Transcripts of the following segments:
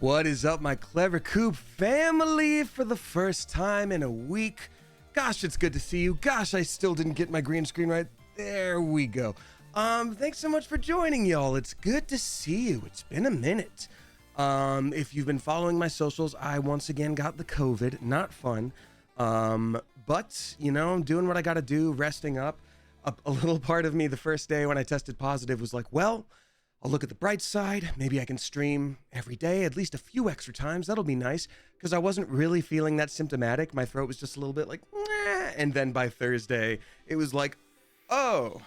What is up, my Clever Coop family? For the first time in a week. Gosh, it's good to see you. Gosh, I still didn't get my green screen right. There we go. Thanks so much for joining, y'all. It's good to see you. It's been a minute. If you've been following my socials, I once again got the COVID. Not fun. But, you know, I'm doing what I gotta do, resting up. A little part of me the first day when I tested positive was like, well, I'll look at the bright side. Maybe I can stream every day, at least a few extra times. That'll be nice, because I wasn't really feeling that symptomatic. My throat was just a little bit like, nah. And then by Thursday, it was like, oh,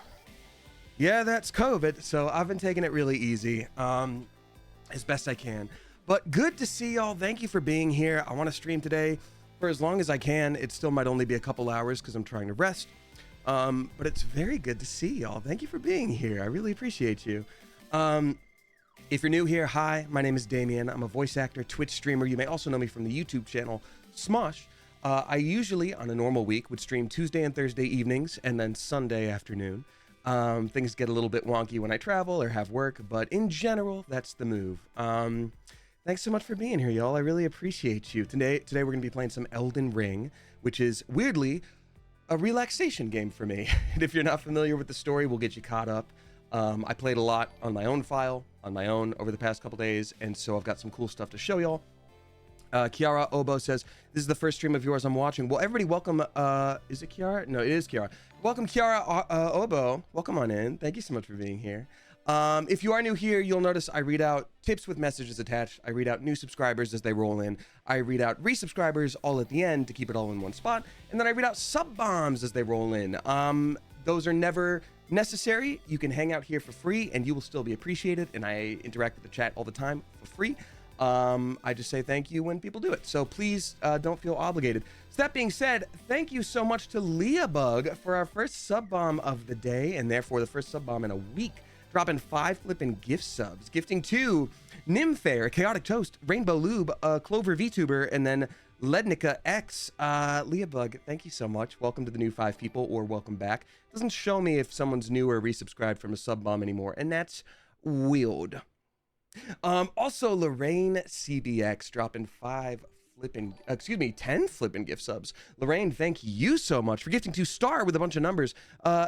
yeah, that's COVID. So I've been taking it really easy, as best I can. But good to see y'all. Thank you for being here. I want to stream today for as long as I can. It still might only be a couple hours because I'm trying to rest. But it's very good to see y'all. Thank you for being here. I really appreciate you. If you're new here, hi, my name is Damien. I'm a voice actor, Twitch streamer. You may also know me from the YouTube channel Smosh. I usually, on a normal week, would stream Tuesday and Thursday evenings and then Sunday afternoon. Things get a little bit wonky when I travel or have work, but in general, that's the move. Thanks so much for being here, y'all. I really appreciate you. Today we're going to be playing some Elden Ring, which is, weirdly, a relaxation game for me. And if you're not familiar with the story, we'll get you caught up. I played a lot on my own file, on my own, over the past couple days, and so I've got some cool stuff to show y'all. Kiara Obo says, this is the first stream of yours I'm watching. Well, everybody welcome, is it Kiara? No, it is Kiara. Welcome, Kiara Obo. Welcome on in. Thank you so much for being here. If you are new here, you'll notice I read out tips with messages attached. I read out new subscribers as they roll in. I read out resubscribers all at the end to keep it all in one spot. And then I read out sub bombs as they roll in. Those are never necessary. You can hang out here for free and you will still be appreciated. And I interact with the chat all the time for free. I just say thank you when people do it. So please don't feel obligated. So that being said, thank you so much to Leah Bug for our first sub bomb of the day, and therefore the first sub bomb in a week. Dropping 5 flipping gift subs. Gifting to Nimfair, Chaotic Toast, Rainbow Lube, Clover VTuber, and then Lednica X. Leah Bug, thank you so much. Welcome to the new 5 people, or welcome back. Doesn't show me if someone's new or resubscribed from a sub bomb anymore, and that's weird. Also, Lorraine CBX dropping 10 flipping gift subs. Lorraine, thank you so much for gifting to Star with a bunch of numbers.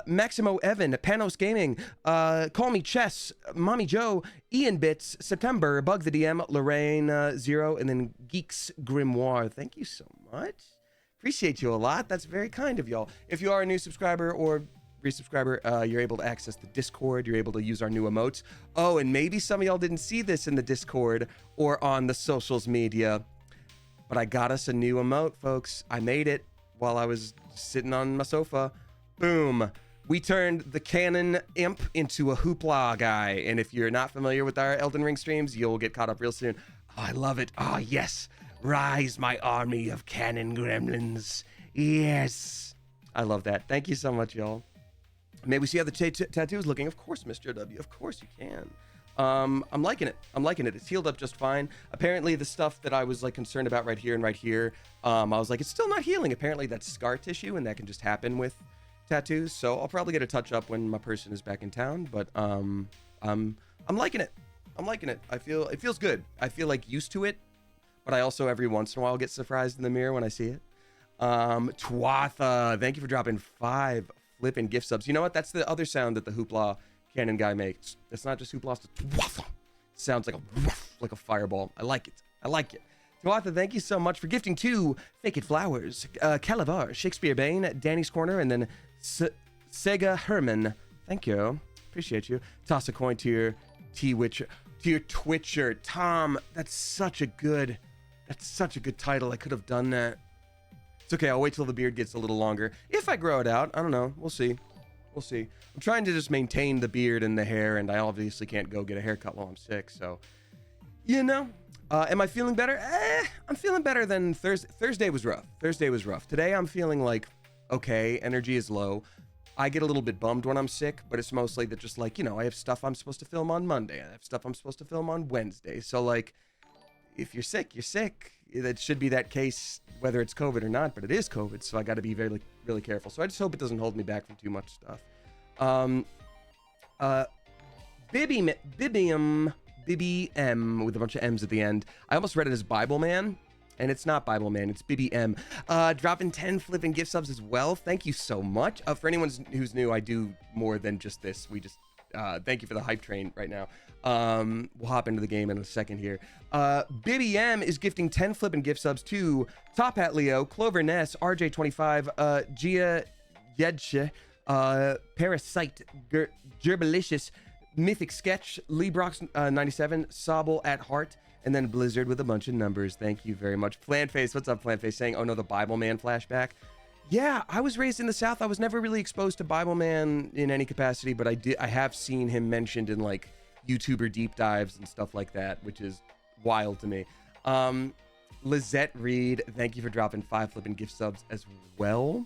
Maximo Evan, Panos Gaming, Call Me Chess, Mommy Joe, Ian Bits, September, Bug the DM, Lorraine Zero, and then Geeks Grimoire. Thank you so much. Appreciate you a lot. That's very kind of y'all. If you are a new subscriber or resubscriber, you're able to access the Discord. You're able to use our new emotes. Oh, and maybe some of y'all didn't see this in the Discord or on the socials media, but I got us a new emote, folks. I made it while I was sitting on my sofa. Boom. We turned the Cannon Imp into a Hoopla guy. And if you're not familiar with our Elden Ring streams, you'll get caught up real soon. Oh, I love it. Oh, yes. Rise, my army of cannon gremlins. Yes. I love that. Thank you so much, y'all. May we see how the tattoo is looking? Of course, Mr. W. Of course you can. I'm liking it. I'm liking it. It's healed up just fine. Apparently, the stuff that I was like concerned about right here and right here, I was like, it's still not healing. Apparently, that's scar tissue, and that can just happen with tattoos. So I'll probably get a touch up when my person is back in town. But I'm liking it. I'm liking it. It feels good. I feel like used to it, but I also every once in a while get surprised in the mirror when I see it. Twatha, thank you for dropping 5 flipping gift subs. You know what? That's the other sound that the Hoopla Cannon guy makes. It's not just Hoopla, it's twatha. It sounds like a fireball. I like it. I like it. Twatha, thank you so much for gifting to Fake It Flowers, Calabar, Shakespeare Bane, Danny's Corner, and then Sega Herman. Thank you. Appreciate you. Toss a coin to your Twitcher. Tom, that's such a good title. I could have done that. It's okay. I'll wait till the beard gets a little longer. If I grow it out, I don't know. We'll see. We'll see. I'm trying to just maintain the beard and the hair, and I obviously can't go get a haircut while I'm sick, so, you know. Am I feeling better? I'm feeling better than Thursday. Thursday was rough. Today I'm feeling like, okay, energy is low. I get a little bit bummed when I'm sick, but it's mostly that just like, you know, I have stuff I'm supposed to film on Monday. I have stuff I'm supposed to film on Wednesday. So, like, if you're sick, you're sick. That should be that case, whether it's COVID or not, but it is COVID, so I got to be very, really careful. So I just hope it doesn't hold me back from too much stuff. Bibium Bibby M with a bunch of M's at the end. I almost read it as Bible Man, and it's not Bible Man, it's Bibby M. Dropping 10 flipping gift subs as well. Thank you so much. For anyone who's new, I do more than just this. We just thank you for the hype train right now. We'll hop into the game in a second here. Bibby M is gifting 10 flipping gift subs to Top Hat Leo, Clover Ness, RJ25, Gia Yedche, Parasite, Gerbalicious, Mythic Sketch, Lebrox 97, Sobble at Heart, and then Blizzard with a bunch of numbers. Thank you very much. Planface, what's up, Planface? Saying, oh no, the Bible Man flashback. Yeah, I was raised in the South. I was never really exposed to Bible Man in any capacity, but I have seen him mentioned in like YouTuber deep dives and stuff like that, which is wild to me. Lizette Reed, thank you for dropping 5 flipping gift subs as well.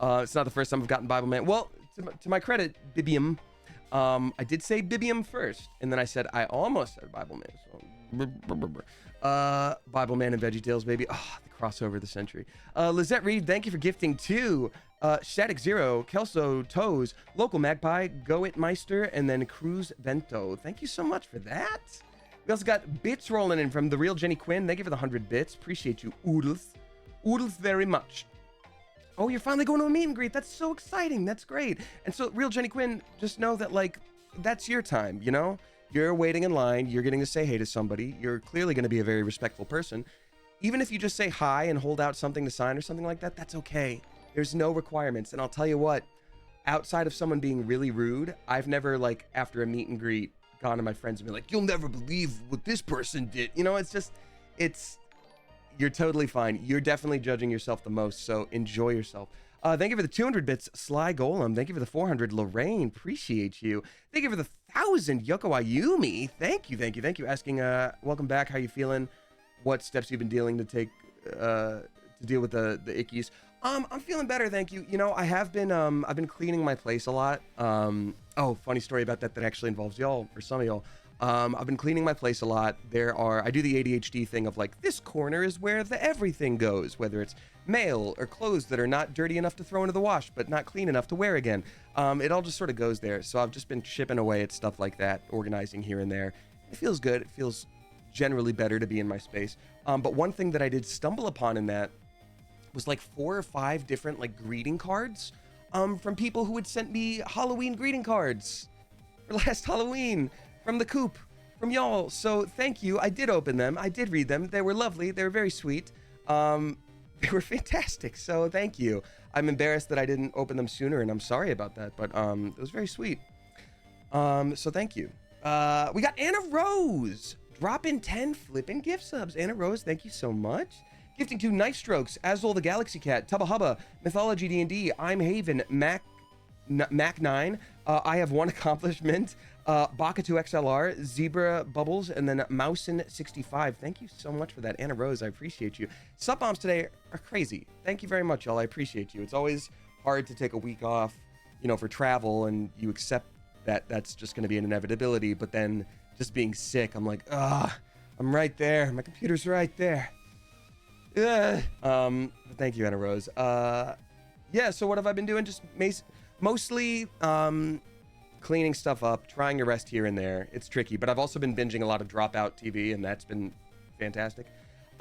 It's not the first time I've gotten Bible Man. Well, to my credit, Bibium. I did say Bibium first, and then I said I almost said Bible Man. So, Bible Man and VeggieTales, baby. Oh, the crossover of the century. Lizette Reed, thank you for gifting to Static Zero, Kelso Toes, Local Magpie, Go It Meister, and then Cruz Vento. Thank you so much for that. We also got bits rolling in from the real Jenny Quinn. Thank you for the 100 bits. Appreciate you, Oodles. Oodles very much. Oh, you're finally going to a meet and greet. That's so exciting. That's great. And so, real Jenny Quinn, just know that, like, that's your time, you know? You're waiting in line. You're getting to say hey to somebody. You're clearly going to be a very respectful person. Even if you just say hi and hold out something to sign or something like that, that's okay. There's no requirements. And I'll tell you what, outside of someone being really rude, I've never, like, after a meet and greet, gone to my friends and been like, you'll never believe what this person did. You know, it's just, you're totally fine. You're definitely judging yourself the most, so enjoy yourself. Thank you for the 200 bits, Sly Golem. Thank you for the 400, Lorraine. Appreciate you. Thank you for the 1,000, Yoko Ayumi. Thank you. Asking, welcome back. How you feeling? What steps you've been dealing to take to deal with the ickies? I'm feeling better, thank you. You know, I've been cleaning my place a lot. Oh, funny story about that actually involves y'all, or some of y'all. I've been cleaning my place a lot. I do the ADHD thing of like, this corner is where the everything goes, whether it's mail or clothes that are not dirty enough to throw into the wash, but not clean enough to wear again. It all just sort of goes there. So I've just been chipping away at stuff like that, organizing here and there. It feels good. It feels generally better to be in my space. But one thing that I did stumble upon in that was like 4 or 5 different like greeting cards from people who had sent me Halloween greeting cards for last Halloween. From the coop, from y'all. So thank you. I did open them. I did read them. They were lovely. They were very sweet. They were fantastic. So thank you. I'm embarrassed that I didn't open them sooner, and I'm sorry about that. But it was very sweet. So thank you. We got Anna Rose. Drop in 10 flipping gift subs. Anna Rose, thank you so much. Gifting to Knife Strokes, Azul the Galaxy Cat, Tubba Hubba, Mythology D&D, I'm Haven, Mac 9. I have one accomplishment. Baka2 XLR, Zebra Bubbles, and then Mousin65. Thank you so much for that, Anna Rose. I appreciate you. Sub bombs today are crazy. Thank you very much, y'all. I appreciate you. It's always hard to take a week off, you know, for travel, and you accept that that's just going to be an inevitability. But then just being sick, I'm like, I'm right there. My computer's right there. Thank you, Anna Rose. Yeah. So what have I been doing? Just mostly cleaning stuff up, trying to rest here and there. It's tricky, but I've also been binging a lot of Dropout TV, and that's been fantastic.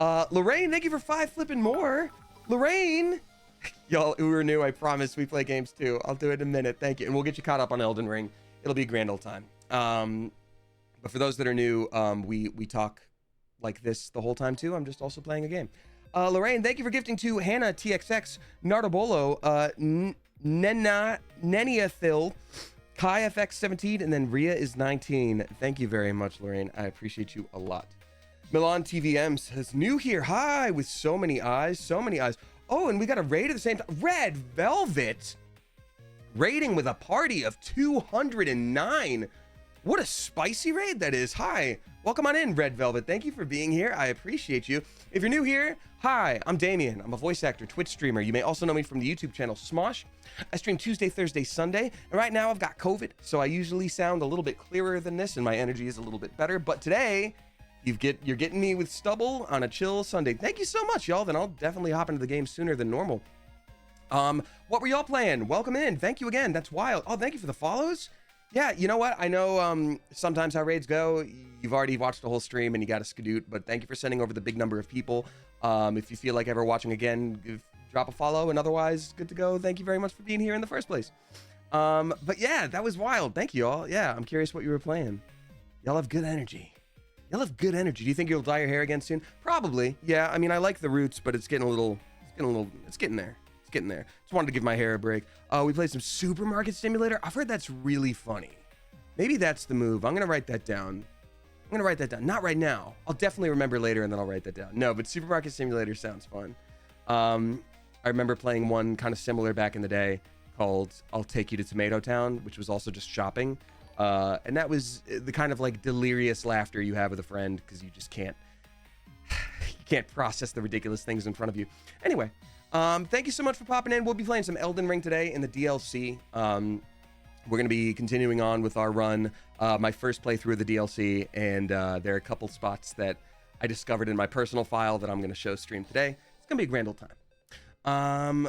Lorraine, thank you for 5 flipping more. Lorraine, y'all who are new, I promise we play games too. I'll do it in a minute. Thank you, and we'll get you caught up on Elden Ring. It'll be a grand old time. But for those that are new, we talk like this the whole time too. I'm just also playing a game. Lorraine, thank you for gifting to Hannah TXX, Nardabolo, Neniathil, Kai FX17, and then Ria is 19. Thank you very much, Lorraine. I appreciate you a lot. Milan TVM says, new here. Hi, with so many eyes, so many eyes. Oh, and we got a raid at the same time. Red Velvet raiding with a party of 209. What a spicy raid that is. Hi, welcome on in, Red Velvet. Thank you for being here. I appreciate you. If you're new here, hi, I'm Damien. I'm a voice actor, Twitch streamer. You may also know me from the YouTube channel Smosh. I stream Tuesday, Thursday, Sunday. And right now I've got COVID, so I usually sound a little bit clearer than this, and my energy is a little bit better. But today, you're getting me with stubble on a chill Sunday. Thank you so much, y'all. Then I'll definitely hop into the game sooner than normal. What were y'all playing? Welcome in. Thank you again. That's wild. Oh, thank you for the follows. Yeah, you know what? I know sometimes how raids go. You've already watched the whole stream and you got to skedoot, but thank you for sending over the big number of people. If you feel like ever watching again, drop a follow, and otherwise, good to go. Thank you very much for being here in the first place. But yeah, that was wild. Thank you all. Yeah, I'm curious what you were playing. Y'all have good energy. Y'all have good energy. Do you think you'll dye your hair again soon? Probably. Yeah, I mean, I like the roots, but it's getting there. It's getting there. Just wanted to give my hair a break. We played some Supermarket Simulator. I've heard that's really funny. Maybe that's the move. I'm going to write that down. Not right now. I'll definitely remember later and then I'll write that down. No, but Supermarket Simulator sounds fun. I remember playing one kind of similar back in the day called I'll Take You to Tomato Town, which was also just shopping. And that was the kind of like delirious laughter you have with a friend because you just can't process the ridiculous things in front of you. Anyway, thank you so much for popping in. We'll be playing some Elden Ring today in the DLC. We're going to be continuing on with our run, my first playthrough of the DLC, and there are a couple spots that I discovered in my personal file that I'm going to show stream today. It's going to be a grand old time.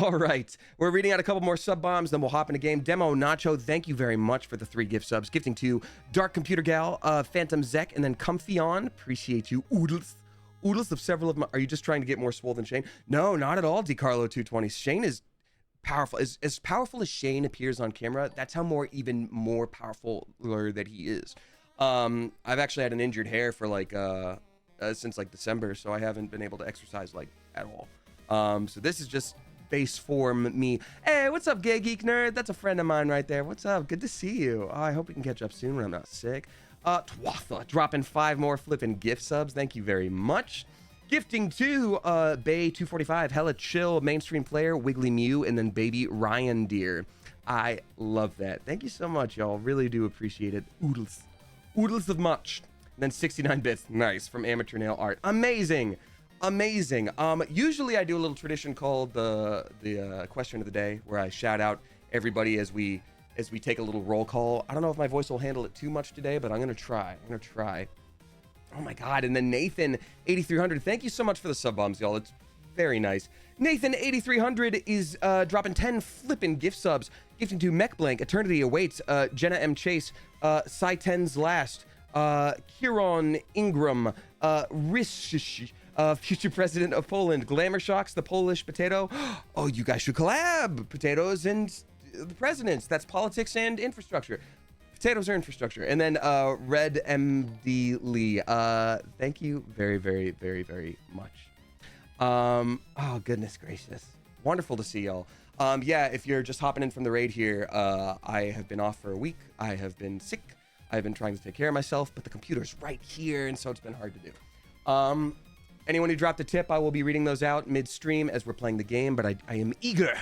All right, we're reading out a couple more sub bombs, then we'll hop into game. Demo Nacho, thank you very much for the 3 gift subs. Gifting to Dark Computer Gal, Phantom Zek, and then Comfy On. Appreciate you. Oodles of several of my... Are you just trying to get more swole than Shane? No, not at all, DiCarlo220. Shane is powerful. As powerful as Shane appears on camera, that's how even more powerful that he is. I've actually had an injured hair for like since like December, so I haven't been able to exercise like at all. So this is just base form me. Hey, what's up, Gay Geek Nerd? That's a friend of mine right there. What's up? Good to see you. I hope we can catch up soon when I'm not sick. Twatha dropping 5 more flipping gift subs. Thank you very much. Gifting to Bay245, Hella Chill, Mainstream Player, Wiggly Mew, and then Baby Ryan Deer. I love that. Thank you so much, y'all. Really do appreciate it. Oodles of much. And then 69 bits. Nice. From Amateur Nail Art. Amazing. Usually I do a little tradition called the question of the day, where I shout out everybody as we take a little roll call. I don't know if my voice will handle it too much today, but I'm gonna try. Oh my god. And then Nathan 8300, thank you so much for the sub bombs, y'all. It's very nice. Nathan 8300 is dropping 10 flippin' gift subs, gifting to Mech Blank, Eternity Awaits, Jenna M Chase, Sai10's Last, Kieron Ingram, Rish, future president of Poland, Glamour Shocks, the Polish Potato. Oh, you guys should collab. Potatoes and the presidents. That's politics and infrastructure. Potatoes are infrastructure. And then Red MD Lee. Thank you very, very, very, very much. Oh, goodness gracious. Wonderful to see y'all. Yeah, if you're just hopping in from the raid here, I have been off for a week. I have been sick. I've been trying to take care of myself, but the computer's right here, and so it's been hard to do. Anyone who dropped a tip, I will be reading those out mid-stream as we're playing the game, but I am eager.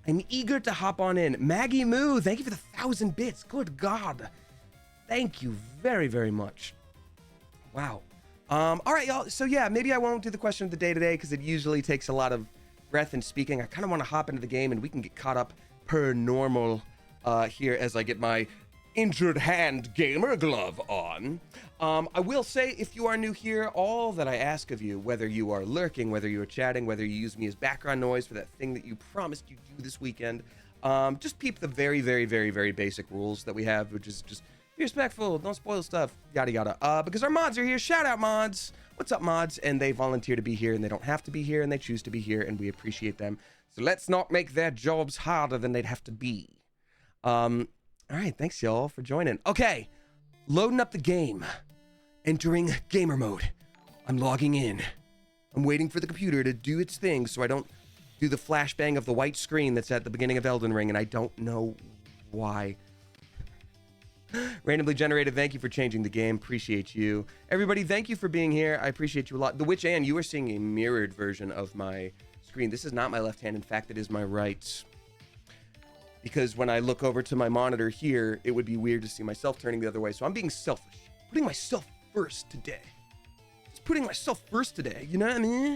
I'm eager to hop on in. Maggie Moo, thank you for the 1,000 bits. Good God. Thank you very, very much. Wow. All right, y'all. So yeah, maybe I won't do the question of the day today because it usually takes a lot of breath and speaking. I kind of want to hop into the game and we can get caught up per normal here as I get my injured hand gamer glove on. I will say, if you are new here, all that I ask of you, whether you are lurking, whether you are chatting, whether you use me as background noise for that thing that you promised you'd do this weekend, just peep the very, very, very, very basic rules that we have, which is just be respectful, don't spoil stuff, yada yada. Because our mods are here. Shout out mods. What's up, mods? And they volunteer to be here, and they don't have to be here, and they choose to be here, and we appreciate them. So let's not make their jobs harder than they'd have to be. All right, thanks y'all for joining. Okay, loading up the game. Entering gamer mode. I'm logging in. I'm waiting for the computer to do its thing so I don't do the flashbang of the white screen that's at the beginning of Elden Ring, and I don't know why. Randomly generated, thank you for changing the game. Appreciate you. Everybody, thank you for being here. I appreciate you a lot. The Witch Ann, you are seeing a mirrored version of my screen. This is not my left hand. In fact, it is my right. Because when I look over to my monitor here, it would be weird to see myself turning the other way. So I'm being selfish. Putting myself first today. Just putting myself first today. You know what I mean?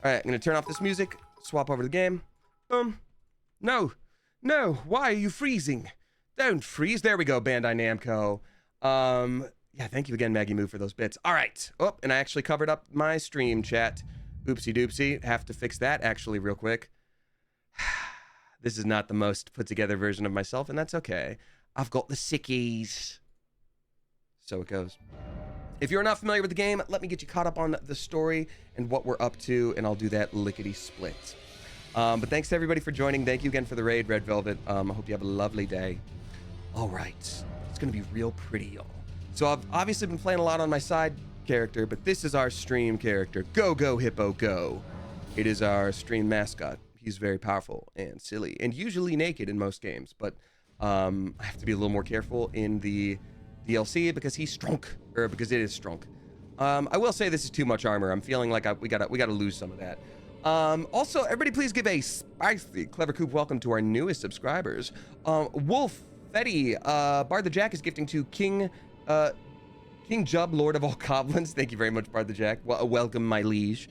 All right, I'm going to turn off this music. Swap over to the game. Boom. No. Why are you freezing? Don't freeze. There we go, Bandai Namco. Yeah, thank you again, Maggie Moo, for those bits. All right. Oh, and I actually covered up my stream chat. Oopsie doopsie. Have to fix that actually real quick. This is not the most put together version of myself, and that's okay. I've got the sickies. So it goes. If you're not familiar with the game, let me get you caught up on the story and what we're up to, and I'll do that lickety-split. But thanks to everybody for joining. Thank you again for the raid, Red Velvet. I hope you have a lovely day. All right. It's going to be real pretty, y'all. So I've obviously been playing a lot on my side character, but this is our stream character. Go, go, hippo, go. It is our stream mascot. He's very powerful and silly and usually naked in most games, but I have to be a little more careful in the DLC because he's strong, or because it is strong. I will say this is too much armor. I'm feeling like we gotta lose some of that. Also, everybody please give a spicy Clever Coop welcome to our newest subscribers. Wolf, Fetty, Bard the Jack is gifting to King Jub, Lord of all Goblins. Thank you very much, Bard the Jack. Welcome, my liege.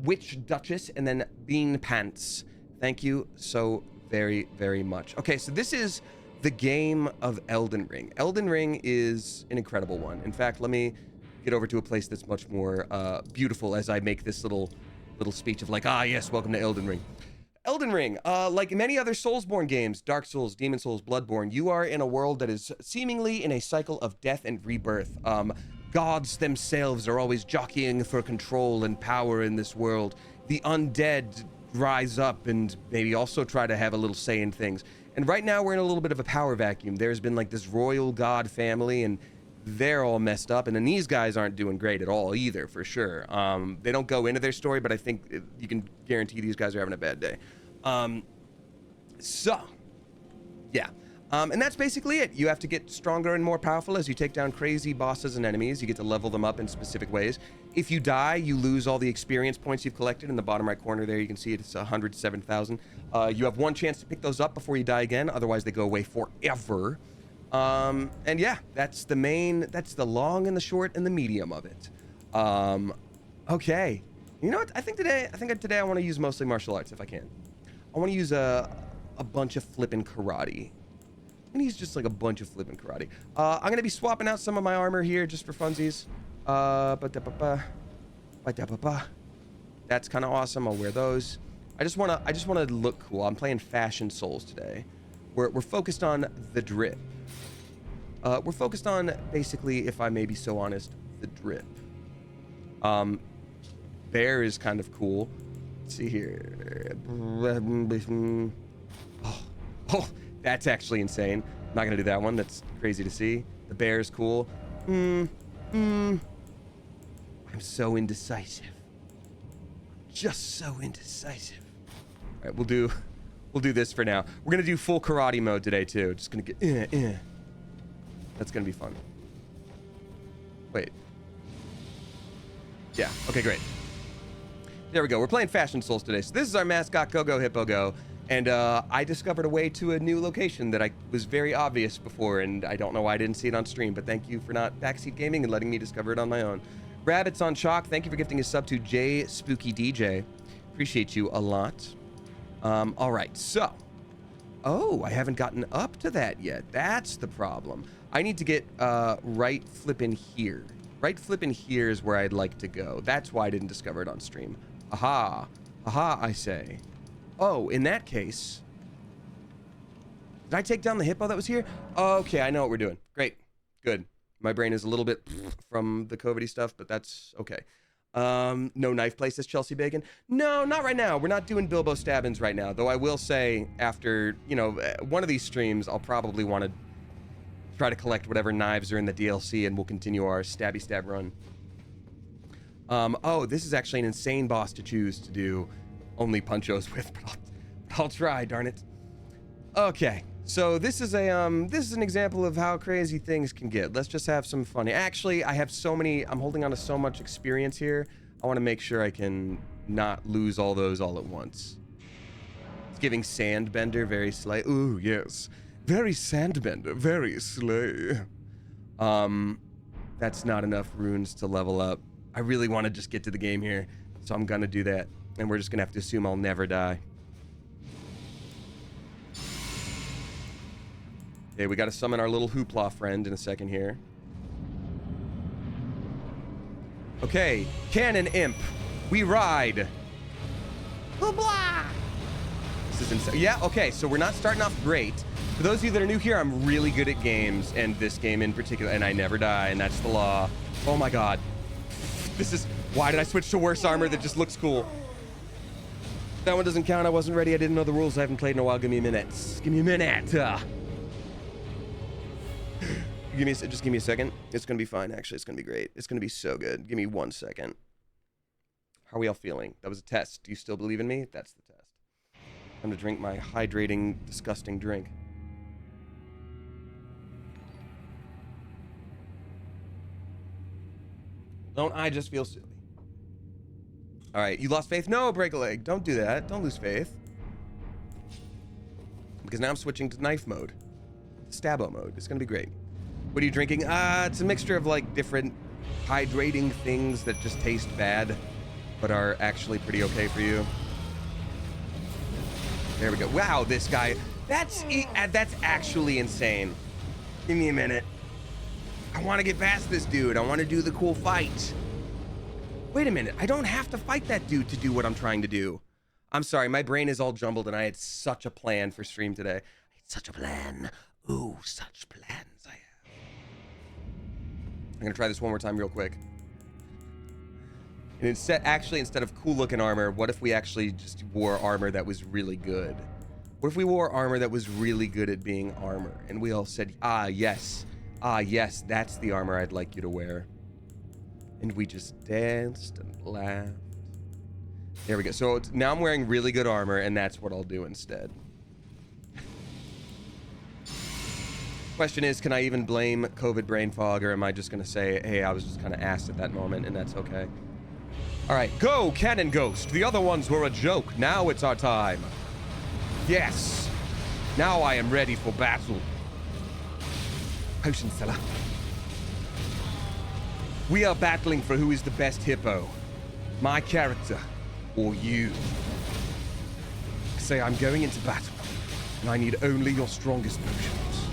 Witch Duchess, and then Bean Pants. Thank you so very, very much. Okay, so this is the game of Elden Ring. Elden Ring is an incredible one. In fact, let me get over to a place that's much more beautiful as I make this little speech of like, yes, welcome to Elden Ring. Elden Ring, like many other Soulsborne games, Dark Souls, Demon Souls, Bloodborne, you are in a world that is seemingly in a cycle of death and rebirth. Gods themselves are always jockeying for control and power in this world. The undead rise up and maybe also try to have a little say in things. And right now we're in a little bit of a power vacuum. There's been like this royal god family, and they're all messed up. And then these guys aren't doing great at all either, for sure. They don't go into their story, but I think you can guarantee these guys are having a bad day. Yeah. And that's basically it. You have to get stronger and more powerful as you take down crazy bosses and enemies. You get to level them up in specific ways. If you die, you lose all the experience points you've collected. In the bottom right corner there, you can see it's 107,000. You have one chance to pick those up before you die again. Otherwise, they go away forever. And yeah, that's the long and the short and the medium of it. Okay. You know what? I think today I want to use mostly martial arts if I can. I want to use a bunch of flippin' karate. And he's just like a bunch of flipping karate. I'm gonna be swapping out some of my armor here just for funsies. That's kind of awesome. I'll wear those. I just wanna look cool. I'm playing Fashion Souls today. We're focused on the drip. We're focused on basically, if I may be so honest, the drip. Bear is kind of cool. Let's see here. Oh. That's actually insane. I'm not gonna do that one. That's crazy to see. The bear's cool. I'm so indecisive. Just so indecisive. All right, we'll do this for now. We're gonna do full karate mode today too. Just gonna get That's gonna be fun. Wait. Yeah. Okay, great. There we go. We're playing Fashion Souls today. So this is our mascot, Go Go Hippo Go. And I discovered a way to a new location that was very obvious before, and I don't know why I didn't see it on stream, but thank you for not Backseat Gaming and letting me discover it on my own. Rabbits on Chalk, thank you for gifting a sub to J Spooky DJ. Appreciate you a lot. All right, so. Oh, I haven't gotten up to that yet. That's the problem. I need to get right flippin' here. Right flippin' here is where I'd like to go. That's why I didn't discover it on stream. Aha. Aha, I say. Oh, in that case, did I take down the hippo that was here? Okay, I know what we're doing. Great. Good. My brain is a little bit from the COVID-y stuff, but that's okay. No knife play, says Chelsea Bacon. No, not right now. We're not doing Bilbo stabbings right now, though I will say after, one of these streams, I'll probably want to try to collect whatever knives are in the DLC, and we'll continue our stabby stab run. Oh, this is actually an insane boss to choose to do only punchos with, but I'll try, darn it. Okay, so this is an example of how crazy things can get. Let's just have some fun. Actually, I'm holding on to so much experience here. I want to make sure I can not lose all those all at once. It's giving Sandbender very slay. Ooh, yes. Very Sandbender, very slay. That's not enough runes to level up. I really want to just get to the game here, so I'm gonna do that. And we're just gonna have to assume I'll never die. Okay, we gotta summon our little hoopla friend in a second here. Okay, Cannon Imp, we ride. Hoopla! This is insane. Yeah, okay, so we're not starting off great. For those of you that are new here, I'm really good at games, and this game in particular, and I never die, and that's the law. Oh my god. This is... Why did I switch to worse armor that just looks cool? That one doesn't count. I wasn't ready. I didn't know the rules. I haven't played in a while. Give me a minute. Give me a minute. Just give me a second. It's gonna be fine, actually. It's gonna be great. It's gonna be so good. Give me 1 second. How are we all feeling? That was a test. Do you still believe in me? That's the test. I'm gonna drink my hydrating, disgusting drink. Don't I just feel silly? All right, you lost faith? No, break a leg. Don't do that. Don't lose faith. Because now I'm switching to knife mode. Stabbo mode. It's gonna be great. What are you drinking? It's a mixture of like different hydrating things that just taste bad, but are actually pretty okay for you. There we go. Wow, this guy. That's actually insane. Give me a minute. I want to get past this dude. I want to do the cool fight. Wait a minute. I don't have to fight that dude to do what I'm trying to do. I'm sorry. My brain is all jumbled, and I had such a plan for stream today. I had such a plan. Ooh, such plans I have. I'm going to try this one more time real quick. And instead of cool-looking armor, what if we actually just wore armor that was really good? What if we wore armor that was really good at being armor? And we all said, yes. Yes, that's the armor I'd like you to wear. And we just danced and laughed. There we go. So now I'm wearing really good armor, and that's what I'll do instead. Question is, can I even blame COVID brain fog, or am I just going to say, hey, I was just kind of asked at that moment, and that's okay? All right, go, Cannon Ghost. The other ones were a joke. Now it's our time. Yes. Now I am ready for battle. Potion seller. We are battling for who is the best hippo. My character, or you. Say I'm going into battle, and I need only your strongest potions.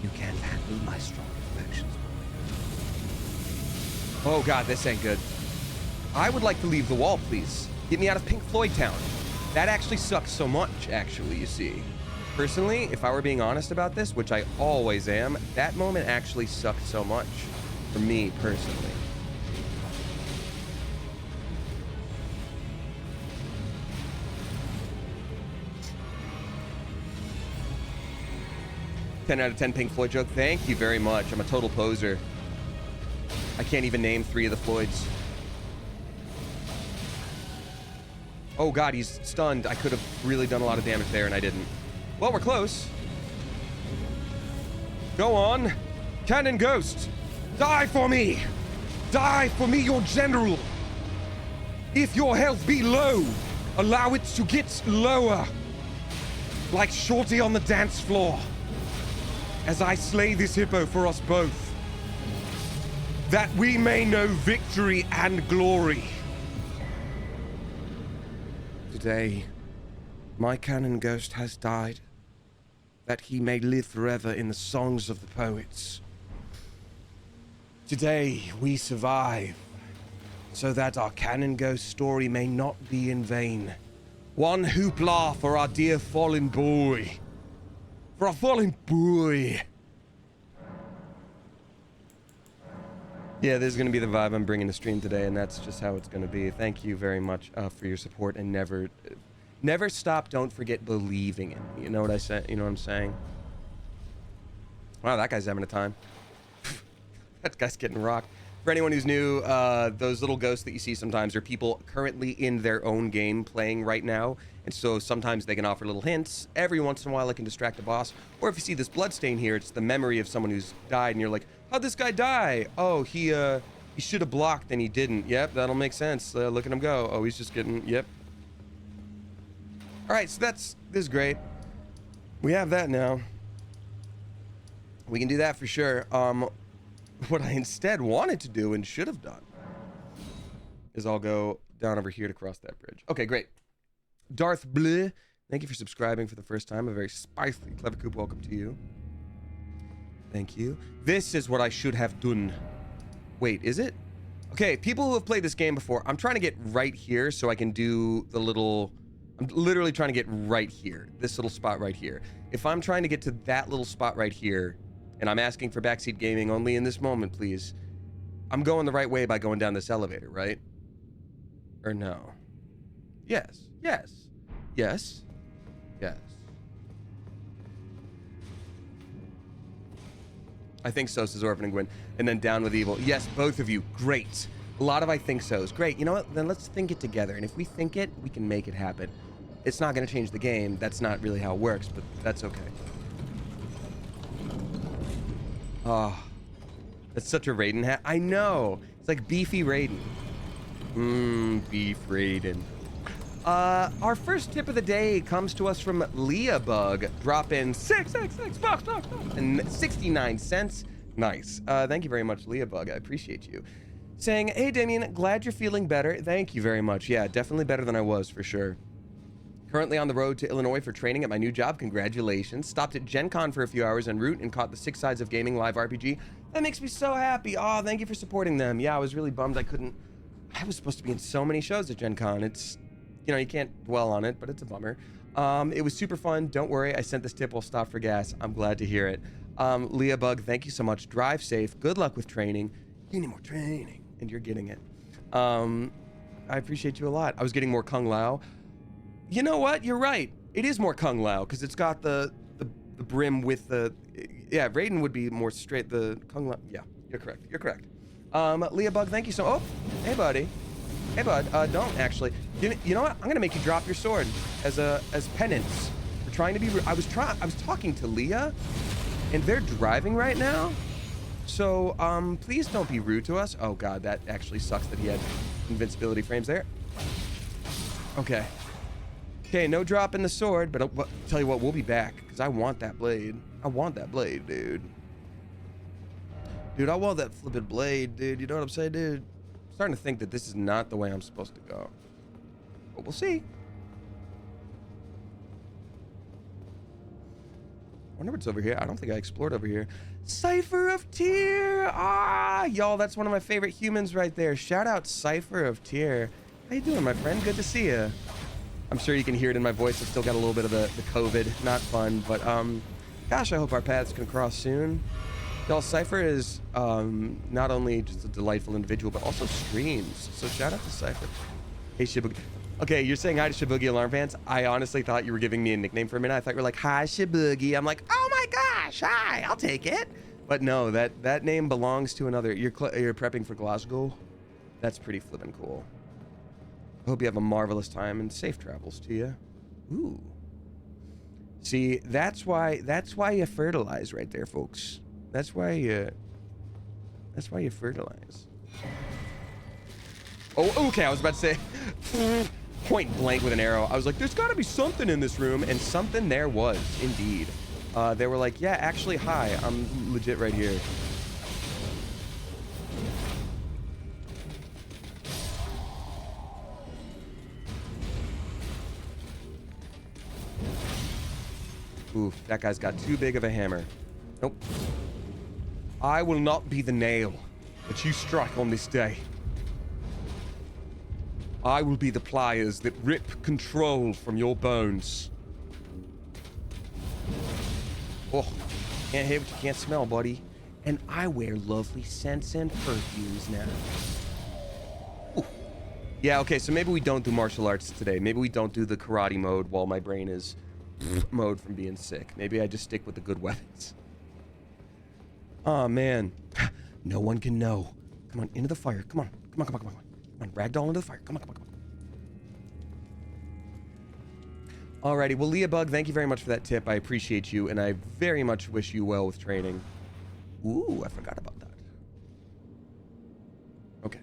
You can't handle my strongest potions. Oh god, this ain't good. I would like to leave the wall, please. Get me out of Pink Floyd Town. That actually sucks so much, actually, you see. Personally, if I were being honest about this, which I always am, that moment actually sucked so much. For me, personally. "10 out of 10 Pink Floyd joke." Thank you very much. I'm a total poser. I can't even name 3 of the Floyds. Oh god, he's stunned. I could have really done a lot of damage there, and I didn't. Well, we're close. Go on. Cannon Ghost. Die for me. Die for me, your general. If your health be low, allow it to get lower. Like Shorty on the dance floor. As I slay this hippo for us both. That we may know victory and glory. Today, my Cannon Ghost has died, that he may live forever in the songs of the poets. Today, we survive, so that our Cannon Ghost story may not be in vain. One hoopla for our dear fallen boy. For our fallen boy. Yeah, this is going to be the vibe I'm bringing to stream today, and that's just how it's going to be. Thank you very much for your support, and never stop, don't forget believing in me. You know what I said? You know what I'm saying? Wow, that guy's having a time. That guy's getting rocked. For anyone who's new, those little ghosts that you see sometimes are people currently in their own game playing right now, and so sometimes they can offer little hints. Every once in a while it can distract a boss, or if you see this bloodstain here, it's the memory of someone who's died, and you're like, how'd this guy die? Oh, he should have blocked and he didn't. Yep, that'll make sense. Look at him go. Oh, he's just getting, yep. All right, so this is great. We have that now. We can do that for sure. What I instead wanted to do and should have done is I'll go down over here to cross that bridge. Okay, great. Darth Bleu, thank you for subscribing for the first time. A very spicy Clever Coop, welcome to you. Thank you. This is what I should have done. Wait, is it? Okay, people who have played this game before, I'm trying to get right here so I can do the little I'm literally trying to get right here, this little spot right here. If I'm trying to get to that little spot right here, and I'm asking for backseat gaming only in this moment, please, I'm going the right way by going down this elevator, right? Or no? Yes, yes, yes, yes. I think so, says Orphan and Gwen. And then Down with Evil. Yes, both of you. Great. A lot of I think so's. Great. You know what? Then let's think it together. And if we think it, we can make it happen. It's not going to change the game. That's not really how it works, but that's okay. Oh, that's such a Raiden hat. I know. It's like beefy Raiden. Beef Raiden. Our first tip of the day comes to us from Leah Bug. Drop in 666 bucks and 69 cents. Nice. Thank you very much, Leah Bug. I appreciate you. Saying, hey, Damien, glad you're feeling better. Thank you very much. Yeah, definitely better than I was, for sure. Currently on the road to Illinois for training at my new job. Congratulations. Stopped at Gen Con for a few hours en route and caught the Six Sides of Gaming live RPG. That makes me so happy. Oh, thank you for supporting them. Yeah, I was really bummed I couldn't. I was supposed to be in so many shows at Gen Con. It's, you know, you can't dwell on it, but it's a bummer. It was super fun. Don't worry. I sent this tip while stopped for gas. I'm glad to hear it. Leah Bug, thank you so much. Drive safe. Good luck with training. You need more training. And you're getting it. I appreciate you a lot. I was getting more Kung Lao. You know what? You're right. It is more Kung Lao because it's got the brim with the. Yeah, Raiden would be more straight. The Kung Lao. Yeah, you're correct. You're correct. Leah Bug, thank you so. Oh, hey buddy. Hey bud. Don't actually. You know what? I'm gonna make you drop your sword as penance for trying to be. I was talking to Leah, and they're driving right now. So, please don't be rude to us. Oh god, that actually sucks that he had invincibility frames there. Okay. Okay, no dropping the sword, but tell you what, we'll be back, because I want that blade. I want that blade, dude. Dude, I want that flippin' blade, dude. You know what I'm saying, dude? I'm starting to think that this is not the way I'm supposed to go. But we'll see. I wonder what's over here. I don't think I explored over here. Cypher of Tyr! Ah, y'all, that's one of my favorite humans right there. Shout out Cypher of Tyr. How you doing, my friend? Good to see you. I'm sure you can hear it in my voice. I've still got a little bit of the COVID. Not fun, but gosh, I hope our paths can cross soon. Y'all, Cypher is not only just a delightful individual, but also streams. So shout out to Cypher. Hey, Shibugi. Okay, you're saying hi to Shibugi Alarm Pants. I honestly thought you were giving me a nickname for a minute. I thought you were like, hi, Shibugi. I'm like, oh my gosh, hi, I'll take it. But no, that name belongs to another. You're prepping for Glasgow? That's pretty flippin' cool. I hope you have a marvelous time and safe travels to you. Ooh. See, that's why you fertilize right there, folks. That's why you fertilize. Oh, okay, I was about to say point blank with an arrow. I was like, there's gotta be something in this room, and something there was, indeed. They were like, yeah, actually, hi, I'm legit right here. Oof, that guy's got too big of a hammer. Nope. I will not be the nail that you strike on this day. I will be the pliers that rip control from your bones. Oh, can't hit what you can't smell, buddy. And I wear lovely scents and perfumes now. Ooh. Yeah, okay, so maybe we don't do martial arts today. Maybe we don't do the karate mode while my brain is mode from being sick. Maybe I just stick with the good weapons. Oh, man. No one can know. Come on, into the fire. Come on. Come on, come on, come on. Come on, ragdoll into the fire. Come on, come on, come on. Alrighty, well, Leah Bug, thank you very much for that tip. I appreciate you, and I very much wish you well with training. Ooh, I forgot about that. Okay.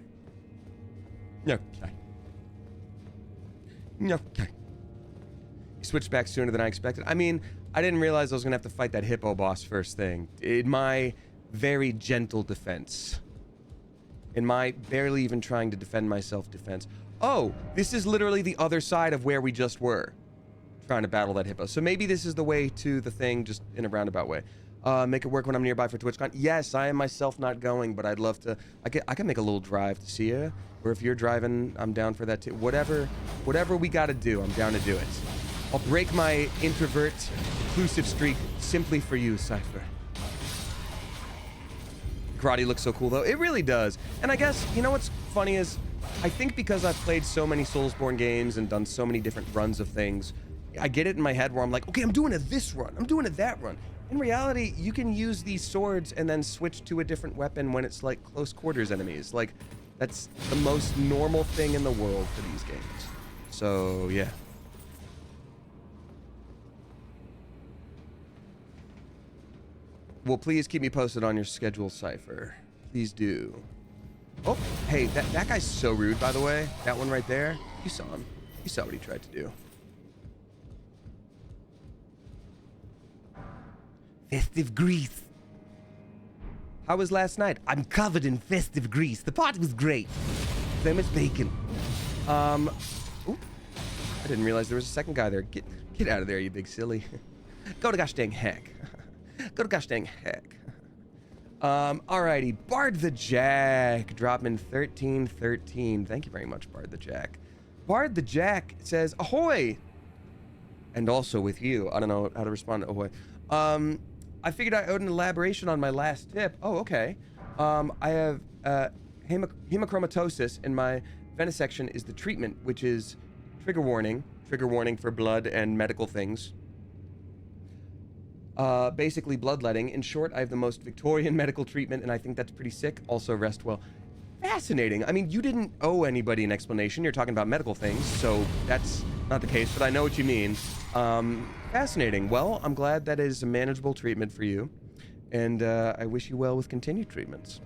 Okay. Okay. You switched back sooner than I expected. I mean, I didn't realize I was going to have to fight that hippo boss first thing. In my very gentle defense. In my barely even trying to defend myself defense. Oh, this is literally the other side of where we just were. Trying to battle that hippo. So maybe this is the way to the thing, just in a roundabout way. Make it work when I'm nearby for TwitchCon. Yes, I am myself not going, but I'd love to. I can make a little drive to see you. Or if you're driving, I'm down for that too. Whatever we got to do, I'm down to do it. I'll break my introvert inclusive streak simply for you, Cypher. Karate looks so cool though. It really does. And I guess, you know what's funny is, I think because I've played so many Soulsborne games and done so many different runs of things, I get it in my head where I'm like, okay, I'm doing it this run, I'm doing it that run. In reality, you can use these swords and then switch to a different weapon when it's like close quarters enemies. Like, that's the most normal thing in the world for these games. So, yeah. Well, please keep me posted on your schedule, Cypher. Please do. Oh, hey, that guy's so rude, by the way. That one right there. You saw him. You saw what he tried to do. Festive grease. How was last night? I'm covered in festive grease. The party was great. So much bacon. Ooh, I didn't realize there was a second guy there. Get out of there, you big silly. Go to gosh dang heck. Go to gosh dang heck. Alrighty. Bard the Jack. Drop in 1313. Thank you very much, Bard the Jack. Bard the Jack says, ahoy! And also with you. I don't know how to respond to ahoy. I figured I owed an elaboration on my last tip. Oh, okay. I have hemochromatosis, and my venesection is the treatment, which is trigger warning for blood and medical things. Basically bloodletting. In short, I have the most Victorian medical treatment, and I think that's pretty sick. Also, rest well. Fascinating. I mean, you didn't owe anybody an explanation. You're talking about medical things, so that's not the case, but I know what you mean. Fascinating. Well, I'm glad that is a manageable treatment for you, and I wish you well with continued treatments.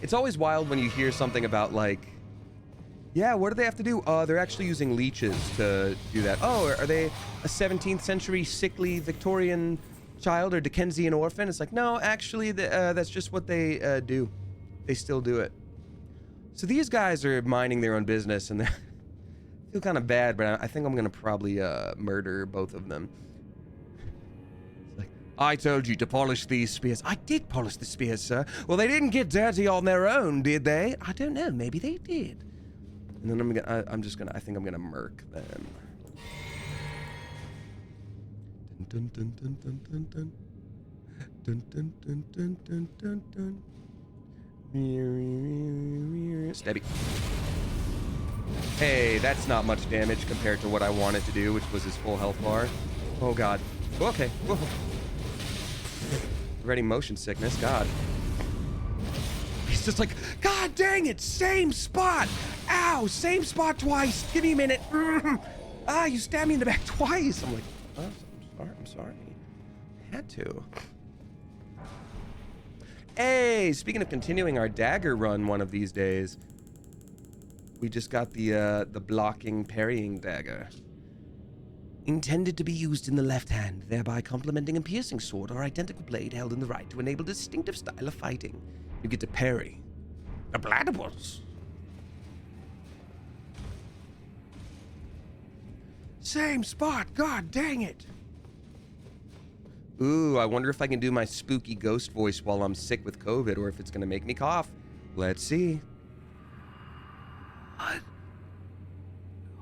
It's always wild when you hear something about, like, yeah, what do they have to do? They're actually using leeches to do that. Oh, are they a 17th century sickly Victorian child or Dickensian orphan? It's like, no, actually, that's just what they do. They still do it. So these guys are minding their own business, and they feel kind of bad, but I think I'm gonna probably murder both of them. It's like, I told you to polish these spears. I did polish the spears, sir. Well, they didn't get dirty on their own, did they? I don't know. Maybe they did. And then I think I'm gonna murk them. Dun dun dun dun dun dun dun dun dun dun dun dun dun. Stabby. Hey, that's not much damage compared to what I wanted to do, which was his full health bar. Oh god. Okay. Whoa. Already motion sickness. God. He's just like, God dang it, same spot. Ow, same spot twice. Give me a minute. Ah, you stabbed me in the back twice. I'm like, oh, I'm sorry. I had to. Hey, speaking of continuing our dagger run one of these days, we just got the blocking parrying dagger. Intended to be used in the left hand, thereby complementing a piercing sword or identical blade held in the right to enable a distinctive style of fighting. You get to parry the platypus. Same spot, god dang it. Ooh, I wonder if I can do my spooky ghost voice while I'm sick with COVID, or if it's gonna make me cough. Let's see. What?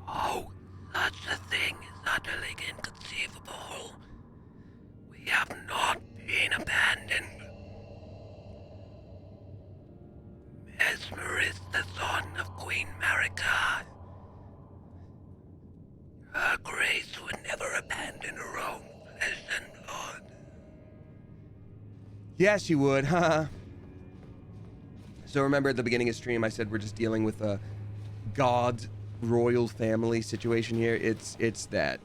Oh, such a thing is utterly inconceivable. We have not been abandoned. Mesmer is the son of Queen Marika. Her grace would never abandon her own flesh and blood. Yes, she would, huh? So remember at the beginning of stream, I said we're just dealing with a god royal family situation here. It's that.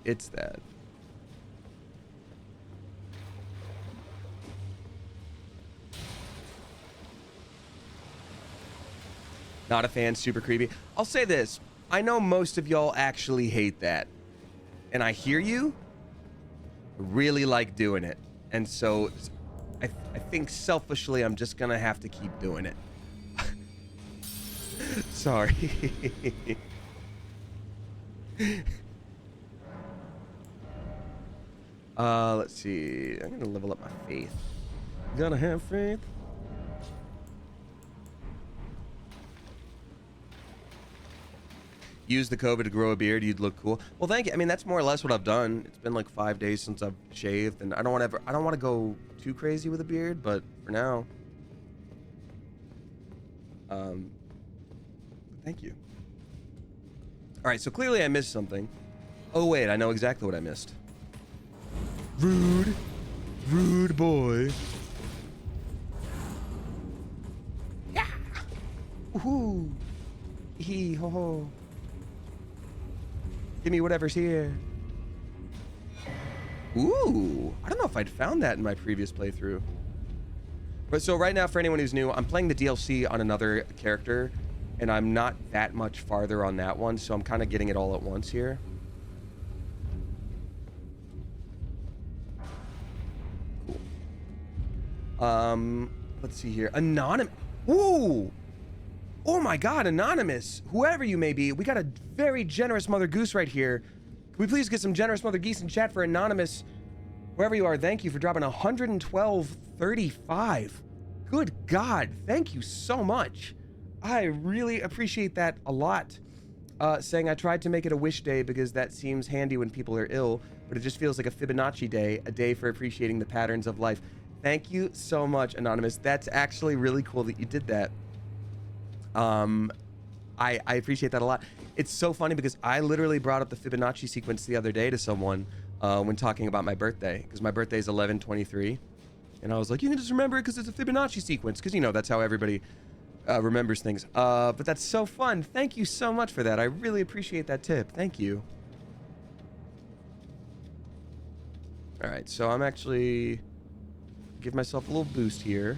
Not a fan, super creepy. I'll say this. I know most of y'all actually hate that. And I hear you. Really like doing it. And so I think selfishly I'm just gonna have to keep doing it. Sorry. Let's see. I'm gonna level up my faith. Gotta have faith. Use the COVID to grow a beard, you'd look cool. Well, thank you. I mean, that's more or less what I've done. It's been like 5 days since I've shaved, and I don't want to go too crazy with a beard, but for now, thank you. All right, so clearly I missed something. Oh wait, I know exactly what I missed. Rude, rude boy. Yeah. Woohoo. Hee ho ho. Give me whatever's here. Ooh, I don't know if I'd found that in my previous playthrough. But so right now, for anyone who's new, I'm playing the DLC on another character, and I'm not that much farther on that one, so I'm kind of getting it all at once here. Cool. Let's see here. Anonymous. Ooh. Oh my God, Anonymous, whoever you may be, we got a very generous Mother Goose right here. Can we please get some generous Mother Geese in chat for Anonymous? Whoever you are, thank you for dropping 112.35. Good God, thank you so much. I really appreciate that a lot. Saying I tried to make it a wish day because that seems handy when people are ill, but it just feels like a Fibonacci day, a day for appreciating the patterns of life. Thank you so much, Anonymous. That's actually really cool that you did that. I appreciate that a lot. It's so funny because I literally brought up the Fibonacci sequence the other day to someone when talking about my birthday, because my birthday is 11/23, and I was like, you can just remember it because it's a Fibonacci sequence, because you know that's how everybody remembers things. But that's so fun. Thank you so much for that. I really appreciate that tip. Thank you. All right, so I'm actually give myself a little boost here.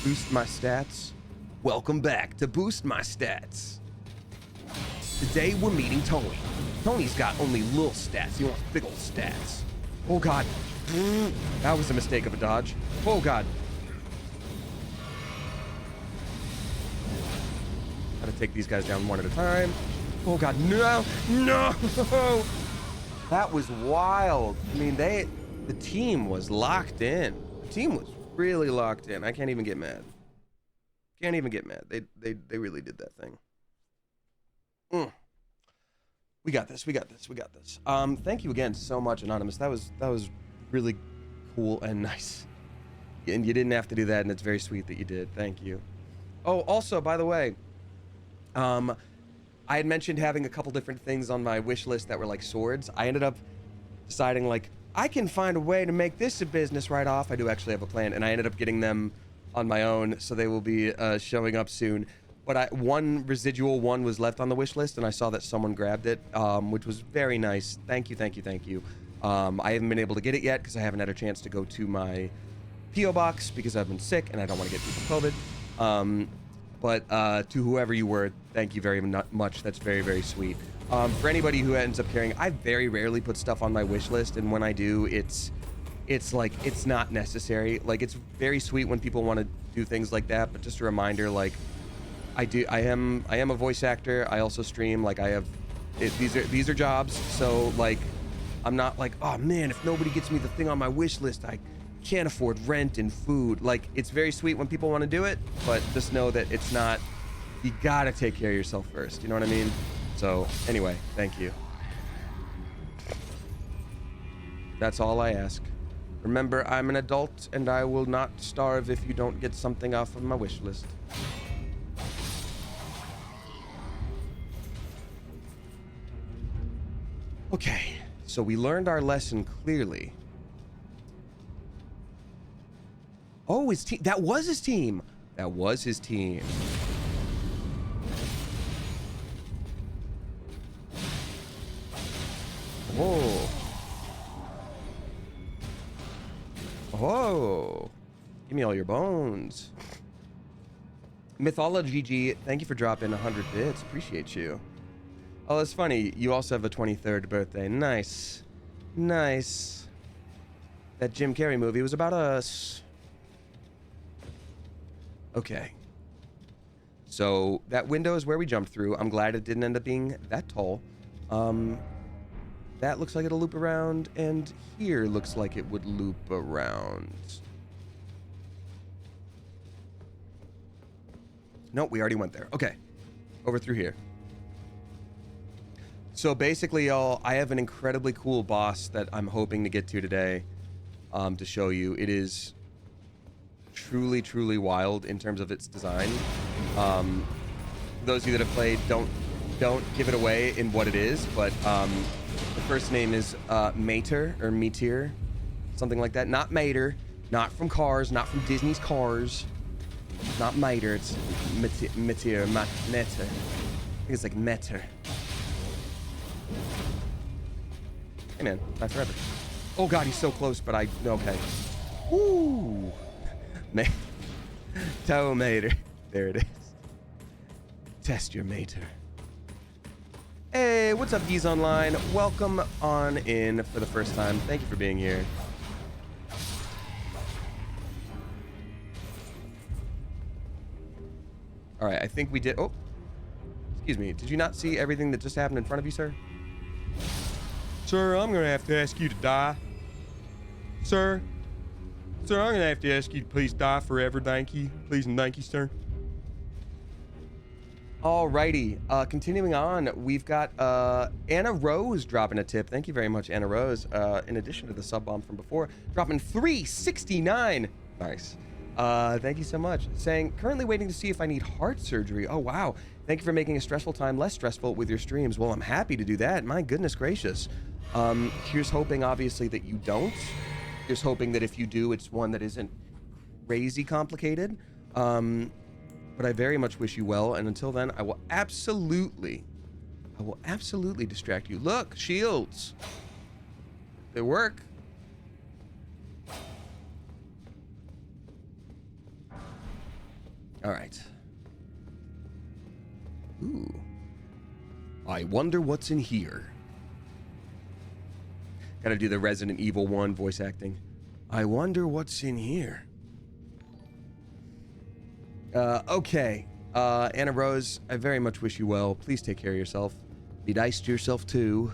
Boost my stats. Welcome back to Boost My Stats. Today we're meeting Tony. Tony's got only little stats. He wants big old stats. Oh God. That was a mistake of a dodge. Oh God. Gotta take these guys down one at a time. Oh God, no, no. That was wild. I mean, the team was locked in. The team was really locked in. I can't even get mad. Can't even get mad. They really did that thing. We got this. We got this. We got this. Thank you again so much, Anonymous. That was really cool and nice. And you didn't have to do that, and it's very sweet that you did. Thank you. Oh, also, by the way, I had mentioned having a couple different things on my wish list that were like swords. I ended up deciding like I can find a way to make this a business right off. I do actually have a plan, and I ended up getting them on my own, so they will be showing up soon. But one residual one was left on the wish list, and I saw that someone grabbed it, which was very nice. Thank you, thank you, thank you. I haven't been able to get it yet because I haven't had a chance to go to my P.O. box because I've been sick and I don't want to get people COVID. But to whoever you were, thank you very much. That's very, very sweet. For anybody who ends up caring, I very rarely put stuff on my wish list, and when I do, it's like it's not necessary. Like, it's very sweet when people want to do things like that, but just a reminder, like I am a voice actor. I also stream. Like, these are jobs, so like I'm not like, oh man, if nobody gets me the thing on my wish list, I can't afford rent and food. Like, it's very sweet when people want to do it, but just know that it's not, you gotta take care of yourself first, you know what I mean? So anyway, thank you. That's all I ask. Remember, I'm an adult, and I will not starve if you don't get something off of my wish list. Okay, so we learned our lesson clearly. Oh, his team. That was his team. That was his team. Whoa. Oh, give me all your bones. Mythology G, thank you for dropping 100 bits. Appreciate you. Oh, that's funny. You also have a 23rd birthday. Nice. Nice. That Jim Carrey movie was about us. Okay. So that window is where we jumped through. I'm glad it didn't end up being that tall. That looks like it'll loop around, and here looks like it would loop around. Nope, we already went there. Okay, over through here. So basically, y'all, I have an incredibly cool boss that I'm hoping to get to today, to show you. It is truly, truly wild in terms of its design. Those of you that have played, don't give it away in what it is, but the first name is Mater or Meteor, something like that. Not Mater, not from Cars, not from Disney's Cars. Not Mater, it's Meteor, Meter. I think it's like Meter. Hey man, bye forever. Oh god, he's so close, but okay. Woo! Toe Mater. There it is. Test your Mater. Hey, what's up, Geese Online? Welcome on in for the first time. Thank you for being here. All right, I think we did. Oh, excuse me. Did you not see everything that just happened in front of you, sir? Sir, I'm going to have to ask you to die. Sir, I'm going to have to ask you to please die forever. Thank you. Please and thank you, sir. Alrighty, continuing on, we've got Anna Rose dropping a tip. Thank you very much, Anna Rose. In addition to the sub bomb from before, dropping $3.69. Nice. Thank you so much. Saying, currently waiting to see if I need heart surgery. Oh, wow. Thank you for making a stressful time less stressful with your streams. Well, I'm happy to do that. My goodness gracious. Here's hoping, obviously, that you don't. Here's hoping that if you do, it's one that isn't crazy complicated. But I very much wish you well, and until then, I will absolutely distract you. Look, shields. They work. All right. Ooh. I wonder what's in here. Gotta do the Resident Evil 1 voice acting. I wonder what's in here. Okay. Anna Rose, I very much wish you well. Please take care of yourself. Be nice to yourself, too.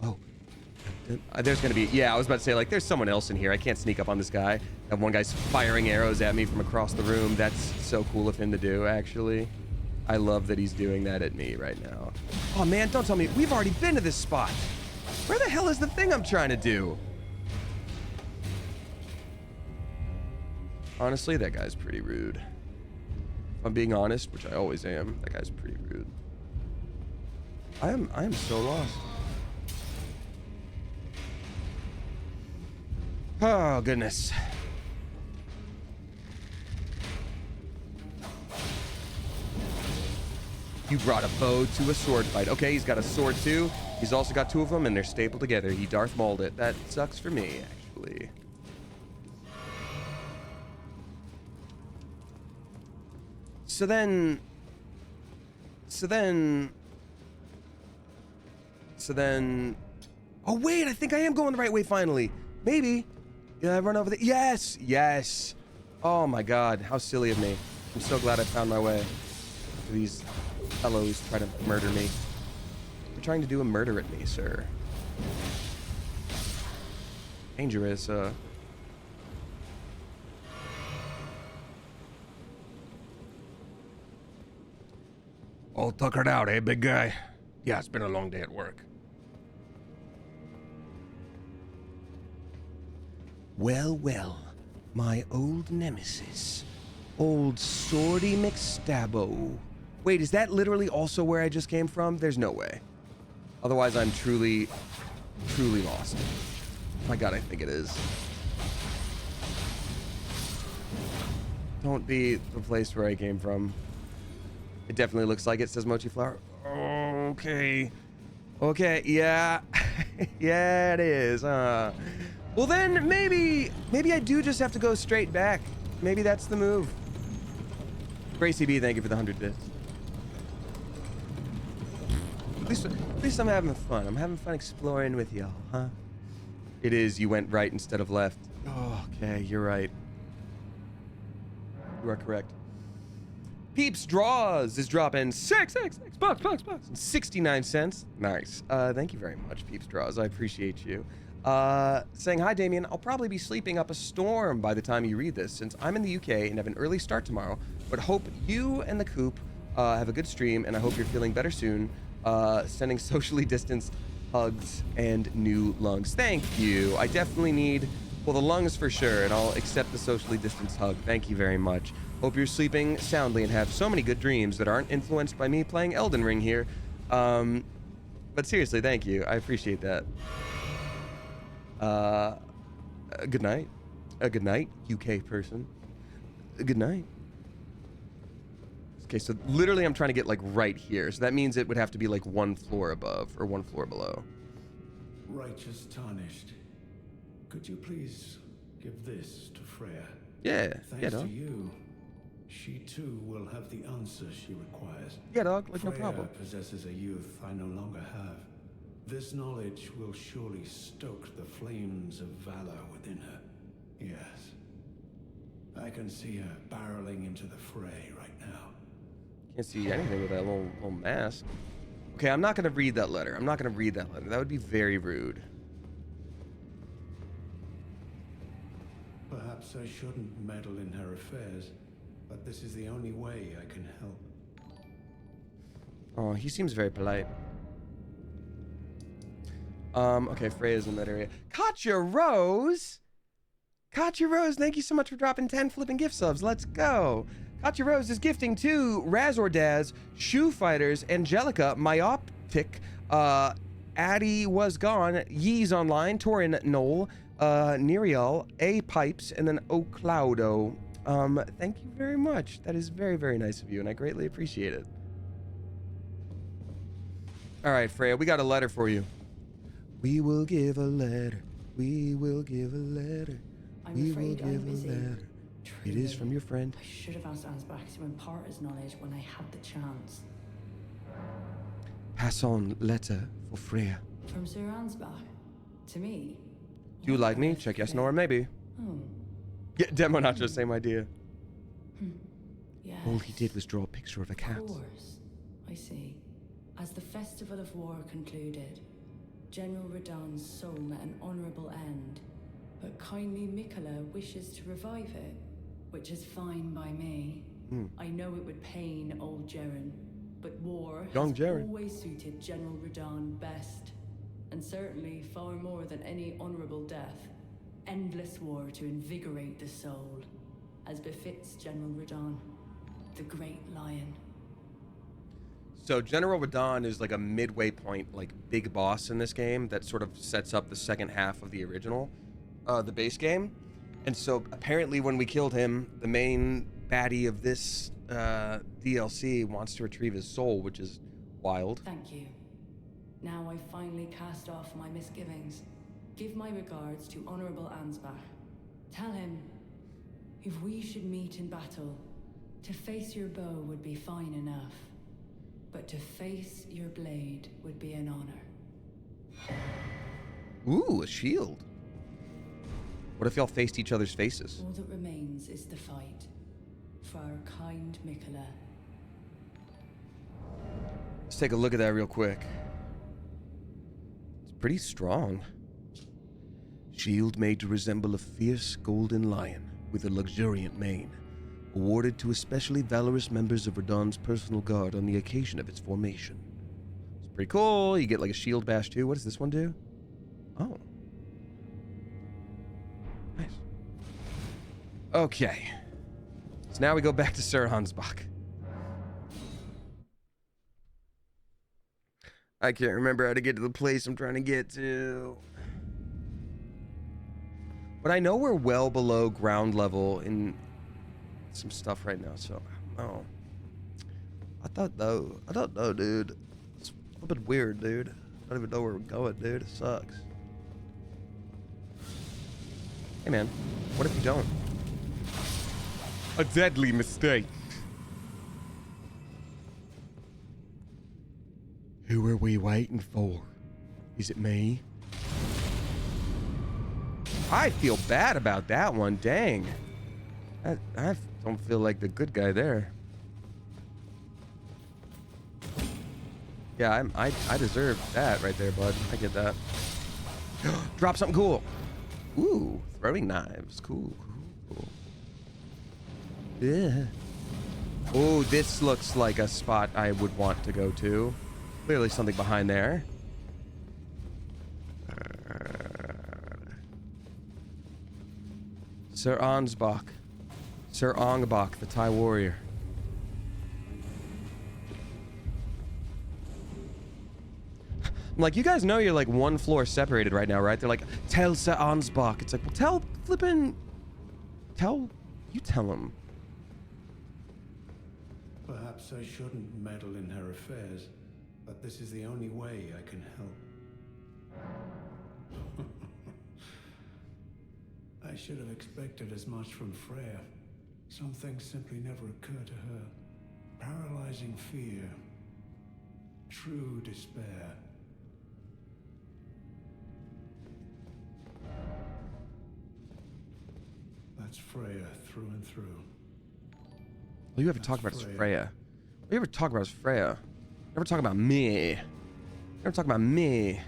Oh. There's gonna be... Yeah, I was about to say, like, there's someone else in here. I can't sneak up on this guy. Have one guy's firing arrows at me from across the room. That's so cool of him to do, actually. I love that he's doing that at me right now. Oh, man, don't tell me. We've already been to this spot. Where the hell is the thing I'm trying to do? Honestly, that guy's pretty rude. If I'm being honest, which I always am, that guy's pretty rude. I am so lost. Oh, goodness. You brought a bow to a sword fight. Okay, he's got a sword too. He's also got two of them, and they're stapled together. He Darth Mauled it. That sucks for me, actually. So then... Oh, wait, I think I am going the right way, finally. Maybe. Did I run over the... Yes! Yes! Oh, my God. How silly of me. I'm so glad I found my way. These fellows try to murder me. They're trying to do a murder at me, sir. Dangerous, All tuckered out, eh, big guy? Yeah, it's been a long day at work. Well, well, my old nemesis. Old Swordy McStabbo. Wait, is that literally also where I just came from? There's no way. Otherwise, I'm truly, truly lost. My God, I think it is. Don't be the place where I came from. It definitely looks like it, says Mochi Flower. Okay. Okay, yeah. Yeah, it is. Well, then maybe I do just have to go straight back. Maybe that's the move. Gracie B, thank you for the 100 bits. At least I'm having fun. I'm having fun exploring with y'all, huh? It is. You went right instead of left. Oh, okay, you're right. You are correct. Peeps Draws is dropping six bucks, and 69 cents. Nice. Thank you very much, Peeps Draws. I appreciate you. Saying, hi, Damien. I'll probably be sleeping up a storm by the time you read this, since I'm in the UK and have an early start tomorrow, but hope you and the coop have a good stream, and I hope you're feeling better soon. Sending socially distanced hugs and new lungs. Thank you. I definitely need, well, the lungs for sure, and I'll accept the socially distanced hug. Thank you very much. Hope you're sleeping soundly and have so many good dreams that aren't influenced by me playing Elden Ring here. But seriously, thank you. I appreciate that. Good night. Good night, UK person. Good night. Okay, so literally I'm trying to get like right here. So that means it would have to be like one floor above or one floor below. Righteous Tarnished. Could you please give this to Freya? Yeah. Thanks to you, she too will have the answers she requires. Yeah, dog, like Freya no problem. Possesses a youth I no longer have. This knowledge will surely stoke the flames of valor within her. Yes. I can see her barreling into the fray right now. Can't see anything with that little mask. Okay, I'm not gonna read that letter. I'm not gonna read that letter. That would be very rude. Perhaps I shouldn't meddle in her affairs, but this is the only way I can help. Oh, he seems very polite. Okay, Freya's in that area. Katya Rose! Katya Rose, thank you so much for dropping 10 flipping gift subs. Let's go. Katya Rose is gifting to Razordaz, Shoe Fighters, Angelica, Myoptic, Addie Was Gone, Yee's Online, Torin Knoll, Neriel, A Pipes, and then O'Cloudo. Thank you very much. That is very, very nice of you, and I greatly appreciate it. All right, Freya, we got a letter for you. We will give a letter. We will give a letter. We will give a letter. It is from your friend. I should have asked Ansbach to impart his knowledge when I had the chance. Pass on letter for Freya. From Sir Ansbach? To me? Do you like me? Check yes, no, or maybe. Oh. Yeah, Demo Nacho, same idea. Yes. All he did was draw a picture of a cat. Of course. I see. As the Festival of War concluded, General Radahn's soul met an honorable end, but kindly Mikola wishes to revive it, which is fine by me. I know it would pain old Jaren, but war has always suited General Radahn best, and certainly far more than any honorable death. Endless war to invigorate the soul, as befits General Radahn, the great lion. So General Radahn is like a midway point, like big boss in this game that sort of sets up the second half of the original, the base game. And so apparently when we killed him, the main baddie of this DLC wants to retrieve his soul, which is wild. Thank you. Now I finally cast off my misgivings. Give my regards to Honorable Ansbach. Tell him, if we should meet in battle, to face your bow would be fine enough. But to face your blade would be an honor. Ooh, a shield. What if y'all faced each other's faces? All that remains is the fight. For our kind Mikola. Let's take a look at that real quick. It's pretty strong. Shield made to resemble a fierce golden lion with a luxuriant mane. Awarded to especially valorous members of Radahn's personal guard on the occasion of its formation. It's pretty cool. You get like a shield bash too. What does this one do? Oh. Nice. Okay. So now we go back to Sir Ansbach. I can't remember how to get to the place I'm trying to get to. But I know we're well below ground level in some stuff right now, so oh. I don't know, dude. It's a bit weird, dude. I don't even know where we're going, dude. It sucks. Hey man, what if you don't? A deadly mistake. Who are we waiting for? Is it me? I feel bad about that one, dang. I don't feel like the good guy there. Yeah, I deserve that right there, bud. I get that. Drop something cool. Ooh, throwing knives. Cool, cool, cool. Yeah. Oh, this looks like a spot I would want to go to. Clearly something behind there. Sir Ansbach. Sir Ongbach, the Thai warrior. I'm like, you guys know you're like one floor separated right now, right? They're like, tell Sir Ansbach. It's like, well, tell flippin'... You tell him. Perhaps I shouldn't meddle in her affairs, but this is the only way I can help. I should have expected as much from Freya. Some things simply never occur to her. Paralyzing fear. True despair. That's Freya through and through. All you ever talk about is Freya. All you ever talk about is Freya. Never talk about me. Never talk about me.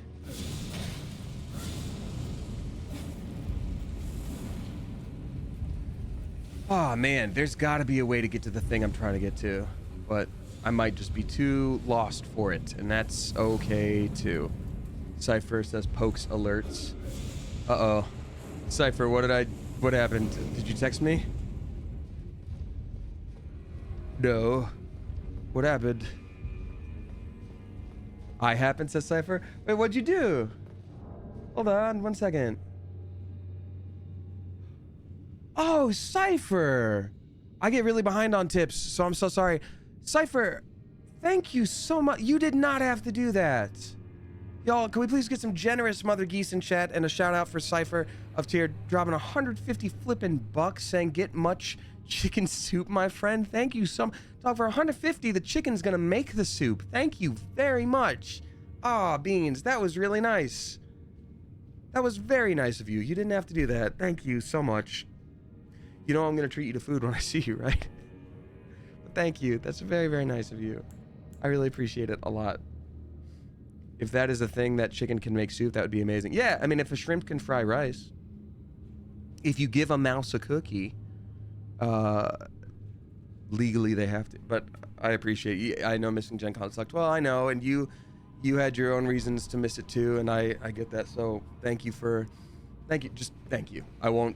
Oh man, there's got to be a way to get to the thing I'm trying to get to, but I might just be too lost for it, and that's okay too. Cypher says pokes alerts. Uh-oh. Cypher, what happened? Did you text me? No. What happened? I happened, says Cypher. Wait, what'd you do? Hold on, 1 second. Oh, Cypher! I get really behind on tips, so I'm so sorry. Cypher, thank you so much. You did not have to do that. Y'all, can we please get some generous mother geese in chat and a shout out for Cypher of tier dropping 150 flippin' bucks saying get much chicken soup, my friend. Thank you so much. Dog, for 150, the chicken's gonna make the soup. Thank you very much. Ah, Beans, that was really nice. That was very nice of you. You didn't have to do that. Thank you so much. You know I'm gonna treat you to food when I see you, right? But thank you. That's very, very nice of you. I really appreciate it a lot. If that is a thing that chicken can make soup, that would be amazing. Yeah, I mean, if a shrimp can fry rice, if you give a mouse a cookie, legally they have to. But I appreciate you. I know missing Gen Con sucked. Well, I know, and you had your own reasons to miss it too, and I get that. So thank you. Just thank you. I won't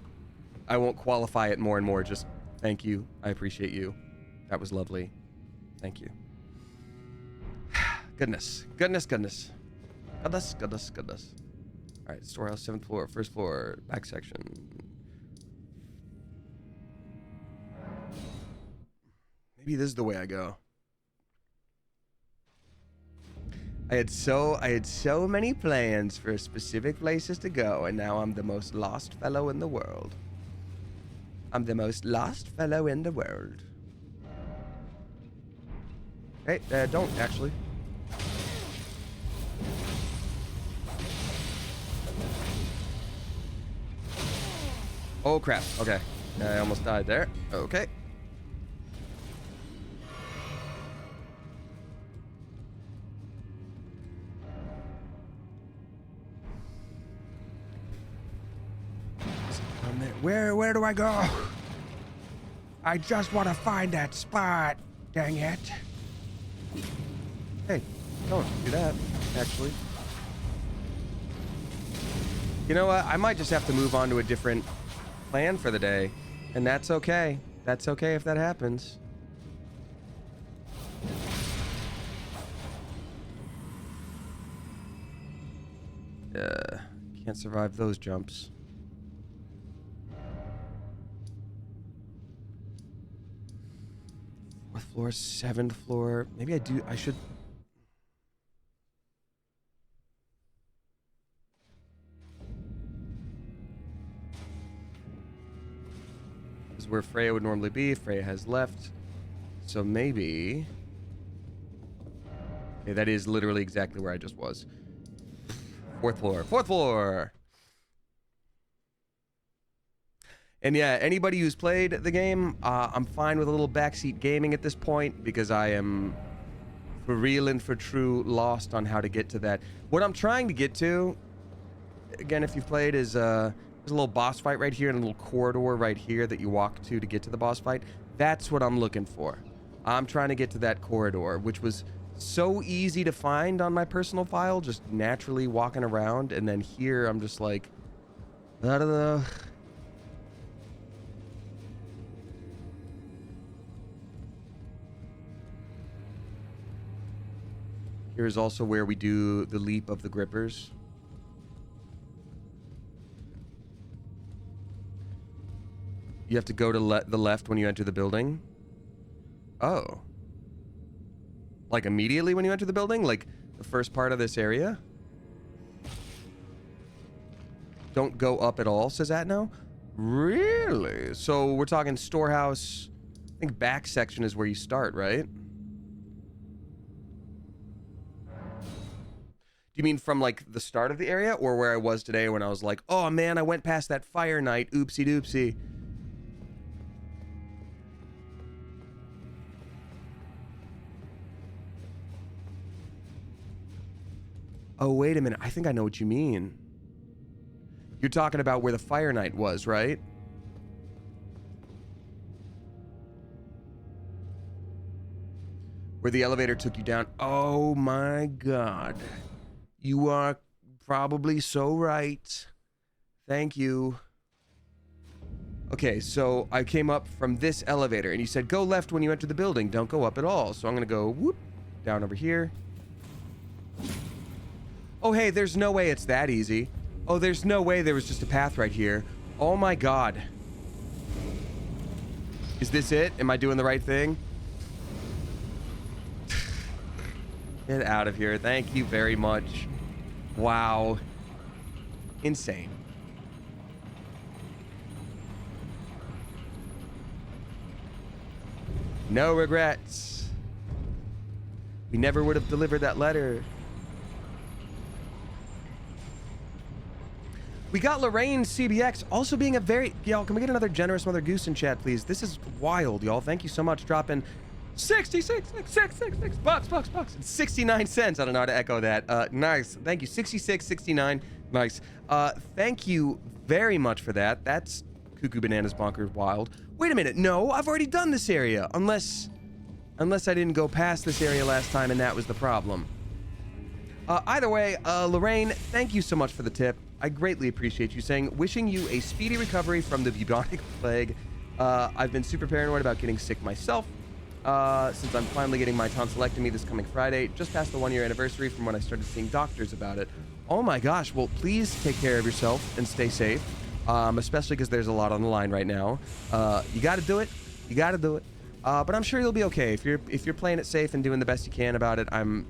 qualify it more and more. Just thank you. I appreciate you. That was lovely. Thank you. Goodness. All right, storehouse, 7th floor, 1st floor, back section. Maybe this is the way I go. I had so many plans for specific places to go, and now I'm the most lost fellow in the world. I'm the most lost fellow in the world. Hey, don't actually. Oh crap, okay. I almost died there. Okay. Where do I go? I just want to find that spot. Dang it. Hey, don't do that, actually. You know what? I might just have to move on to a different plan for the day. And that's okay. That's okay if that happens. Can't survive those jumps. Fourth floor, 7th floor. Maybe I should. This is where Freya would normally be. Freya has left. So maybe. Okay, that is literally exactly where I just was. 4th floor. 4th floor! And yeah, anybody who's played the game, I'm fine with a little backseat gaming at this point because I am for real and for true lost on how to get to that. What I'm trying to get to, again, if you've played, is there's a little boss fight right here and a little corridor right here that you walk to get to the boss fight. That's what I'm looking for. I'm trying to get to that corridor, which was so easy to find on my personal file, just naturally walking around. And then here, I'm just like, I don't know. Here's also where we do the leap of the grippers. You have to go to the left when you enter the building. Oh. Like immediately when you enter the building? Like the first part of this area? Don't go up at all, says that now? Really? So we're talking Storehouse. I think back section is where you start, right? You mean from like the start of the area, or where I was today when I was like, oh man, I went past that fire night, oopsie doopsie. Oh, wait a minute, I think I know what you mean. You're talking about where the fire night was, right? Where the elevator took you down. Oh my god. You are probably so right. Thank you. Okay, so I came up from this elevator, and you said go left when you enter the building. Don't go up at all. So I'm going to go whoop down over here. Oh, hey, there's no way it's that easy. Oh, there's no way there was just a path right here. Oh, my God. Is this it? Am I doing the right thing? Get out of here. Thank you very much. Wow. Insane. No regrets. We never would have delivered that letter. We got Lorraine CBX also being a very... Y'all, can we get another generous Mother Goose in chat, please? This is wild, y'all. Thank you so much. Dropping 66 bucks and 69 cents. I don't know how to echo that. Nice. Thank you. 66, 69. Nice. Thank you very much for that. That's cuckoo bananas bonkers wild. Wait a minute. No, I've already done this area. Unless I didn't go past this area last time and that was the problem. Either way, Lorraine, thank you so much for the tip. I greatly appreciate you saying, wishing you a speedy recovery from the bubonic plague. I've been super paranoid about getting sick myself since I'm finally getting my tonsillectomy this coming Friday. Just past the 1-year anniversary from when I started seeing doctors about it. Oh my gosh, well, please take care of yourself and stay safe, especially because there's a lot on the line right now. You got to do it. You got to do it. But I'm sure you'll be okay. If you're playing it safe and doing the best you can about it, I'm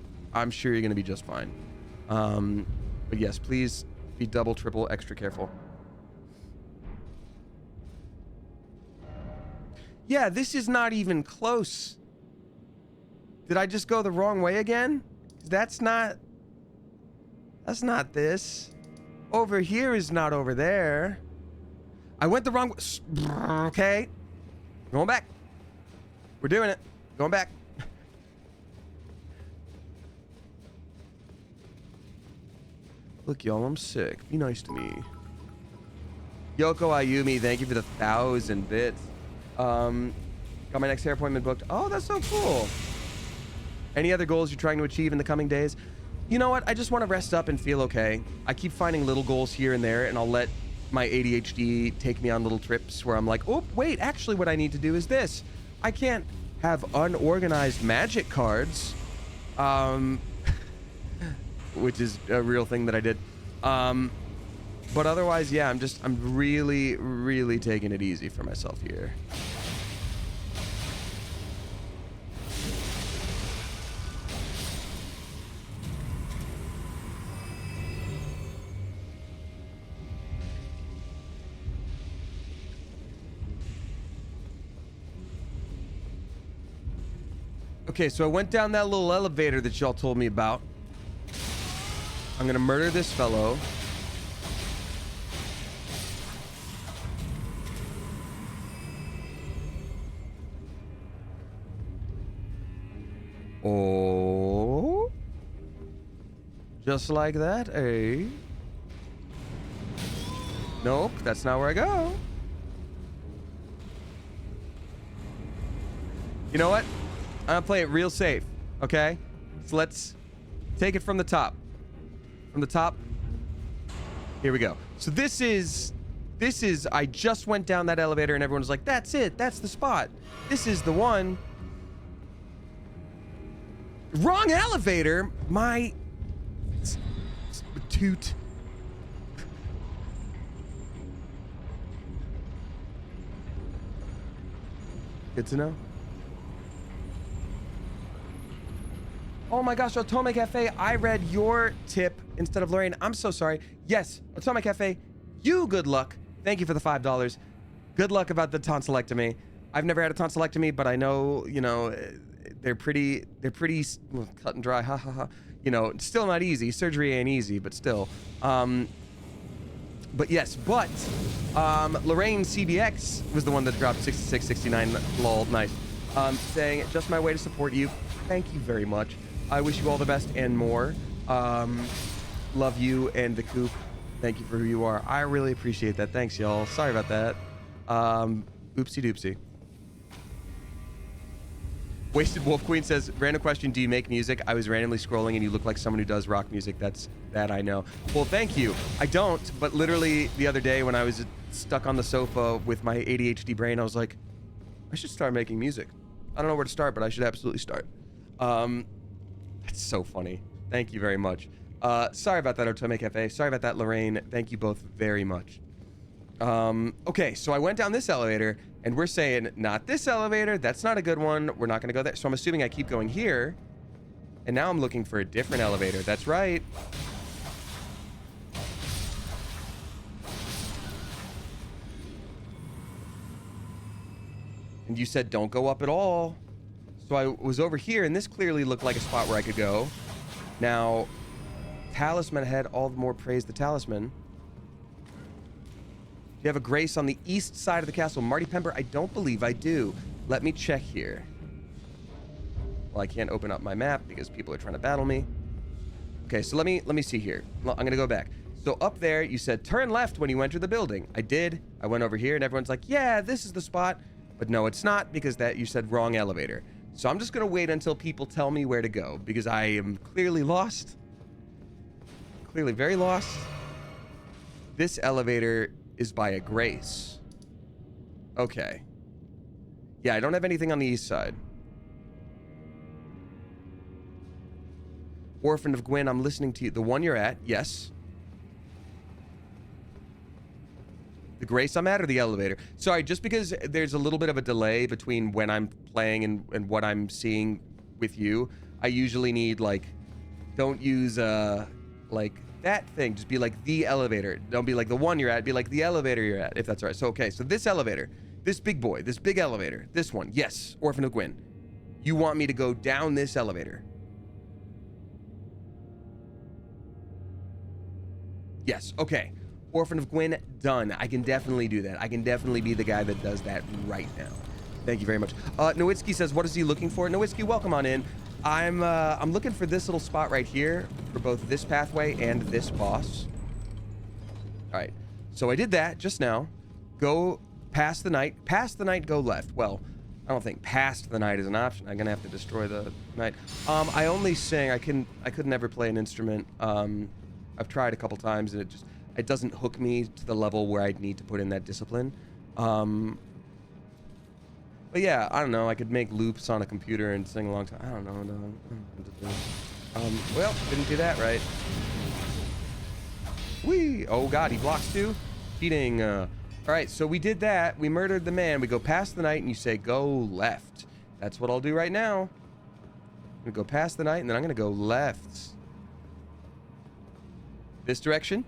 sure you're going to be just fine. But yes, please be double, triple, extra careful. Yeah, this is not even close. Did I just go the wrong way again? That's not this. Over here is not over there. I went the wrong way. Okay. Going back. We're doing it. Going back. Look, y'all, I'm sick. Be nice to me. Yoko Ayumi, thank you for the 1,000 bits. Got my next hair appointment booked. Oh, that's so cool. Any other goals you're trying to achieve in the coming days? You know what? I just want to rest up and feel okay. I keep finding little goals here and there, and I'll let my ADHD take me on little trips where I'm like, oh, wait, actually what I need to do is this. I can't have unorganized magic cards. Which is a real thing that I did. But otherwise, yeah, I'm really, really taking it easy for myself here. Okay, so I went down that little elevator that y'all told me about. I'm gonna murder this fellow. Oh. Just like that, eh? Nope, that's not where I go. You know what? I'm gonna play it real safe, okay? So let's take it from the top. From the top. Here we go. So this is, I just went down that elevator and everyone was like, that's it, that's the spot. This is the one. Wrong elevator? My toot. Good to know. Oh my gosh, Otome Cafe, I read your tip instead of Lorraine. I'm so sorry. Yes, Otome Cafe, you good luck. Thank you for the $5. Good luck about the tonsillectomy. I've never had a tonsillectomy, but I know, you know, they're pretty well, cut and dry. Ha ha ha. You know, still not easy. Surgery ain't easy, but still. But yes, Lorraine CBX was the one that dropped 66.69. Lol, nice. Saying just my way to support you. Thank you very much. I wish you all the best and more. Love you and the coop. Thank you for who you are. I really appreciate that. Thanks, y'all. Sorry about that. Oopsie doopsie. Wasted Wolf Queen says, random question, do you make music? I was randomly scrolling and you look like someone who does rock music. That's that I know. Well, thank you. I don't, but literally the other day when I was stuck on the sofa with my ADHD brain, I was like, I should start making music. I don't know where to start, but I should absolutely start. That's so funny. Thank you very much. Sorry about that, Otome Cafe. Sorry about that, Lorraine. Thank you both very much. Okay, so I went down this elevator, and we're saying, not this elevator. That's not a good one. We're not going to go there. So I'm assuming I keep going here. And now I'm looking for a different elevator. That's right. And you said don't go up at all. So I was over here, and this clearly looked like a spot where I could go. Now, talisman ahead, all the more praise the talisman. Do you have a grace on the east side of the castle? Marty Pember, I don't believe I do. Let me check here. Well, I can't open up my map because people are trying to battle me. Okay, so let me see here. I'm going to go back. So up there, you said turn left when you enter the building. I did. I went over here, and everyone's like, yeah, this is the spot. But no, it's not, because that you said wrong elevator. So I'm just going to wait until people tell me where to go, because I am clearly lost. Clearly very lost. This elevator is by a grace. Okay. Yeah, I don't have anything on the east side. Orphan of Gwyn, I'm listening to you. The one you're at, yes. The grace I'm at or the elevator? Sorry, just because there's a little bit of a delay between when I'm playing and what I'm seeing with you, I usually need, like, don't use, like, that thing. Just be like the elevator. Don't be like the one you're at. Be like the elevator you're at, if that's all right. So, okay, so this elevator, this big boy, this big elevator, this one, yes, Orphan of Gwyn. You want me to go down this elevator? Yes, okay. Orphan of Gwyn, done. I can definitely do that. I can definitely be the guy that does that right now. Thank you very much. Nowitzki says, what is he looking for? Nowitzki, welcome on in. I'm looking for this little spot right here for both this pathway and this boss. All right. So I did that just now. Go past the night. Past the night, go left. Well, I don't think past the night is an option. I'm gonna have to destroy the night. I only sing. I could never play an instrument. I've tried a couple times and it doesn't hook me to the level where I'd need to put in that discipline. But yeah, I don't know. I could make loops on a computer and sing a long time. I don't know. No. Well, didn't do that right. Whee! Oh God, he blocks too? Cheating. All right, so we did that. We murdered the man. We go past the night and you say, go left. That's what I'll do right now. I'm gonna go past the night and then I'm gonna go left. This direction.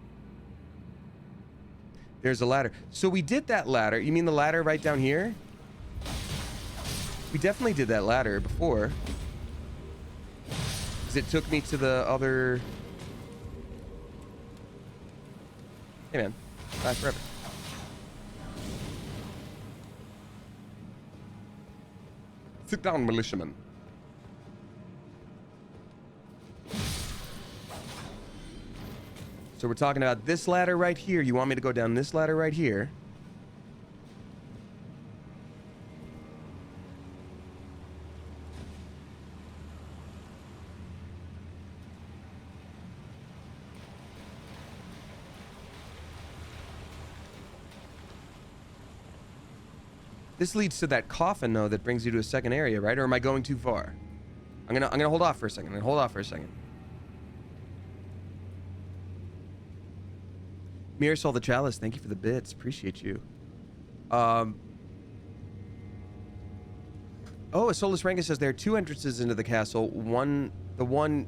There's a ladder. So we did that ladder. You mean the ladder right down here? We definitely did that ladder before. Because it took me to the other... Hey, man. Bye forever. Sit down, militiaman. So we're talking about this ladder right here. You want me to go down this ladder right here? This leads to that coffin, though, that brings you to a second area, right? Or am I going too far? I'm gonna hold off for a second. Mirasol the Chalice, thank you for the bits. Appreciate you. Oh, Solus Rangus says there are 2 entrances into the castle. The one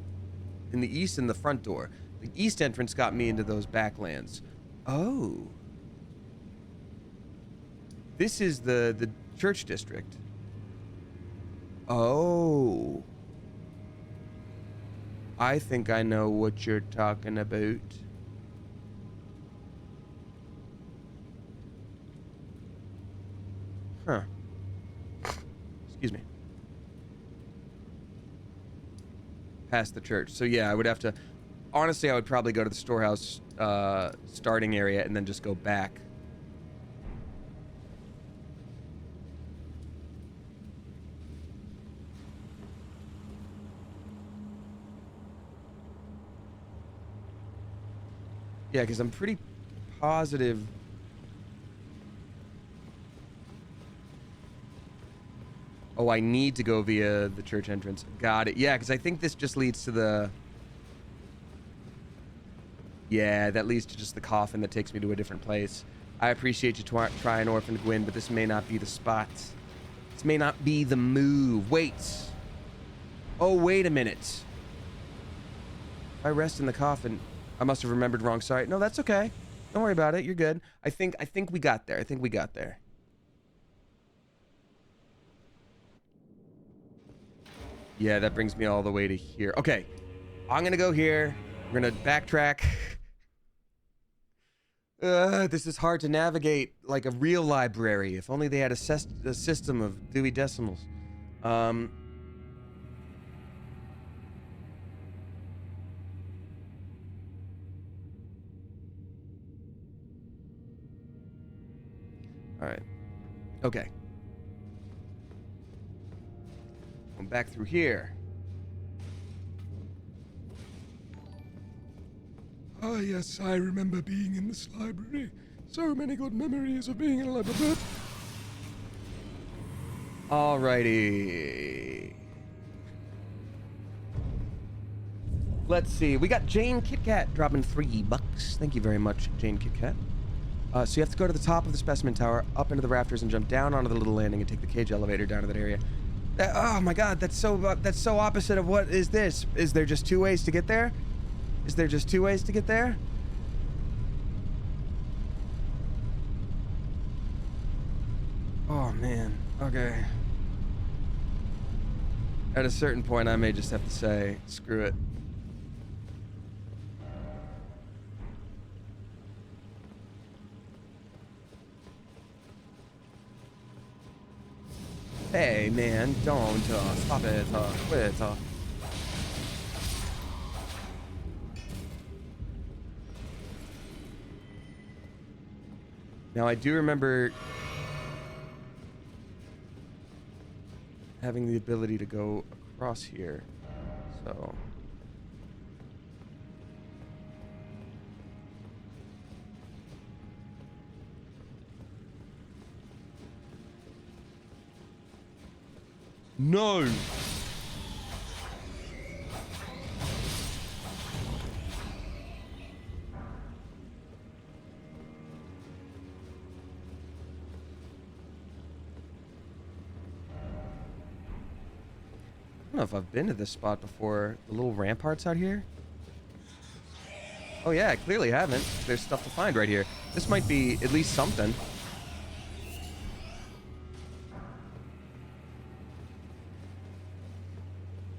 in the east and the front door. The east entrance got me into those backlands. Oh. This is the church district. Oh. I think I know what you're talking about. Huh. Excuse me. Past the church. So yeah, I would have to... Honestly, I would probably go to the storehouse starting area and then just go back. Yeah, because I'm pretty positive... Oh, I need to go via the church entrance. Got it. Yeah, because I think this just leads to the... Yeah, that leads to just the coffin that takes me to a different place. I appreciate you trying Orphan Gwyn, but this may not be the spot. This may not be the move. Wait. Oh, wait a minute. If I rest in the coffin... I must have remembered wrong. Sorry. No, that's okay. Don't worry about it. You're good. I think we got there. Yeah, that brings me all the way to here. Okay. I'm gonna go here. We're gonna backtrack. This is hard to navigate like a real library. If only they had a system of Dewey Decimals. Alright. Okay. I'm back through here. Ah, yes, I remember being in this library. So many good memories of being in a library. Alrighty. Let's see. We got Jane KitKat dropping $3. Thank you very much, Jane KitKat. So you have to go to the top of the specimen tower, up into the rafters, and jump down onto the little landing and take the cage elevator down to that area. Oh my god, that's so opposite of what is this? Is there just 2 ways to get there? Oh man, okay. At a certain point, I may just have to say, screw it. Hey man, don't stop it, quit. Now I do remember having the ability to go across here, so... No! I don't know if I've been to this spot before. The little ramparts out here? Oh yeah, I clearly haven't. There's stuff to find right here. This might be at least something.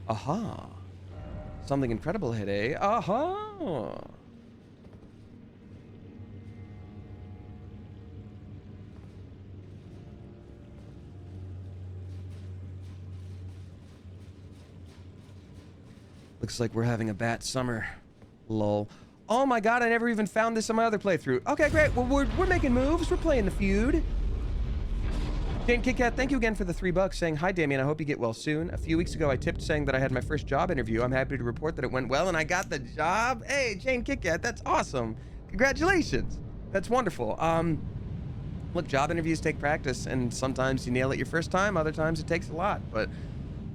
Aha. Something incredible hit, eh? Aha. Looks like we're having a bat summer. Lol. Oh my god, I never even found this on my other playthrough. Okay, great. Well, we're making moves. We're playing the feud. Jane KitKat, thank you again for the $3 saying, hi, Damien. I hope you get well soon. A few weeks ago, I tipped saying that I had my first job interview. I'm happy to report that it went well and I got the job. Hey, Jane KitKat, that's awesome. Congratulations. That's wonderful. Look, job interviews take practice, and sometimes you nail it your first time. Other times it takes a lot, but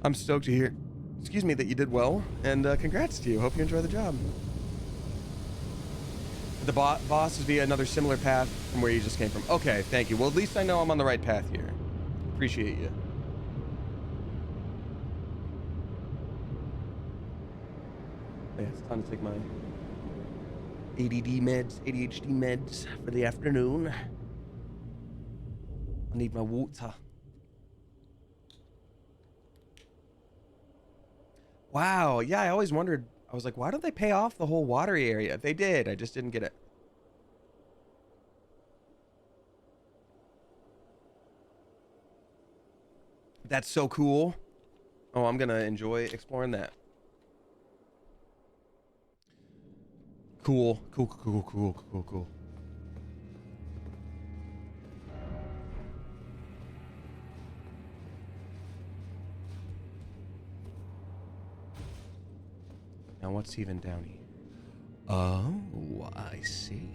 I'm stoked to hear, excuse me, that you did well, and congrats to you. Hope you enjoy the job. The boss is via another similar path from where you just came from. Okay, thank you. Well, at least I know I'm on the right path here. Appreciate you. Yeah, it's time to take my ADD meds, ADHD meds for the afternoon. I need my water. Wow, yeah, I always wondered, I was like, why don't they pay off the whole watery area? They did, I just didn't get it. That's so cool. Oh, I'm gonna enjoy exploring that. Cool, cool, cool, cool, cool, cool. Now what's even down here? Oh, I see.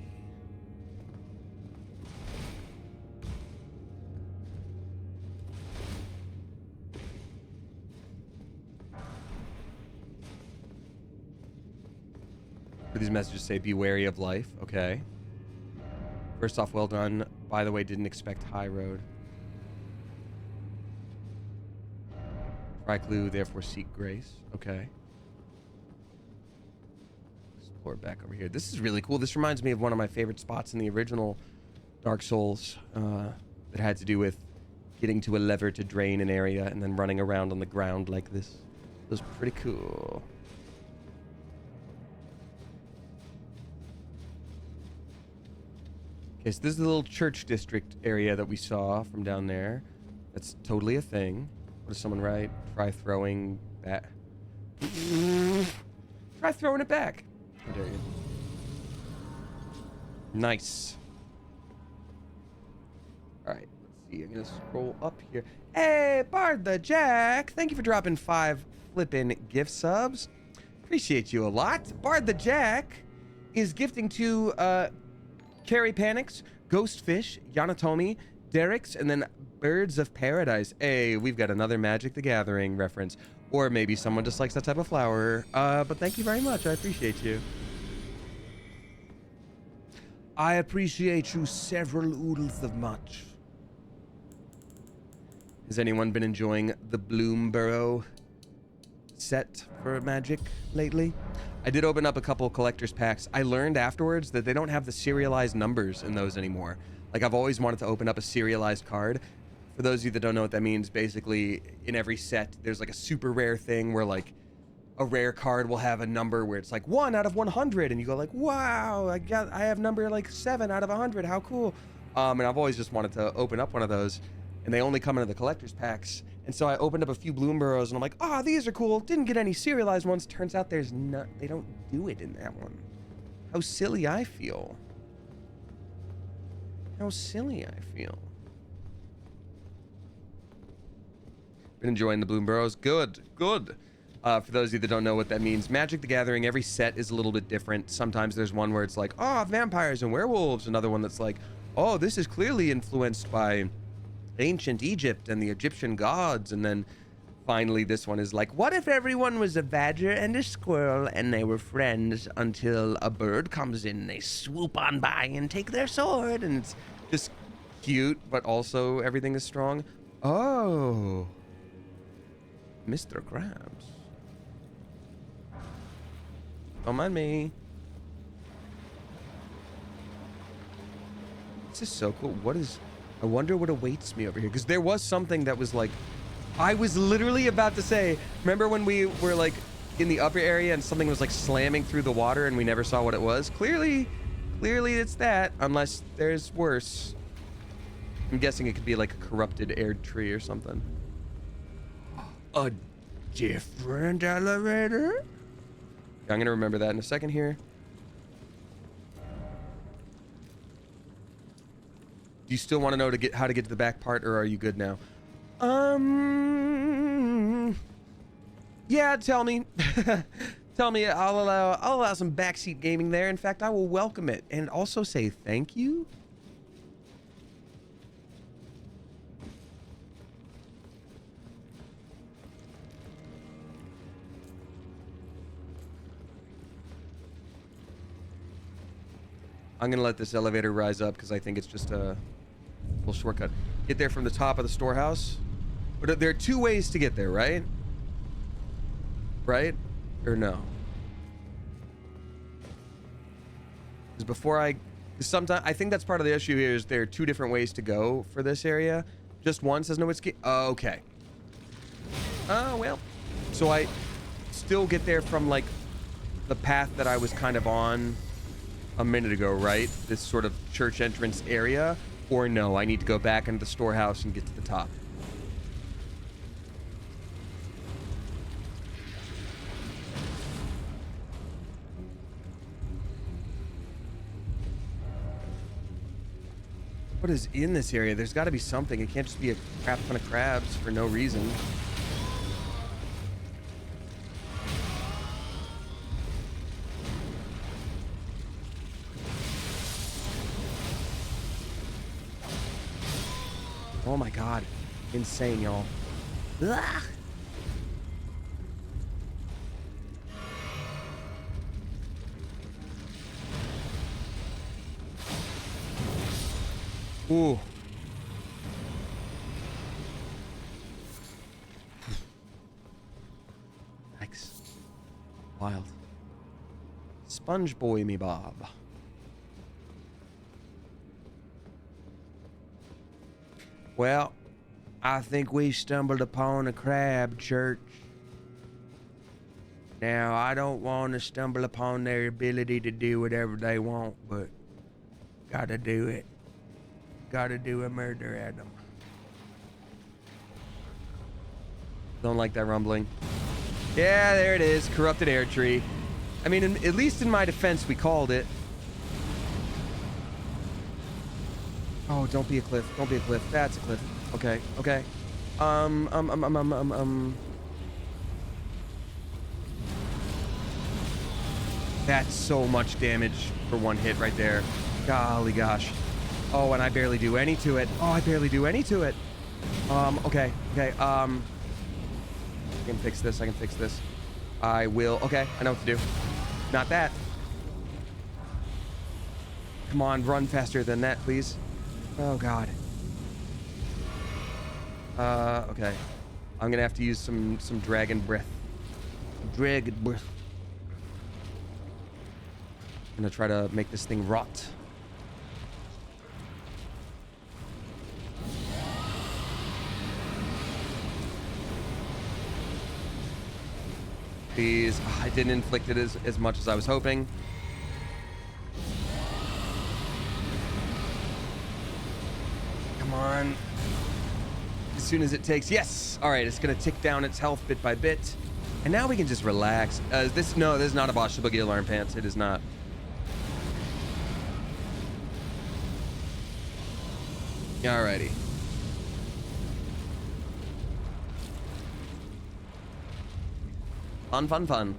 These messages say, be wary of life. Okay. First off, well done. By the way, didn't expect high road. Try clue, therefore seek grace. Okay. Explore back over here. This is really cool. This reminds me of one of my favorite spots in the original Dark Souls that had to do with getting to a lever to drain an area and then running around on the ground like this. It was pretty cool. Okay, so this is the little church district area that we saw from down there. That's totally a thing. What does someone write? Try throwing back. Try throwing it back. How dare you. Nice. Alright, let's see. I'm gonna scroll up here. Hey, Bard the Jack! Thank you for dropping 5 flippin' gift subs. Appreciate you a lot. Bard the Jack is gifting to Carrie Panics, Ghostfish, Yanatomi, Derek's, and then Birds of Paradise. Hey, we've got another Magic the Gathering reference. Or maybe someone just likes that type of flower. But thank you very much. I appreciate you. I appreciate you several oodles of much. Has anyone been enjoying the Bloomborough set for Magic lately? I did open up a couple collector's packs. I learned afterwards that they don't have the serialized numbers in those anymore. Like, I've always wanted to open up a serialized card. For those of you that don't know what that means, basically, in every set, there's like a super rare thing where like a rare card will have a number where it's like 1 out of 100, and you go like, wow, I have number like 7 out of 100. How cool. And I've always just wanted to open up one of those, and they only come into the collector's packs. And so I opened up a few Bloomburrows, and I'm like, oh, these are cool. Didn't get any serialized ones. Turns out there's not, they don't do it in that one. How silly I feel. How silly I feel. Been enjoying the Bloomburrows. Good, good. For those of you that don't know what that means, Magic the Gathering, every set is a little bit different. Sometimes there's one where it's like, oh, vampires and werewolves. Another one that's like, oh, this is clearly influenced by ancient Egypt and the Egyptian gods. And then finally this one is like, what if everyone was a badger and a squirrel and they were friends until a bird comes in, they swoop on by and take their sword, and it's just cute, but also everything is strong. Oh, Mr. Krabs. Don't mind me. This is so cool. What is... I wonder what awaits me over here. Because there was something that was like... I was literally about to say... Remember when we were like in the upper area and something was like slamming through the water and we never saw what it was? Clearly it's that. Unless there's worse. I'm guessing it could be like a corrupted air tree or something. A different elevator? I'm gonna remember that in a second here. Do you still want to know how to get to the back part, or are you good now? Yeah, tell me. Tell me. I'll allow some backseat gaming there. In fact, I will welcome it and also say thank you. I'm gonna let this elevator rise up because I think it's just a little shortcut. Get there from the top of the storehouse. But there are 2 ways to get there, right? Right? Or no? Because before sometimes I think that's part of the issue here is there are 2 different ways to go for this area. Just one says no escape. Okay. Oh well. So I still get there from like the path that I was kind of on a minute ago, right? This sort of church entrance area, or no, I need to go back into the storehouse and get to the top. What is in this area? There's got to be something. It can't just be a crap ton of crabs for no reason. Oh my god. Insane, y'all. Ugh. Ooh. Yikes. Wild. Sponge boy me bob. Well, I think we stumbled upon a crab church. Now, I don't want to stumble upon their ability to do whatever they want, but gotta do it. Gotta do a murder at them. Don't like that rumbling. Yeah, there it is. Corrupted air tree. I mean, at least in my defense, we called it. Oh, don't be a cliff. Don't be a cliff. That's a cliff. Okay, okay. That's so much damage for one hit right there. Golly gosh. Oh, and I barely do any to it. Oh, I barely do any to it. Okay, okay. I can fix this. I can fix this. I will. Okay, I know what to do. Not that. Come on, run faster than that, please. Oh, God. Okay. I'm gonna have to use some dragon breath. Dragon breath. I'm gonna try to make this thing rot. Please. I didn't inflict it as much as I was hoping. Come on. As soon as it takes... Yes! Alright, it's gonna tick down its health bit by bit. And now we can just relax. No, this is not a boss boogie alarm pants. It is not. Alrighty. Fun, fun, fun.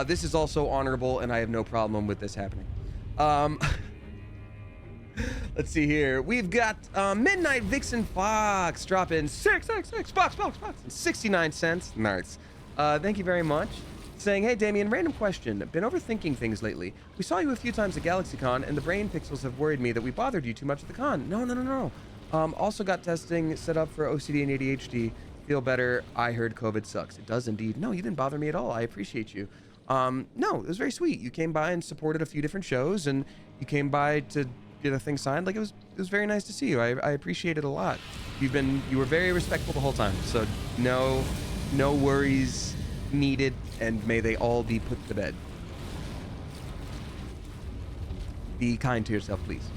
This is also honorable, and I have no problem with this happening. Let's see here. We've got Midnight Vixen Fox drop in 666 Fox, 69 cents. Nice. Thank you very much. Saying, hey, Damien, random question. Been overthinking things lately. We saw you a few times at GalaxyCon, and the brain pixels have worried me that we bothered you too much at the con. No. Also got testing set up for OCD and ADHD. Feel better. I heard COVID sucks. It does indeed. No, you didn't bother me at all. I appreciate you. No, it was very sweet. You came by and supported a few different shows, and you came by to get a thing signed. Like, it was very nice to see you. I appreciate it a lot. You were very respectful the whole time. So no worries needed, and may they all be put to bed. Be kind to yourself, please.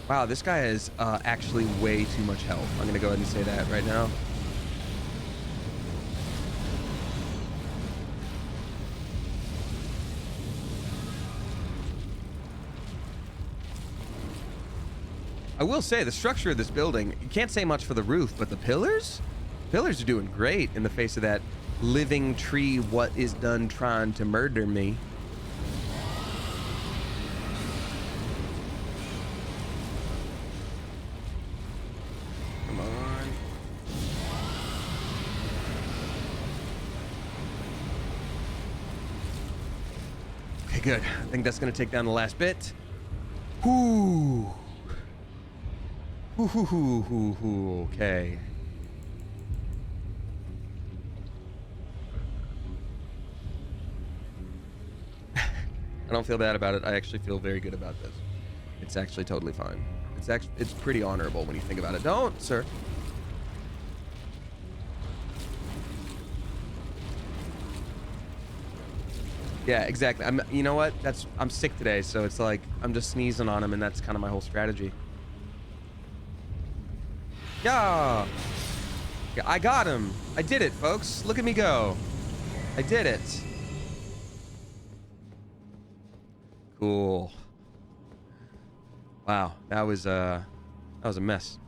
Wow, this guy is actually way too much health. I'm gonna go ahead and say that right now. I will say the structure of this building, you can't say much for the roof, but the pillars are doing great in the face of that living tree. What is done trying to murder me? Come on. Okay, good. I think that's gonna take down the last bit. Ooh. Okay. I don't feel bad about it. I actually feel very good about this. It's actually totally fine. It's pretty honorable when you think about it. Don't, sir. Yeah, exactly. You know what? I'm sick today, so it's like I'm just sneezing on him, and that's kind of my whole strategy. Yeah. Yeah, I got him. I did it, folks. Look at me go. I did it. Cool. Wow, that was a mess.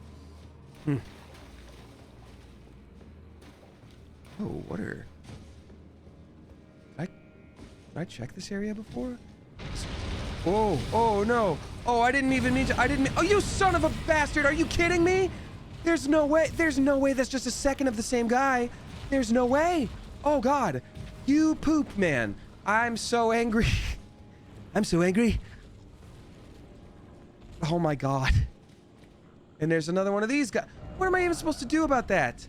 Oh, what are... Did I check this area before? Oh, oh no. Oh, I didn't even mean to. Oh, you son of a bastard. Are you kidding me? There's no way. There's no way that's just a second of the same guy. There's no way. Oh, God. You poop, man. I'm so angry. I'm so angry. Oh, my God. And there's another one of these guys. What am I even supposed to do about that?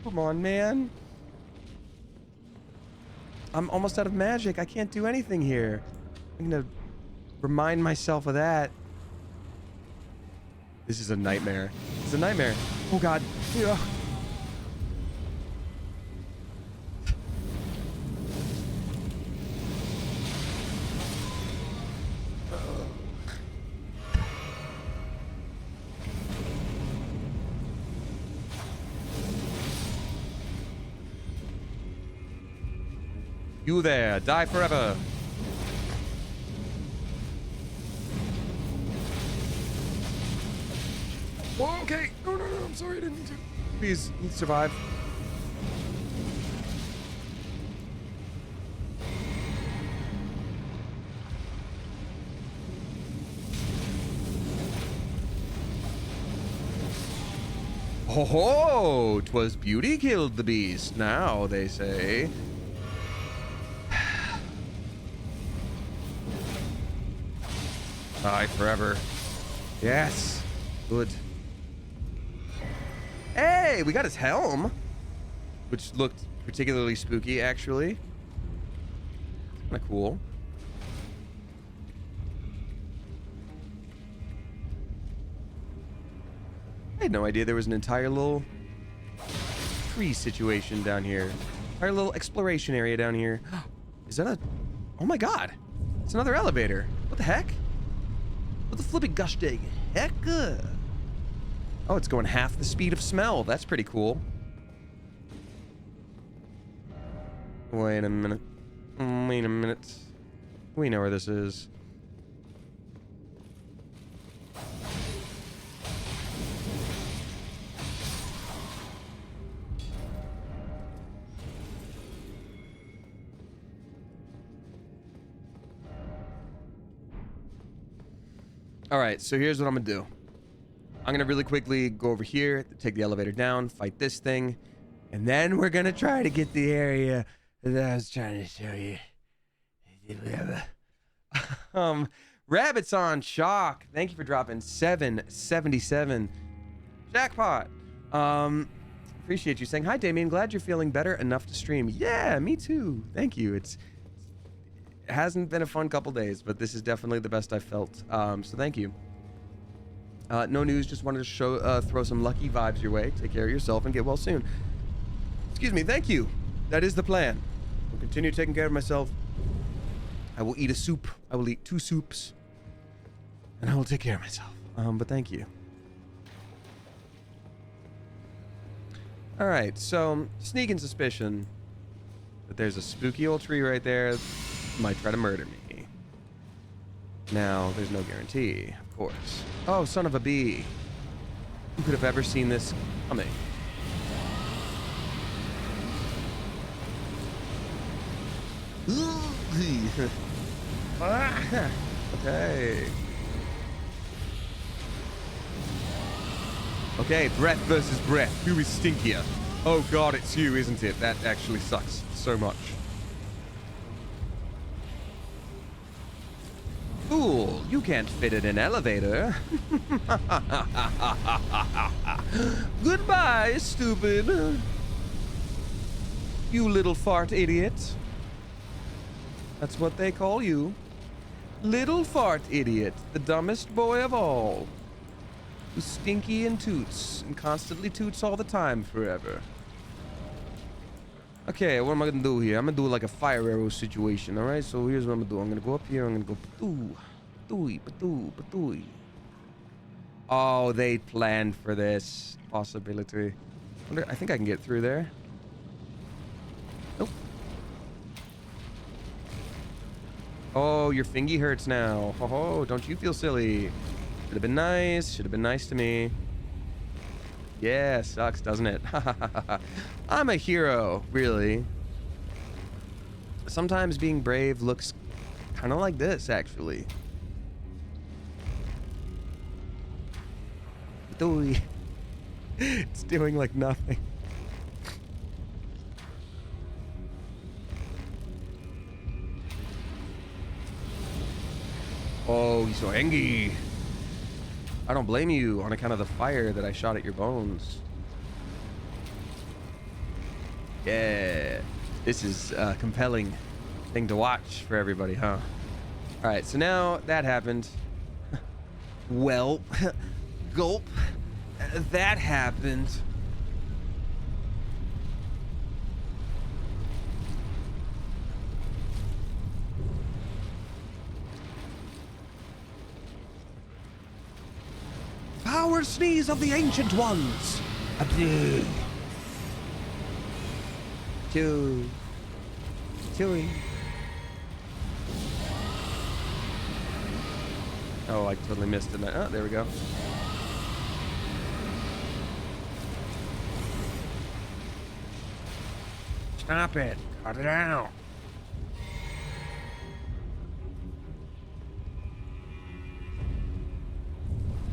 Come on, man. I'm almost out of magic. I can't do anything here. I'm gonna remind myself of that. This is a nightmare. It's a nightmare. Oh, God. Yeah. You there, die forever. Oh, okay. No, no, no. I'm sorry. I didn't mean to. Please survive. Ho ho! 'Twas beauty killed the beast. Now they say. Die forever. Yes. Good. Hey, we got his helm, which looked particularly spooky, actually. Kind of cool. I had no idea there was an entire little tree situation down here. Entire little exploration area down here. Is that a... Oh my God. It's another elevator. What the heck? What the flipping gosh dang heck? Oh, it's going half the speed of smell. That's pretty cool. Wait a minute. Wait a minute. We know where this is. All right, so here's what I'm gonna do. I'm gonna really quickly go over here, take the elevator down, fight this thing, and then we're gonna try to get the area that I was trying to show you. Rabbits on Shock. Thank you for dropping 777. Jackpot. Appreciate you saying hi, Damien. Glad you're feeling better enough to stream. Yeah, me too. Thank you. It hasn't been a fun couple days, but this is definitely the best I've felt. So thank you. No news. Just wanted to throw some lucky vibes your way. Take care of yourself and get well soon. Excuse me. Thank you. That is the plan. I'll continue taking care of myself. I will eat a soup. I will eat 2 soups. And I will take care of myself. But thank you. All right. So, sneaking suspicion that there's a spooky old tree right there. Might try to murder me. Now, there's no guarantee, of course. Oh, son of a bee. Who could have ever seen this coming? Okay. Okay, breath versus breath. Who is stinkier? Oh god, it's you, isn't it? That actually sucks so much. Fool, you can't fit in an elevator. Goodbye, stupid. You little fart idiot. That's what they call you. Little fart idiot, the dumbest boy of all. Who's stinky and toots, and constantly toots all the time forever. Okay, what am I gonna do here? I'm gonna do like a fire arrow situation, alright? So here's what I'm gonna do. I'm gonna go up here, I'm gonna go patoo, patooey, patoo, patooey. Oh, they planned for this possibility. I think I can get through there. Nope. Oh, your fingy hurts now. Oh, don't you feel silly. Should have been nice. Should have been nice to me. Yeah, sucks, doesn't it? I'm a hero, really. Sometimes being brave looks kind of like this, actually. It's doing like nothing. Oh, he's so angry. I don't blame you on account of the fire that I shot at your bones. Yeah, this is a compelling thing to watch for everybody, huh? All right, so now that happened. Well, gulp. That happened. Power sneeze of the ancient ones. Adieu. Chew. Chewy. Oh, I totally missed it. Oh, there we go. Stop it. Cut it out.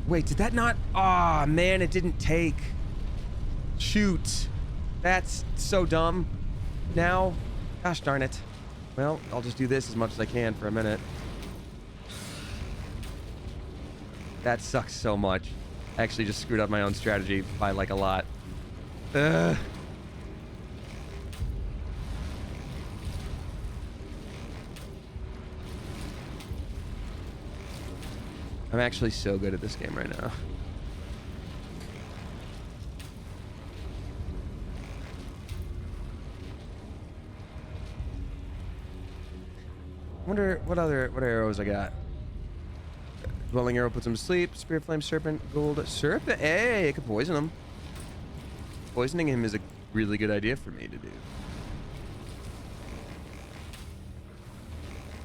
Wait, did that not? Aw, man, it didn't take. Shoot. That's so dumb. Now, gosh darn it. Well, I'll just do this as much as I can for a minute. That sucks so much. I actually just screwed up my own strategy by like a lot. Ugh. I'm actually so good at this game right now. Wonder what arrows I got. Dwelling arrow puts him to sleep. Spirit flame serpent gold serpent. Hey, I could poison him. Poisoning him is a really good idea for me to do.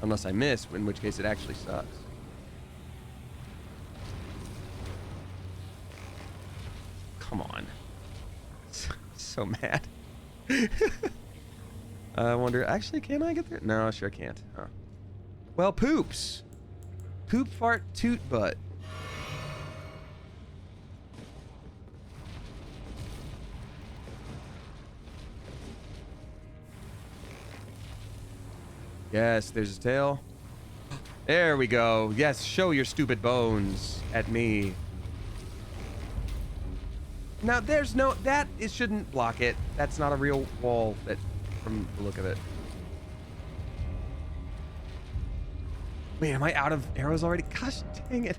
Unless I miss, in which case it actually sucks. Come on. So mad. I wonder, actually, can I get there? No, sure can't. Huh. Well, poops. Poop, fart, toot, butt. Yes, there's his tail. There we go. Yes, show your stupid bones at me. Now, there's no... it shouldn't block it. That's not a real wall that... from the look of it. Wait, am I out of arrows already? Gosh, dang it.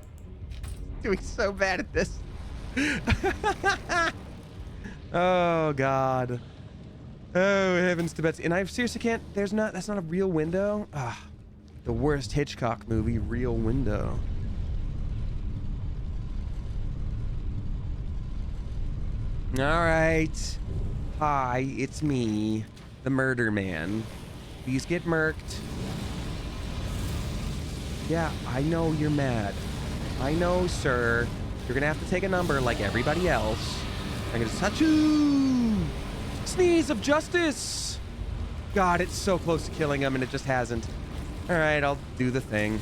Doing so bad at this. Oh, God. Oh, heavens to Betsy. And I seriously can't... that's not a real window? Ah, the worst Hitchcock movie, Real Window. All right. Hi, it's me, the murder man. Please get murked. Yeah, I know you're mad. I know, sir. You're gonna have to take a number like everybody else. I'm gonna touch you. Sneeze of justice. God, it's so close to killing him and it just hasn't. All right, I'll do the thing.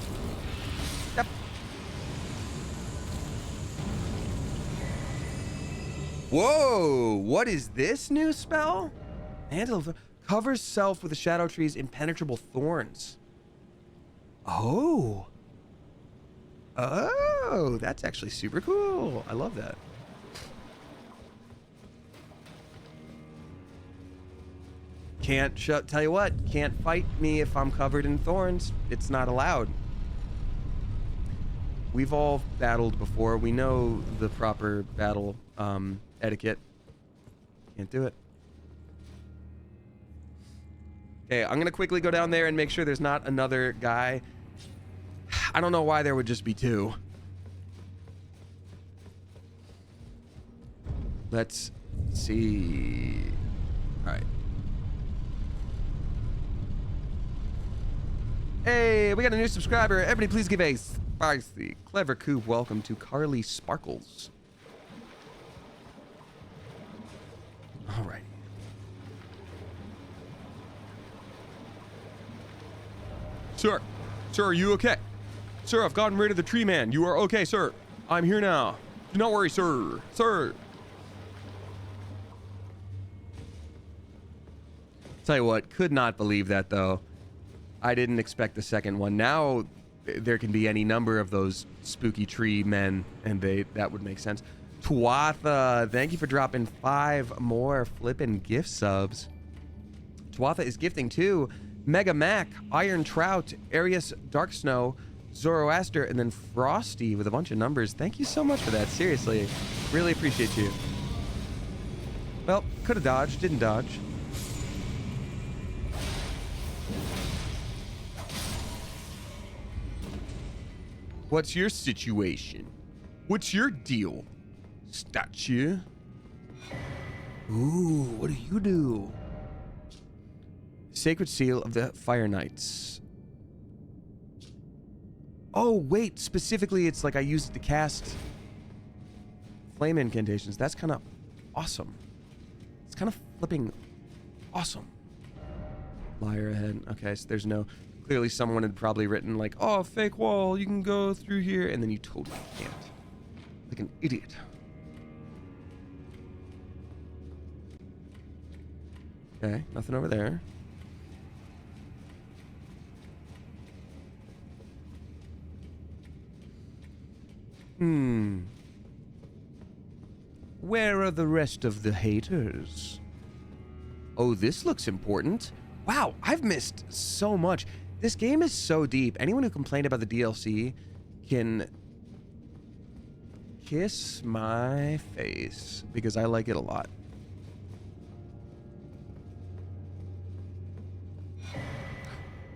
Yep. Whoa, what is this new spell? Mantle of covers self with the shadow tree's impenetrable thorns. Oh. Oh, that's actually super cool. I love that. Tell you what, can't fight me if I'm covered in thorns. It's not allowed. We've all battled before. We know the proper battle etiquette. Can't do it. Okay, I'm gonna quickly go down there and make sure there's not another guy. I don't know why there would just be two. Let's see. All right. Hey, we got a new subscriber. Everybody please give a spicy, clever coup welcome to Carly Sparkles. All right. Sir, are you okay? Sir, I've gotten rid of the tree man. You are okay, sir. I'm here now. Do not worry, sir. Sir. Tell you what, could not believe that, though. I didn't expect the second one. Now, there can be any number of those spooky tree men, and that would make sense. Tuatha, thank you for dropping 5 more flippin' gift subs. Tuatha is gifting too. Mega Mac, Iron Trout, Arius Dark Snow, Zoroaster, and then Frosty with a bunch of numbers. Thank you so much for that. Seriously. Really appreciate you. Well, could have dodged, didn't dodge. What's your situation? What's your deal, statue? Ooh, what do you do? Sacred Seal of the Fire Knights. Oh, wait. Specifically, it's like I used it to cast flame incantations. That's kind of awesome. It's kind of flipping awesome. Liar ahead. Okay, so there's no... Clearly someone had probably written like, oh, fake wall, you can go through here, and then you totally can't. Like an idiot. Okay, nothing over there. Where are the rest of the haters? Oh, this looks important. Wow, I've missed so much. This game is so deep. Anyone who complained about the DLC can kiss my face because I like it a lot.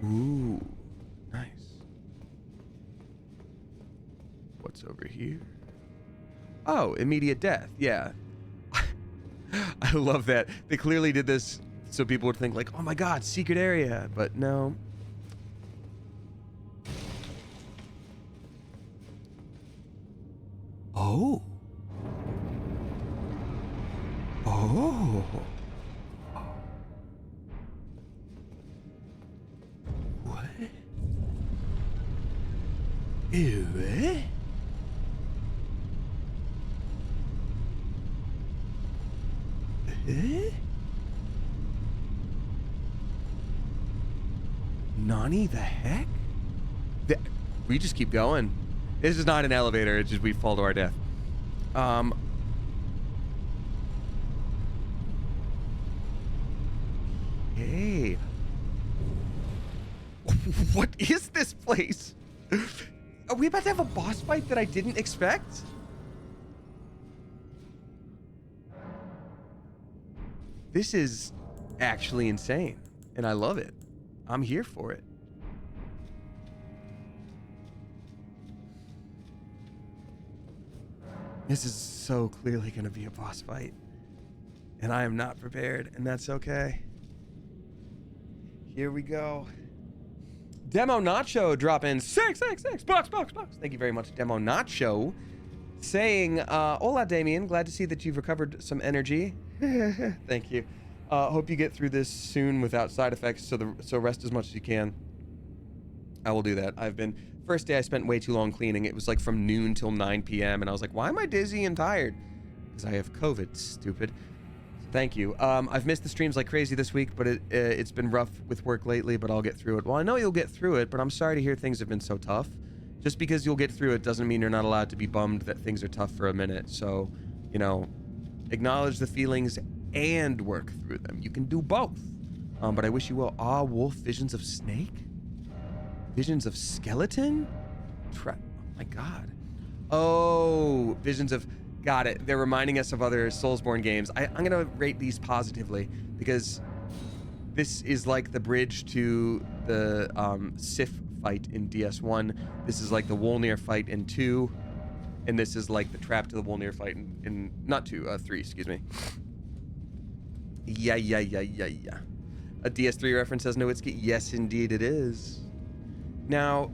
Ooh, nice. What's over here? Oh, immediate death. Yeah. I love that. They clearly did this so people would think like, oh my god, secret area. But no. Oh. Oh. What? Ew, eh? Eh? Nani the heck? We just keep going. This is not an elevator, it's just we fall to our death. Hey. What is this place? Are we about to have a boss fight that I didn't expect? This is actually insane, and I love it. I'm here for it. This is so clearly going to be a boss fight, and I am not prepared, and that's okay. Here we go. Demo Nacho drop in 666 bucks. Thank you very much, Demo Nacho. Saying, hola, Damien. Glad to see that you've recovered some energy. Thank you. Hope you get through this soon without side effects, so rest as much as you can. I will do that. First day I spent way too long cleaning. It was like from noon till 9 p.m. and I was like, why am I dizzy and tired? Because I have COVID, stupid. Thank you. I've missed the streams like crazy this week, but it's been rough with work lately, but I'll get through it. Well, I know you'll get through it, but I'm sorry to hear things have been so tough. Just because you'll get through it doesn't mean you're not allowed to be bummed that things are tough for a minute. So, you know, acknowledge the feelings and work through them. You can do both. But I wish you well. Wolf, visions of snake? Visions of skeleton? Oh my god. Oh, visions of... Got it. They're reminding us of other Soulsborne games. I'm going to rate these positively because this is like the bridge to the Sif fight in DS1. This is like the Wolnir fight in 2. And this is like the trap to the Wolnir fight in not 2, 3, excuse me. Yeah. A DS3 reference says Nowitzki. Yes, indeed it is. Now,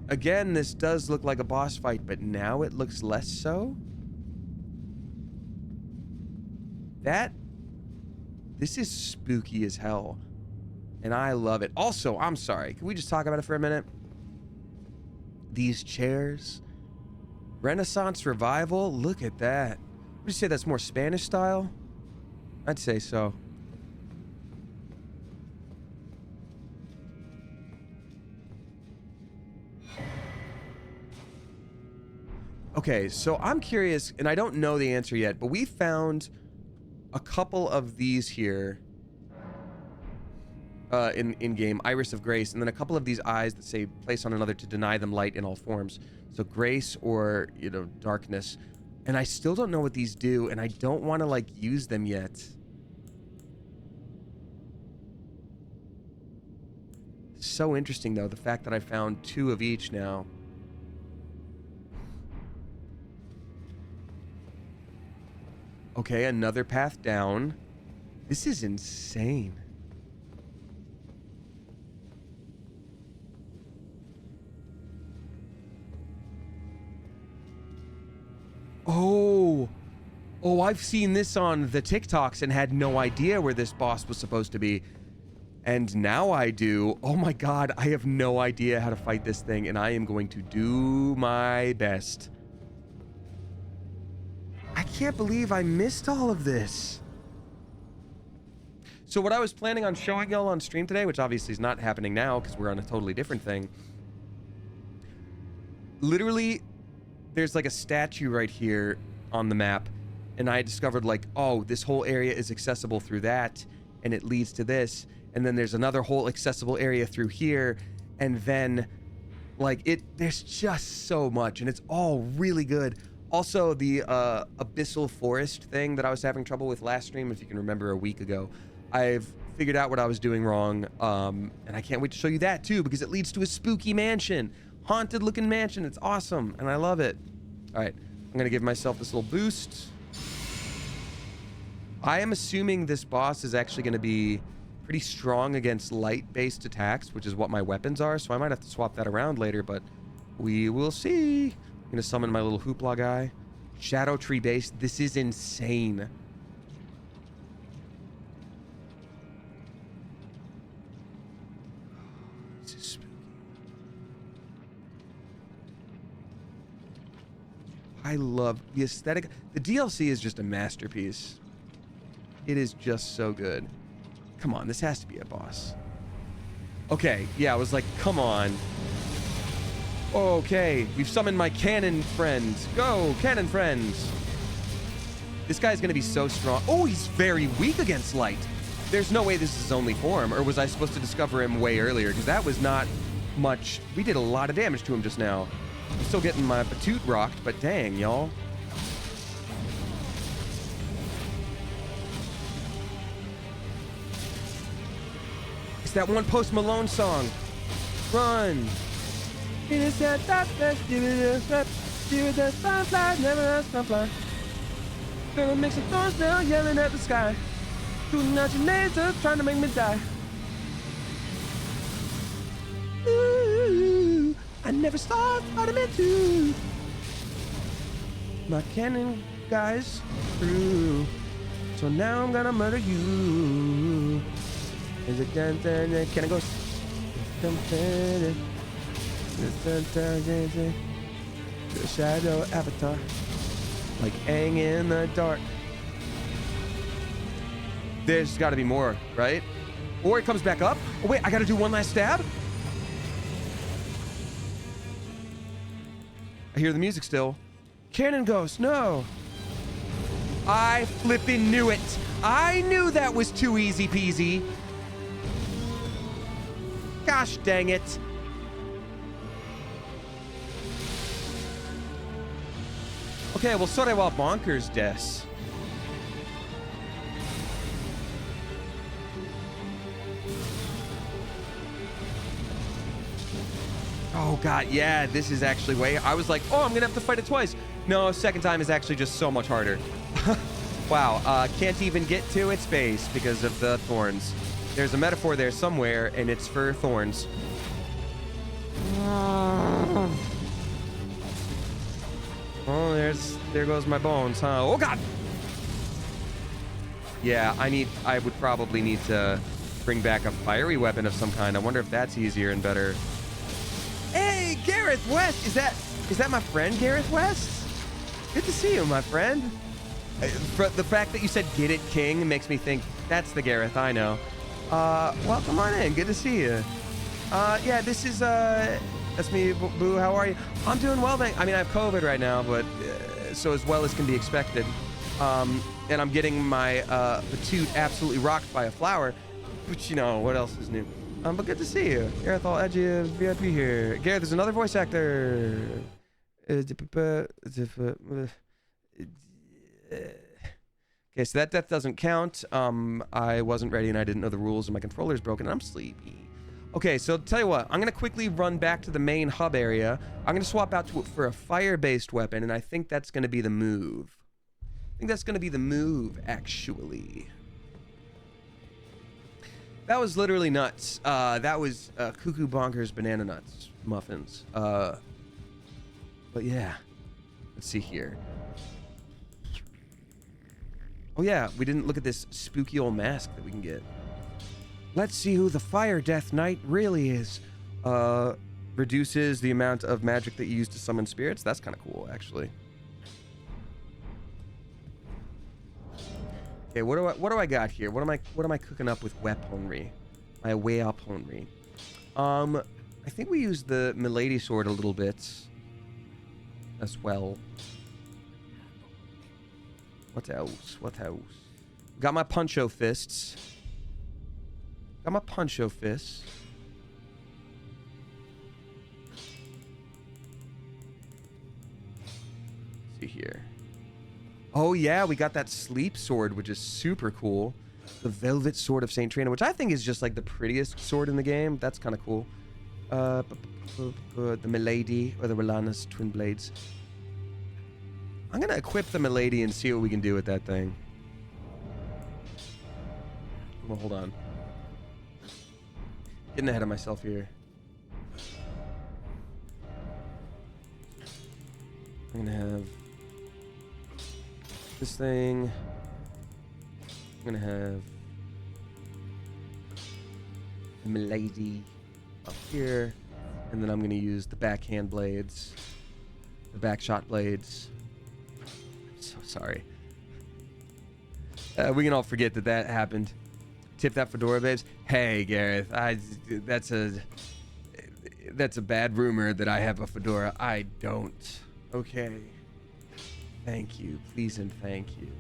again, this does look like a boss fight, but now it looks less so. This is spooky as hell. And I love it. Also, I'm sorry. Can we just talk about it for a minute? These chairs. Renaissance revival. Look at that. Would you say that's more Spanish style? I'd say so. Okay, so I'm curious, and I don't know the answer yet, but we found a couple of these here in game, Iris of Grace, and then a couple of these eyes that say place on another to deny them light in all forms. So grace or, you know, darkness. And I still don't know what these do, and I don't want to, like, use them yet. So interesting, though, the fact that I found 2 of each now. Okay, another path down. This is insane. Oh, I've seen this on the TikToks and had no idea where this boss was supposed to be. And now I do. Oh my god, I have no idea how to fight this thing, and I am going to do my best. I can't believe I missed all of this. So what I was planning on showing y'all on stream today, which obviously is not happening now because we're on a totally different thing. Literally, there's like a statue right here on the map, and I discovered like, oh, this whole area is accessible through that, and it leads to this, and then there's another whole accessible area through here, and then like there's just so much, and it's all really good. Also, the abyssal forest thing that I was having trouble with last stream, if you can remember a week ago, I've figured out what I was doing wrong, and I can't wait to show you that too, because it leads to a spooky mansion. Haunted looking mansion. It's awesome, and I love it. All right, I'm gonna give myself this little boost. I am assuming this boss is actually gonna be pretty strong against light-based attacks, which is what my weapons are, so I might have to swap that around later, but we will see. I'm gonna summon my little hoopla guy. Shadow tree base. This is insane. This is spooky. I love the aesthetic. The DLC is just a masterpiece. It is just so good. Come on, this has to be a boss. Okay, yeah, I was like, come on. Okay, we've summoned my cannon friends. Go, cannon friends. This guy's gonna be so strong. Oh, he's very weak against light. There's no way this is his only form, or was I supposed to discover him way earlier? Because that was not much. We did a lot of damage to him just now. I'm still getting my patoot rocked, but dang, y'all. It's that one Post Malone song. Run. It is that never fly. Gonna make some thorns now, yelling at the sky. Shooting out your lasers, trying to make me die. Ooh, I never saw Spider-Man 2. My cannon guy's through. So now I'm gonna murder you. Is it done? Can I go? The shadow avatar. Like Aang in the dark. There's got to be more, right? Or it comes back up. Oh, wait, I got to do one last stab? I hear the music still. Cannon Ghost, no. I flippin' knew it. I knew that was too easy peasy. Gosh dang it. Okay, well, sorry about bonkers, des. Oh, God, yeah, this is actually way... I was like, oh, I'm going to have to fight it twice. No, second time is actually just so much harder. Wow, can't even get to its base because of the thorns. There's a metaphor there somewhere, and it's for thorns. Oh, there goes my bones, huh? Oh, God! Yeah, I would probably need to bring back a fiery weapon of some kind. I wonder if that's easier and better. Hey, Gareth West! Is that my friend, Gareth West? Good to see you, my friend. The fact that you said "Get it, King" makes me think that's the Gareth I know. Well, come on in. Good to see you. Yeah, this is that's me, Boo. How are you? I'm doing well, thank. I mean, I have COVID right now, but so as well as can be expected. And I'm getting my patoot absolutely rocked by a flower. But you know, what else is new? But good to see you. Gareth, I'll add you VIP here. Gareth is another voice actor. Okay, so that death doesn't count. I wasn't ready and I didn't know the rules and my controller's broken and I'm sleepy. Okay, so tell you what, I'm gonna quickly run back to the main hub area. I'm gonna swap out to for a fire-based weapon, and I think that's gonna be the move. Actually. That was literally nuts. That was cuckoo bonkers banana nuts muffins. But yeah, let's see here. Oh yeah, we didn't look at this spooky old mask that we can get. Let's see who the Fire Death Knight really is. Reduces the amount of magic that you use to summon spirits. That's kind of cool, actually. Okay, what do I got here? What am I cooking up with weaponry? My weaponry. I think we used the Milady sword a little bit as well. What else? Got my puncho fists. See here. Oh yeah, we got that sleep sword, which is super cool. The Velvet Sword of Saint Trina, which I think is just like the prettiest sword in the game. That's kind of cool. The Milady or the Relana's twin blades. I'm gonna equip the Milady and see what we can do with that thing. Well, hold on. Getting ahead of myself here. I'm gonna have this thing. I'm gonna have Milady up here, and then I'm gonna use the backhand blades, the back shot blades. I'm so sorry. We can all forget that happened. Tip that fedora, babes. Hey, Gareth. That's a bad rumor that I have a fedora. I don't. Okay. Thank you. Please and thank you.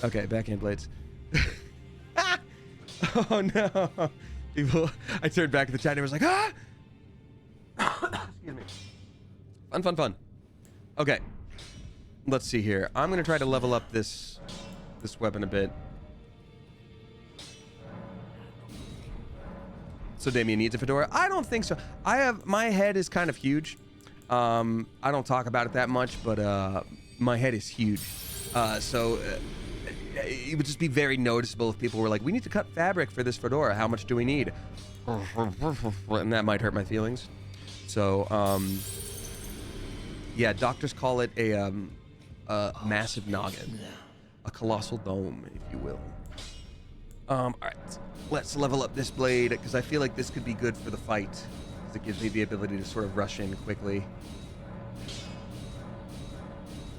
Okay, backhand blades. Oh no. People, I turned back at the chat and I was like, ah! Excuse me. Fun. Okay. Let's see here. I'm gonna try to level up this weapon a bit. So Damien needs a fedora? I don't think so. My head is kind of huge. I don't talk about it that much, but my head is huge. So it would just be very noticeable if people were like, we need to cut fabric for this fedora. How much do we need? And that might hurt my feelings. So, yeah, doctors call it a massive noggin. A colossal dome, if you will. All right, let's level up this blade, because I feel like this could be good for the fight, because it gives me the ability to sort of rush in quickly.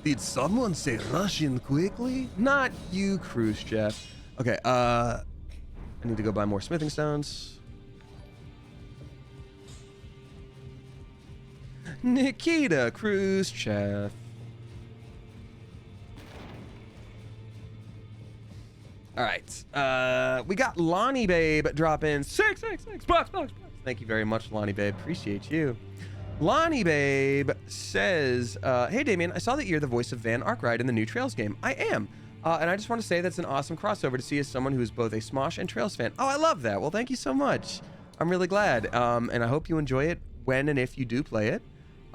Did someone say rush in quickly? Not you, Khrushchev. Okay, I need to go buy more smithing stones. Nikita Khrushchev. All right, we got Lonnie Babe drop in 666 bucks. Thank you very much, Lonnie Babe. Appreciate you. Lonnie Babe says, hey Damien, I saw that you're the voice of Van Arkwright in the new Trails game. I am. And I just want to say that's an awesome crossover to see as someone who is both a Smosh and Trails fan. Oh, I love that. Well, thank you so much. I'm really glad. And I hope you enjoy it when and if you do play it.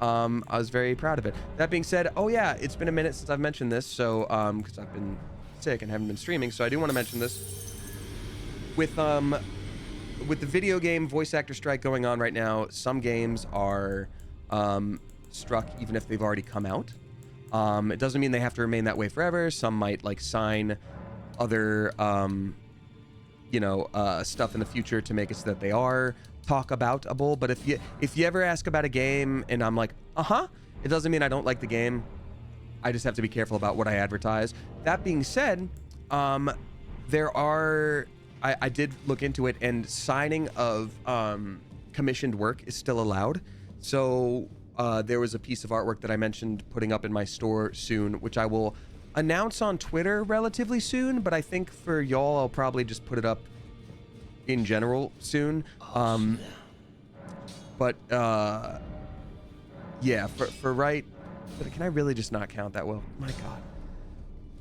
I was very proud of it. That being said, oh yeah, it's been a minute since I've mentioned this. So, because I've been sick and haven't been streaming. So I do want to mention this. With the video game voice actor strike going on right now, some games are struck even if they've already come out. It doesn't mean they have to remain that way forever. Some might like sign other stuff in the future to make it so that they are talk aboutable. But if you ever ask about a game and I'm like, it doesn't mean I don't like the game. I just have to be careful about what I advertise. That being said, there are I did look into it, and signing of commissioned work is still allowed. So there was a piece of artwork that I mentioned putting up in my store soon, which I will announce on Twitter relatively soon, but I think for y'all, I'll probably just put it up in general soon. Yeah, for right, but can I really just not count that well? My God.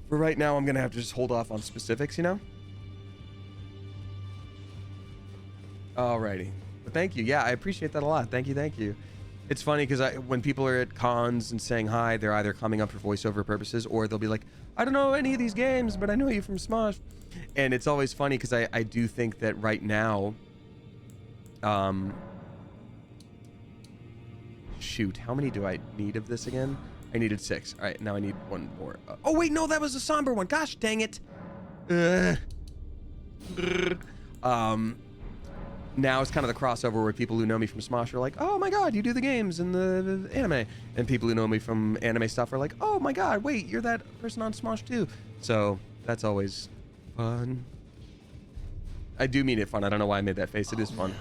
For right now, I'm gonna have to just hold off on specifics, you know? Alrighty. But thank you. Yeah, I appreciate that a lot. Thank you. It's funny because when people are at cons and saying hi, they're either coming up for voiceover purposes or they'll be like, I don't know any of these games, but I know you from Smosh. And it's always funny because I do think that right now, shoot, how many do I need of this again? I needed 6. All right, now I need 1 more. Oh wait, no, that was a somber one. Gosh, dang it. Now it's kind of the crossover where people who know me from Smosh are like, oh my God, you do the games and the anime. And people who know me from anime stuff are like, oh my God, wait, you're that person on Smosh too. So that's always fun. I do mean it fun. I don't know why I made that face. It is fun.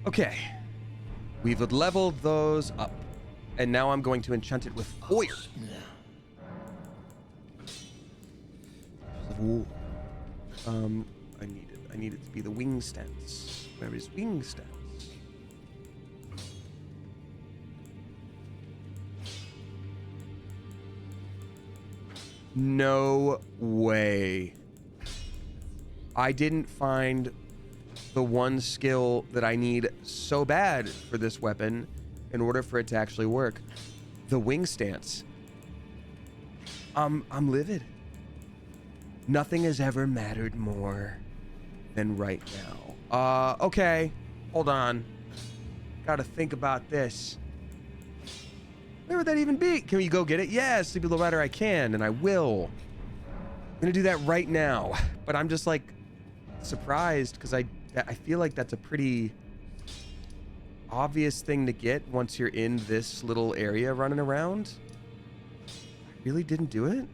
Okay. We've leveled those up. And now I'm going to enchant it with fire. I need it to be the wing stance. Where is wing stance? No way. I didn't find the one skill that I need so bad for this weapon in order for it to actually work. The wing stance. I'm livid. Nothing has ever mattered more than right now. Okay. Hold on. Gotta think about this. Where would that even be? Can we go get it? Yes, Sleepy Little Rider, I can, and I will. I'm gonna do that right now. But I'm just like surprised because I feel like that's a pretty obvious thing to get once you're in this little area running around. I really didn't do it?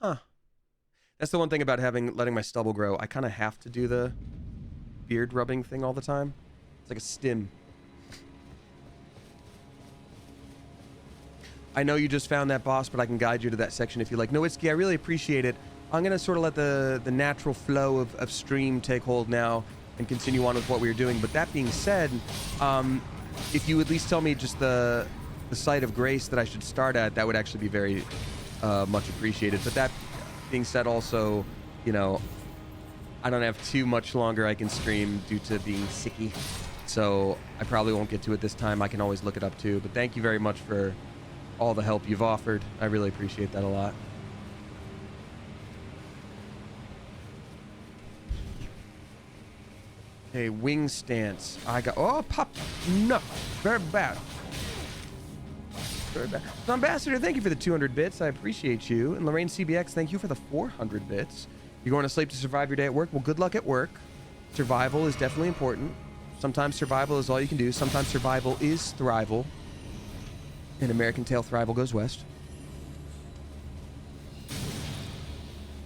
Huh. That's the one thing about letting my stubble grow. I kind of have to do the beard rubbing thing all the time. It's like a stim. I know you just found that boss, but I can guide you to that section if you like. Nowitzki, I really appreciate it. I'm going to sort of let the natural flow of stream take hold now and continue on with what we were doing. But that being said, if you at least tell me just the site of grace that I should start at, that would actually be very much appreciated. But that being said, also, you know, I don't have too much longer I can stream due to being sicky. So I probably won't get to it this time. I can always look it up too. But thank you very much for all the help you've offered. I really appreciate that a lot. Okay, wing stance. I got... Oh, pop. No. Very bad. Very bad. So, Ambassador, thank you for the 200 bits. I appreciate you. And Lorraine CBX, thank you for the 400 bits. You're going to sleep to survive your day at work? Well, good luck at work. Survival is definitely important. Sometimes survival is all you can do. Sometimes survival is thrival. In American Tail, thrival goes west.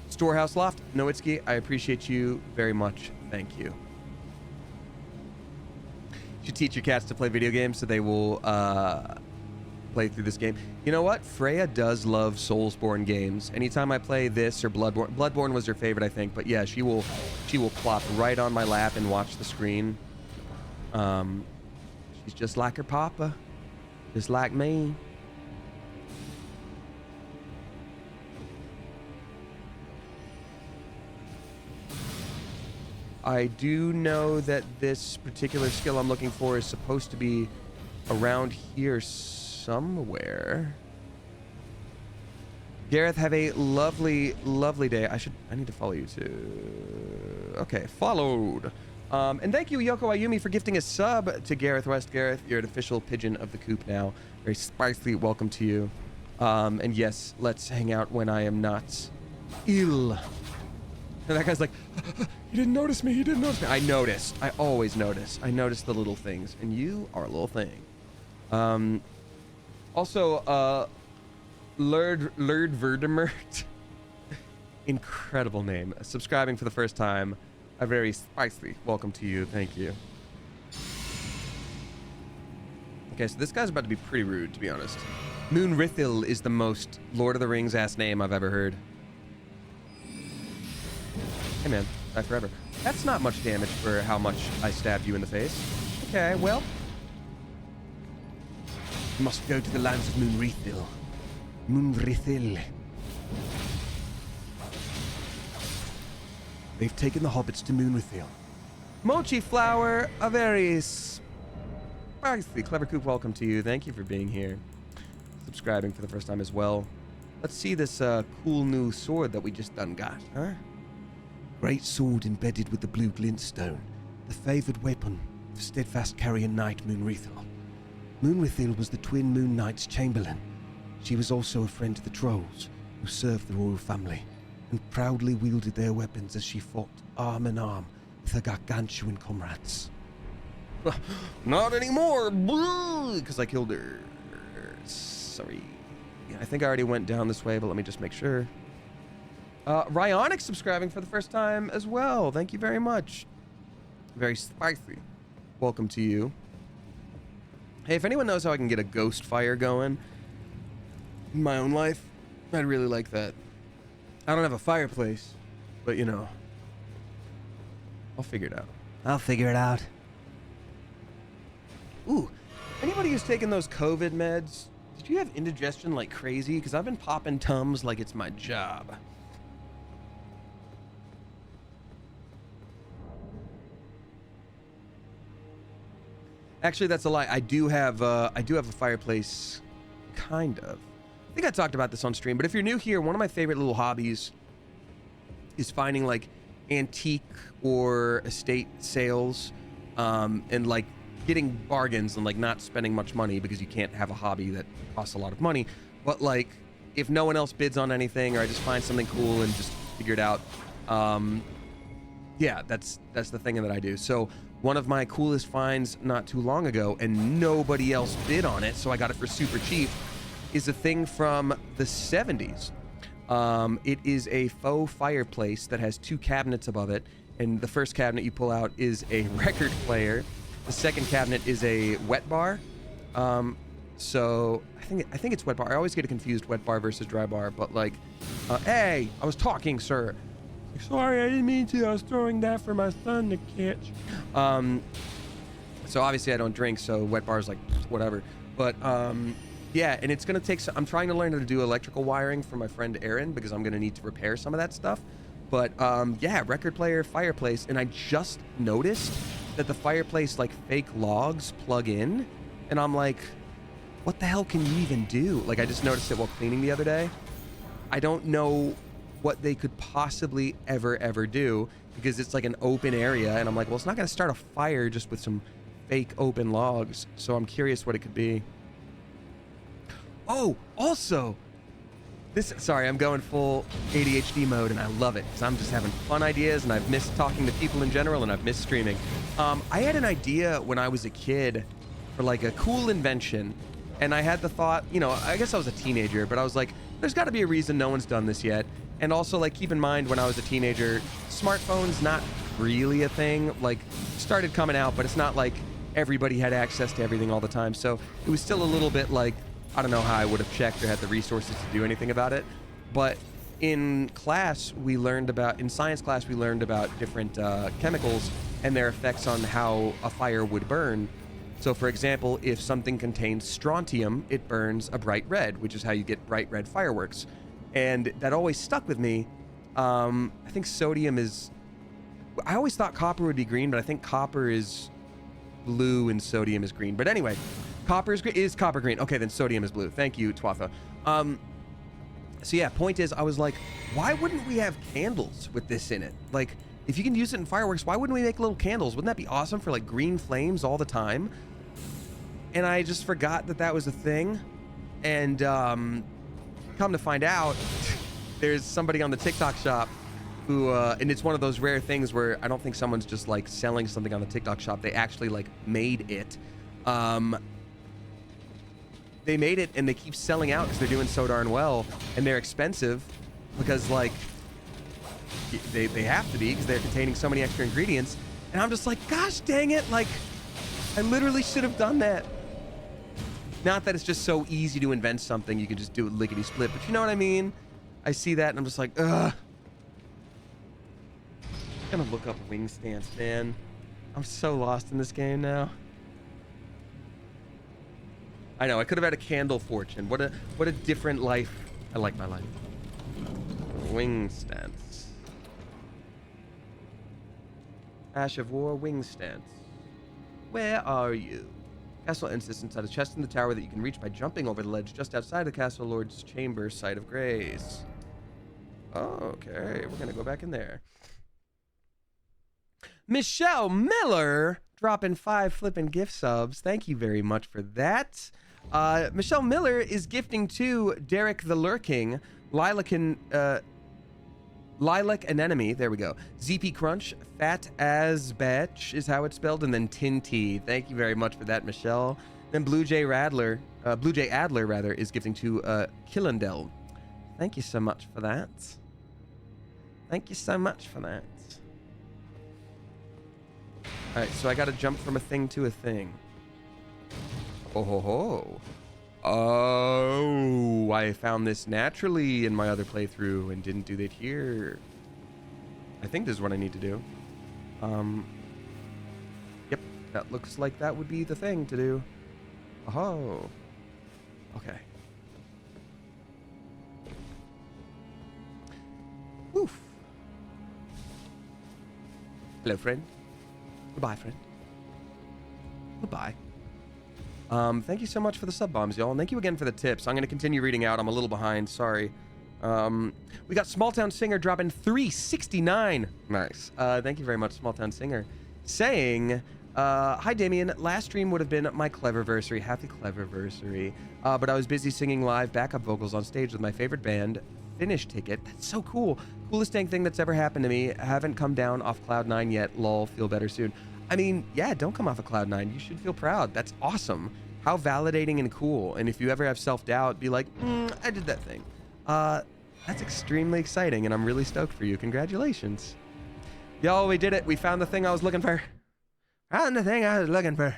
Storehouse Loft, Nowitzki, I appreciate you very much. Thank you. You should teach your cats to play video games so they will play through this game. You know what? Freya does love Soulsborne games. Anytime I play this or Bloodborne. Bloodborne was her favorite, I think. But yeah, she will plop right on my lap and watch the screen. She's just like her papa. Just like me. I do know that this particular skill I'm looking for is supposed to be around here somewhere. Gareth, have a lovely, lovely day. I need to follow you too. Okay, followed. And thank you, Yoko Ayumi, for gifting a sub to Gareth West. Gareth, you're an official pigeon of the coop now. Very spicy welcome to you. And yes, let's hang out when I am not ill. And that guy's like, he didn't notice me. He didn't notice me. I noticed. I always notice. I notice the little things. And you are a little thing. Also, Lerd Verdemert. Incredible name. Subscribing for the first time. A very spicy welcome to you. Thank you. Okay, so this guy's about to be pretty rude, to be honest. Moonrithil is the most Lord of the Rings ass name I've ever heard. Hey man, die forever. That's not much damage for how much I stabbed you in the face. Okay, well. You must go to the lands of Moonrithil. Moonrithil. They've taken the hobbits to Moonrithil. Mochi Flower, a very spicy clever coop welcome to you. Thank you for being here. Subscribing for the first time as well. Let's see this cool new sword that we just done got, huh? Great sword embedded with the blue glintstone, the favoured weapon of steadfast carrier knight Moonrithil. Moonrithil was the twin Moon Knight's chamberlain. She was also a friend to the trolls, who served the royal family, and proudly wielded their weapons as she fought arm in arm with her gargantuan comrades. Not anymore, because I killed her. Sorry. Yeah, I think I already went down this way, but let me just make sure. Ryonic subscribing for the first time as well. Thank you very much. Very spicy. Welcome to you. Hey, if anyone knows how I can get a ghost fire going in my own life, I'd really like that. I don't have a fireplace, but you know, I'll figure it out. I'll figure it out. Ooh, anybody who's taken those COVID meds, did you have indigestion like crazy? Because I've been popping Tums like it's my job. Actually, that's a lie. I do have a fireplace, kind of. I think I talked about this on stream, but if you're new here, one of my favorite little hobbies is finding like antique or estate sales, and like getting bargains and like not spending much money because you can't have a hobby that costs a lot of money. But like, if no one else bids on anything, or I just find something cool and just figure it out, yeah, that's the thing that I do. So one of my coolest finds not too long ago, and nobody else bid on it, so I got it for super cheap, is a thing from the 70s. It is a faux fireplace that has two cabinets above it, and the first cabinet you pull out is a record player. The second cabinet is a wet bar. So I think it's wet bar. I always get it confused, wet bar versus dry bar, but like, hey, I was talking, sir. Sorry, I didn't mean to. I was throwing that for my son to catch. So obviously I don't drink, so wet bar is like whatever. But yeah, and it's gonna take. I'm trying to learn how to do electrical wiring for my friend Aaron because I'm gonna need to repair some of that stuff. But yeah, record player, fireplace, and I just noticed that the fireplace like fake logs plug in, and I'm like, what the hell can you even do? Like, I just noticed it while cleaning the other day. I don't know what they could possibly ever do, because it's like an open area, and I'm like, well, it's not gonna start a fire just with some fake open logs. So I'm curious what it could be. Oh, also, sorry, I'm going full ADHD mode, and I love it because I'm just having fun ideas, and I've missed talking to people in general, and I've missed streaming. I had an idea when I was a kid for like a cool invention, and I had the thought, you know, I guess I was a teenager, but I was like, there's got to be a reason no one's done this yet. And also, like, keep in mind, when I was a teenager, smartphones not really a thing. Like, started coming out, but it's not like everybody had access to everything all the time. So it was still a little bit like, I don't know how I would have checked or had the resources to do anything about it. But in class, in science class, we learned about different chemicals and their effects on how a fire would burn. So for example, if something contains strontium, it burns a bright red, which is how you get bright red fireworks. And that always stuck with me. I think sodium is... I always thought copper would be green, but I think copper is blue and sodium is green. But anyway, copper is green. Is copper green? Okay, then sodium is blue. Thank you, Twatha. So yeah, point is, I was like, why wouldn't we have candles with this in it? Like, if you can use it in fireworks, why wouldn't we make little candles? Wouldn't that be awesome for like green flames all the time? And I just forgot that that was a thing. And come to find out, there's somebody on the TikTok shop who, and it's one of those rare things where I don't think someone's just like selling something on the TikTok shop. They actually like made it. They made it and they keep selling out because they're doing so darn well, and they're expensive because like they have to be because they're containing so many extra ingredients. And I'm just like, gosh dang it, like I literally should have done that. Not that it's just so easy to invent something, you can just do it lickety split, but you know what I mean? I see that and I'm just like, ugh. I'm gonna look up wing stance, man. I'm so lost in this game now. I know, I could have had a candle fortune. What a different life. I like my life. Wing stance. Ash of War, wing stance. Where are you? Castle insists inside a chest in the tower that you can reach by jumping over the ledge just outside the Castle Lord's Chamber, Site of Grace. Okay, we're gonna go back in there. Michelle Miller dropping 5 flippin' gift subs. Thank you very much for that. Michelle Miller is gifting to Derek the Lurking, Lilac Anemone, there we go. ZP Crunch, Fat as Betch is how it's spelled, and then Tin Tea. Thank you very much for that, Michelle. Then Blue Jay Adler is gifting to Killendel. Thank you so much for that. Thank you so much for that. Alright, so I gotta jump from a thing to a thing. Oh ho ho. Oh, I found this naturally in my other playthrough and didn't do that here. I think this is what I need to do. Yep, that looks like that would be the thing to do. Oh. Okay. Oof. Hello, friend. Goodbye, friend. Goodbye. Thank you so much for the sub bombs, y'all. And thank you again for the tips. I'm going to continue reading out. I'm a little behind. Sorry. We got Small Town Singer dropping 369. Nice. Thank you very much, Small Town Singer. Saying, hi, Damien. Last stream would have been my Cleverversary. Happy Cleverversary. But I was busy singing live backup vocals on stage with my favorite band, Finish Ticket. That's so cool. Coolest dang thing that's ever happened to me. Haven't come down off Cloud 9 yet. Lol. Feel better soon. I mean, yeah, don't come off of Cloud 9. You should feel proud. That's awesome. How validating and cool. And if you ever have self-doubt, be like, I did that thing. That's extremely exciting, and I'm really stoked for you. Congratulations. Yo, we did it. We found the thing I was looking for. Found the thing I was looking for.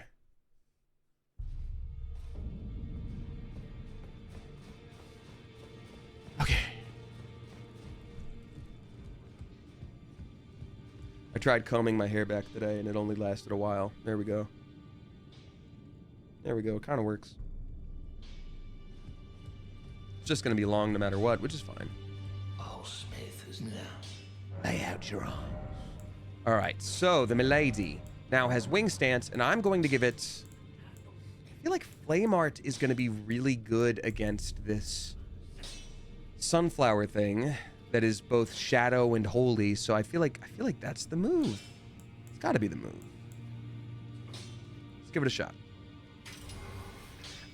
Okay. I tried combing my hair back today, and it only lasted a while. There we go. There we go. It kind of works. It's just going to be long no matter what, which is fine. Old Smith is now Lay out your arms. All right, so the milady now has wing stance, and I'm going to give it... I feel like flame art is going to be really good against this sunflower thing that is both shadow and holy. So I feel like that's the move. It's got to be the move. Let's give it a shot.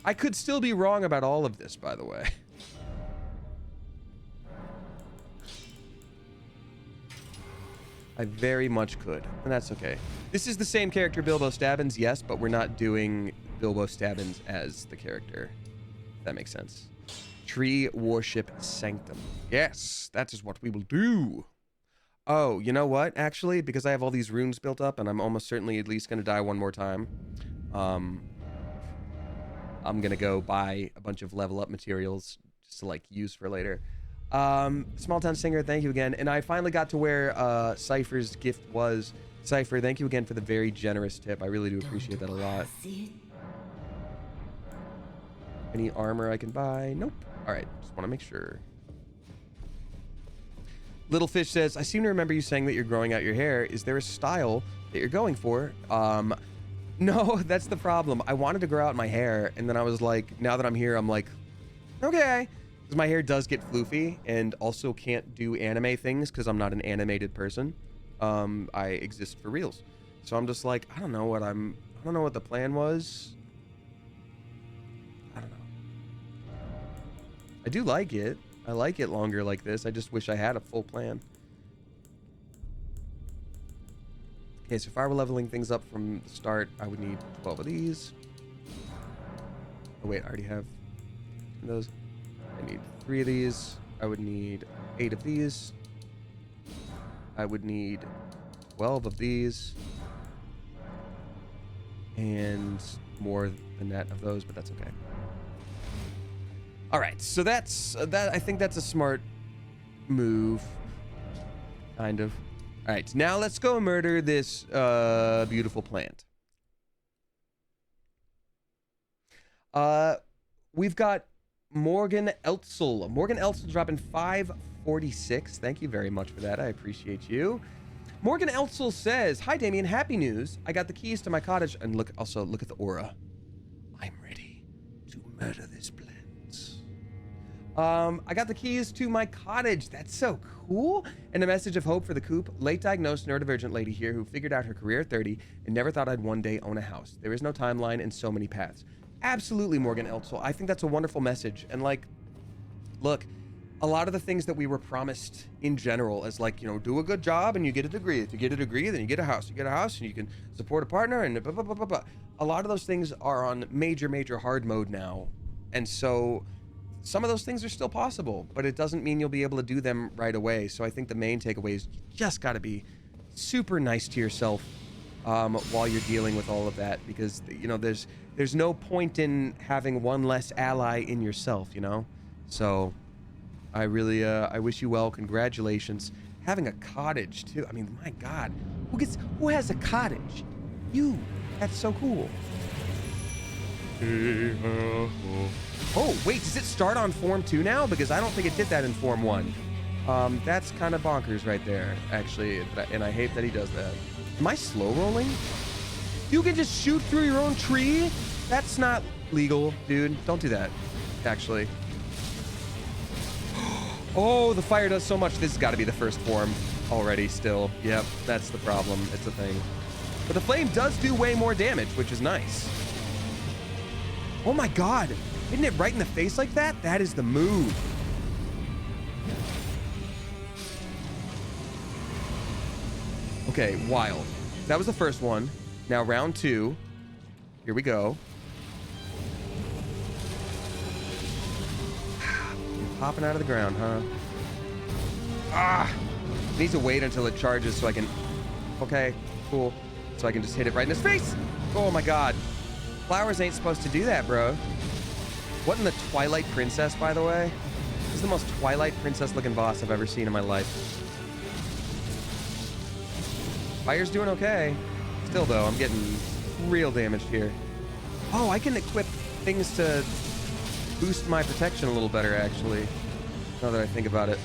I could still be wrong about all of this, by the way. I very much could, and that's okay. This is the same character, Bilbo Stabbins, yes, but we're not doing Bilbo Stabbins as the character. If that makes sense. Tree Worship Sanctum. Yes, that is what we will do. Oh, you know what? Actually, because I have all these runes built up, and I'm almost certainly at least going to die one more time, I'm going to go buy a bunch of level up materials just to, like, use for later. Small Town Singer, thank you again. And I finally got to where Cypher's gift was. Cypher, thank you again for the very generous tip. I really do appreciate that a lot. Any armor I can buy? Nope. All right, just want to make sure. Little Fish says, I seem to remember you saying that you're growing out your hair. Is there a style that you're going for? No, that's the problem. I wanted to grow out my hair, and then I was like, now that I'm here, I'm like, okay. Because my hair does get floofy, and also can't do anime things because I'm not an animated person. I exist for reals. So I'm just like, I don't know what the plan was. I don't know. I do like it. I like it longer like this. I just wish I had a full plan. Okay, so if I were leveling things up from the start, I would need 12 of these. Oh wait, I already have those. I need 3 of these. I would need 8 of these. I would need 12 of these. And more than that of those, but that's okay. All right, so that's that. I think that's a smart move, kind of. All right, now let's go murder this beautiful plant. We've got Morgan Eltzel. Morgan Eltzel dropping 546. Thank you very much for that. I appreciate you. Morgan Eltzel says, "Hi Damien, happy news. I got the keys to my cottage, and look at the aura. I'm ready to murder this plant. I got the keys to my cottage. That's so cool. And a message of hope for the coop. Late diagnosed neurodivergent lady here who figured out her career at 30 and never thought I'd one day own a house. There is no timeline and so many paths." Absolutely, Morgan Eltzel. I think that's a wonderful message. And like, look, a lot of the things that we were promised in general is like, you know, do a good job and you get a degree. If you get a degree, then you get a house. You get a house and you can support a partner and blah, blah, blah, blah, blah. A lot of those things are on major hard mode now. And so some of those things are still possible, but it doesn't mean you'll be able to do them right away. So I think the main takeaway is you just got to be super nice to yourself while you're dealing with all of that, because, you know, there's no point in having one less ally in yourself, you know? So I really, I wish you well. Congratulations. Having a cottage too. I mean, my God, who has a cottage? You. That's so cool. Oh, wait, does it start on Form 2 now? Because I don't think it did that in Form 1. That's kind of bonkers right there, actually, and I hate that he does that. Am I slow rolling? You can just shoot through your own tree? That's not legal, dude. Don't do that, actually. Oh, the fire does so much. This has got to be the first form already still. Yep, that's the problem. It's a thing. But the flame does do way more damage, which is nice. Oh my God. Hitting it right in the face like that? That is the move. Okay, wild. That was the first one. Now round 2. Here we go. Popping out of the ground, huh? Ah! Needs to wait until it charges so I can... Okay, cool. So I can just hit it right in his face! Oh my God. Flowers ain't supposed to do that, bro. What in the Twilight Princess, by the way? This is the most Twilight Princess looking boss I've ever seen in my life. Fire's doing okay. Still though, I'm getting real damaged here. Oh, I can equip things to boost my protection a little better, actually. Now that I think about it.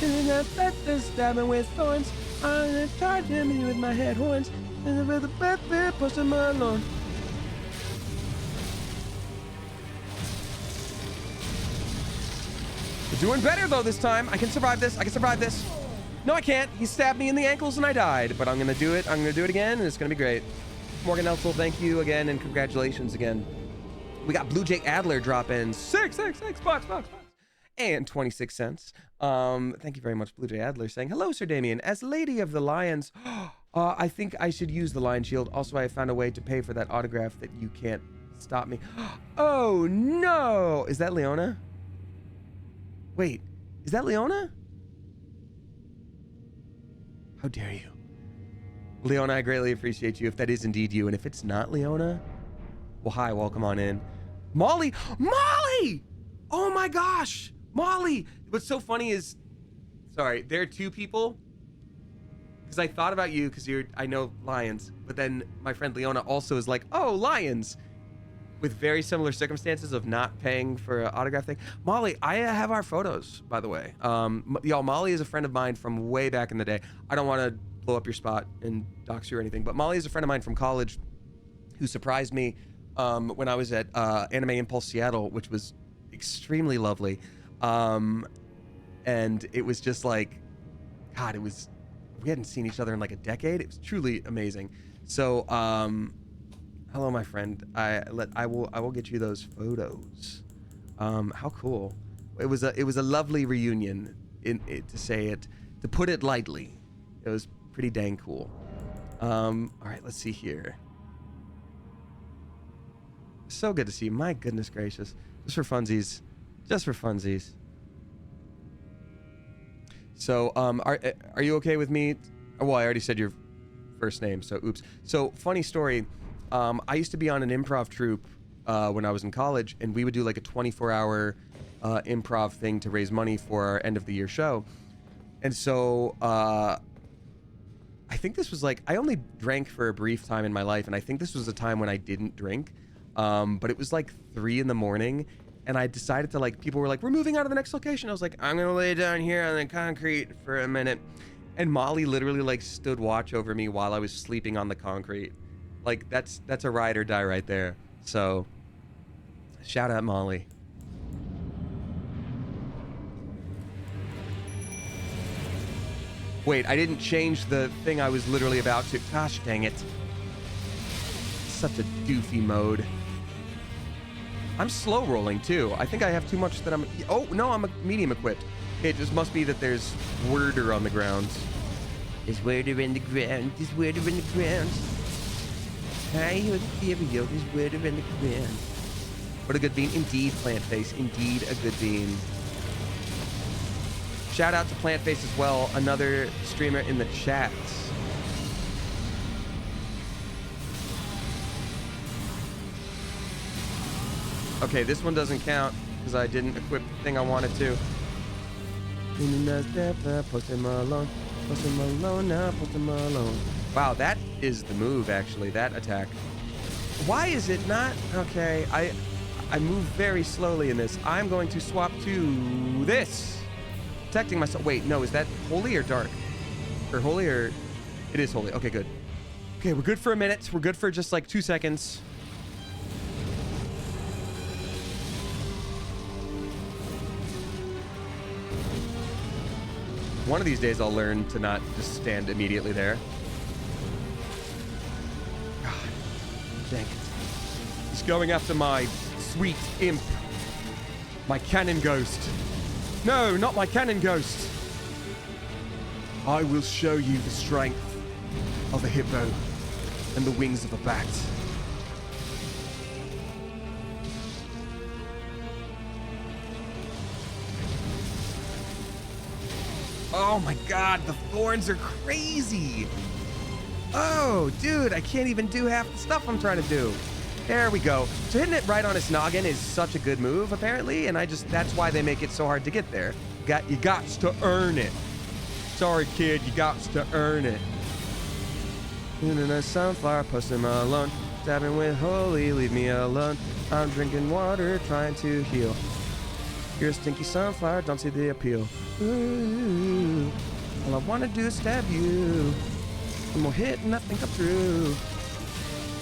And I bet the stabbing with thorns. I'm gonna charge him with my head horns. And with the breath, push him alone. We're doing better though this time. I can survive this. I can survive this. No, I can't. He stabbed me in the ankles and I died. But I'm gonna do it. I'm gonna do it again, and it's gonna be great. Morgan Elsel, thank you again, and congratulations again. We got Blue Jay Adler drop in 666 bucks. And 26 cents. Thank you very much, Blue Jay Adler, saying, hello, Sir Damien. As Lady of the Lions, I think I should use the Lion Shield. Also, I found a way to pay for that autograph that you can't stop me. Oh, no. Is that Leona? Wait, is that Leona? How dare you? Leona, I greatly appreciate you if that is indeed you. And if it's not Leona, well, hi, welcome on in. Molly! Molly! Oh my gosh! Molly! What's so funny is, sorry, there are two people. Because I thought about you because I know lions. But then my friend Leona also is like, oh, lions. With very similar circumstances of not paying for an autograph thing. Molly, I have our photos, by the way. Y'all, Molly is a friend of mine from way back in the day. I don't want to blow up your spot and dox you or anything, but Molly is a friend of mine from college who surprised me when I was at Anime Impulse Seattle, which was extremely lovely. And it was just like, God, we hadn't seen each other in like a decade. It was truly amazing. So, hello, my friend. I will get you those photos. How cool! It was a lovely reunion. To put it lightly, it was pretty dang cool. All right, let's see here. So good to see you. My goodness gracious! Just for funsies, just for funsies. So, are you okay with me? Well, I already said your first name, so oops. So, funny story. I used to be on an improv troupe when I was in college, and we would do like a 24-hour improv thing to raise money for our end of the year show. And so I think this was like, I only drank for a brief time in my life, and I think this was a time when I didn't drink. But it was like 3 a.m, and I decided to, like, people were like, we're moving out of the next location. I was like, I'm gonna lay down here on the concrete for a minute. And Molly literally like stood watch over me while I was sleeping on the concrete. Like, that's a ride or die right there. So, shout out Molly. Wait, I didn't change the thing I was literally about to. Gosh dang it. Such a doofy mode. I'm slow rolling too. I think I have too much that I'm... Oh, no, I'm medium equipped. It just must be that there's worder on the ground. There's worder in the ground. There's worder in the ground. I hear the stereo, there's worder in the ground. What a good bean. Indeed, Plantface. Indeed, a good bean. Shout out to Plantface as well, another streamer in the chat. Okay, this one doesn't count because I didn't equip the thing I wanted to. Post him alone. Post him alone now. Post him alone. Wow, that is the move, actually, that attack. Why is it not? Okay, I move very slowly in this. I'm going to swap to this. Protecting myself. Wait, no, is that holy or dark? Or holy or... It is holy. Okay, good. Okay, we're good for a minute. We're good for just like 2 seconds. One of these days I'll learn to not just stand immediately there. God, dang it. He's going after my sweet imp. My cannon ghost. No, not my cannon ghost. I will show you the strength of a hippo and the wings of a bat. Oh my God, the thorns are crazy. Oh, dude, I can't even do half the stuff I'm trying to do. There we go. So hitting it right on his noggin is such a good move, apparently, and that's why they make it so hard to get there. You got to earn it. Sorry, kid, you got to earn it. In a sunflower, post him alone. Stabbing with holy, leave me alone. I'm drinking water, trying to heal. You're a stinky sunflower, don't see the appeal. Ooh. All I wanna do is stab you. One more hit and nothing come through.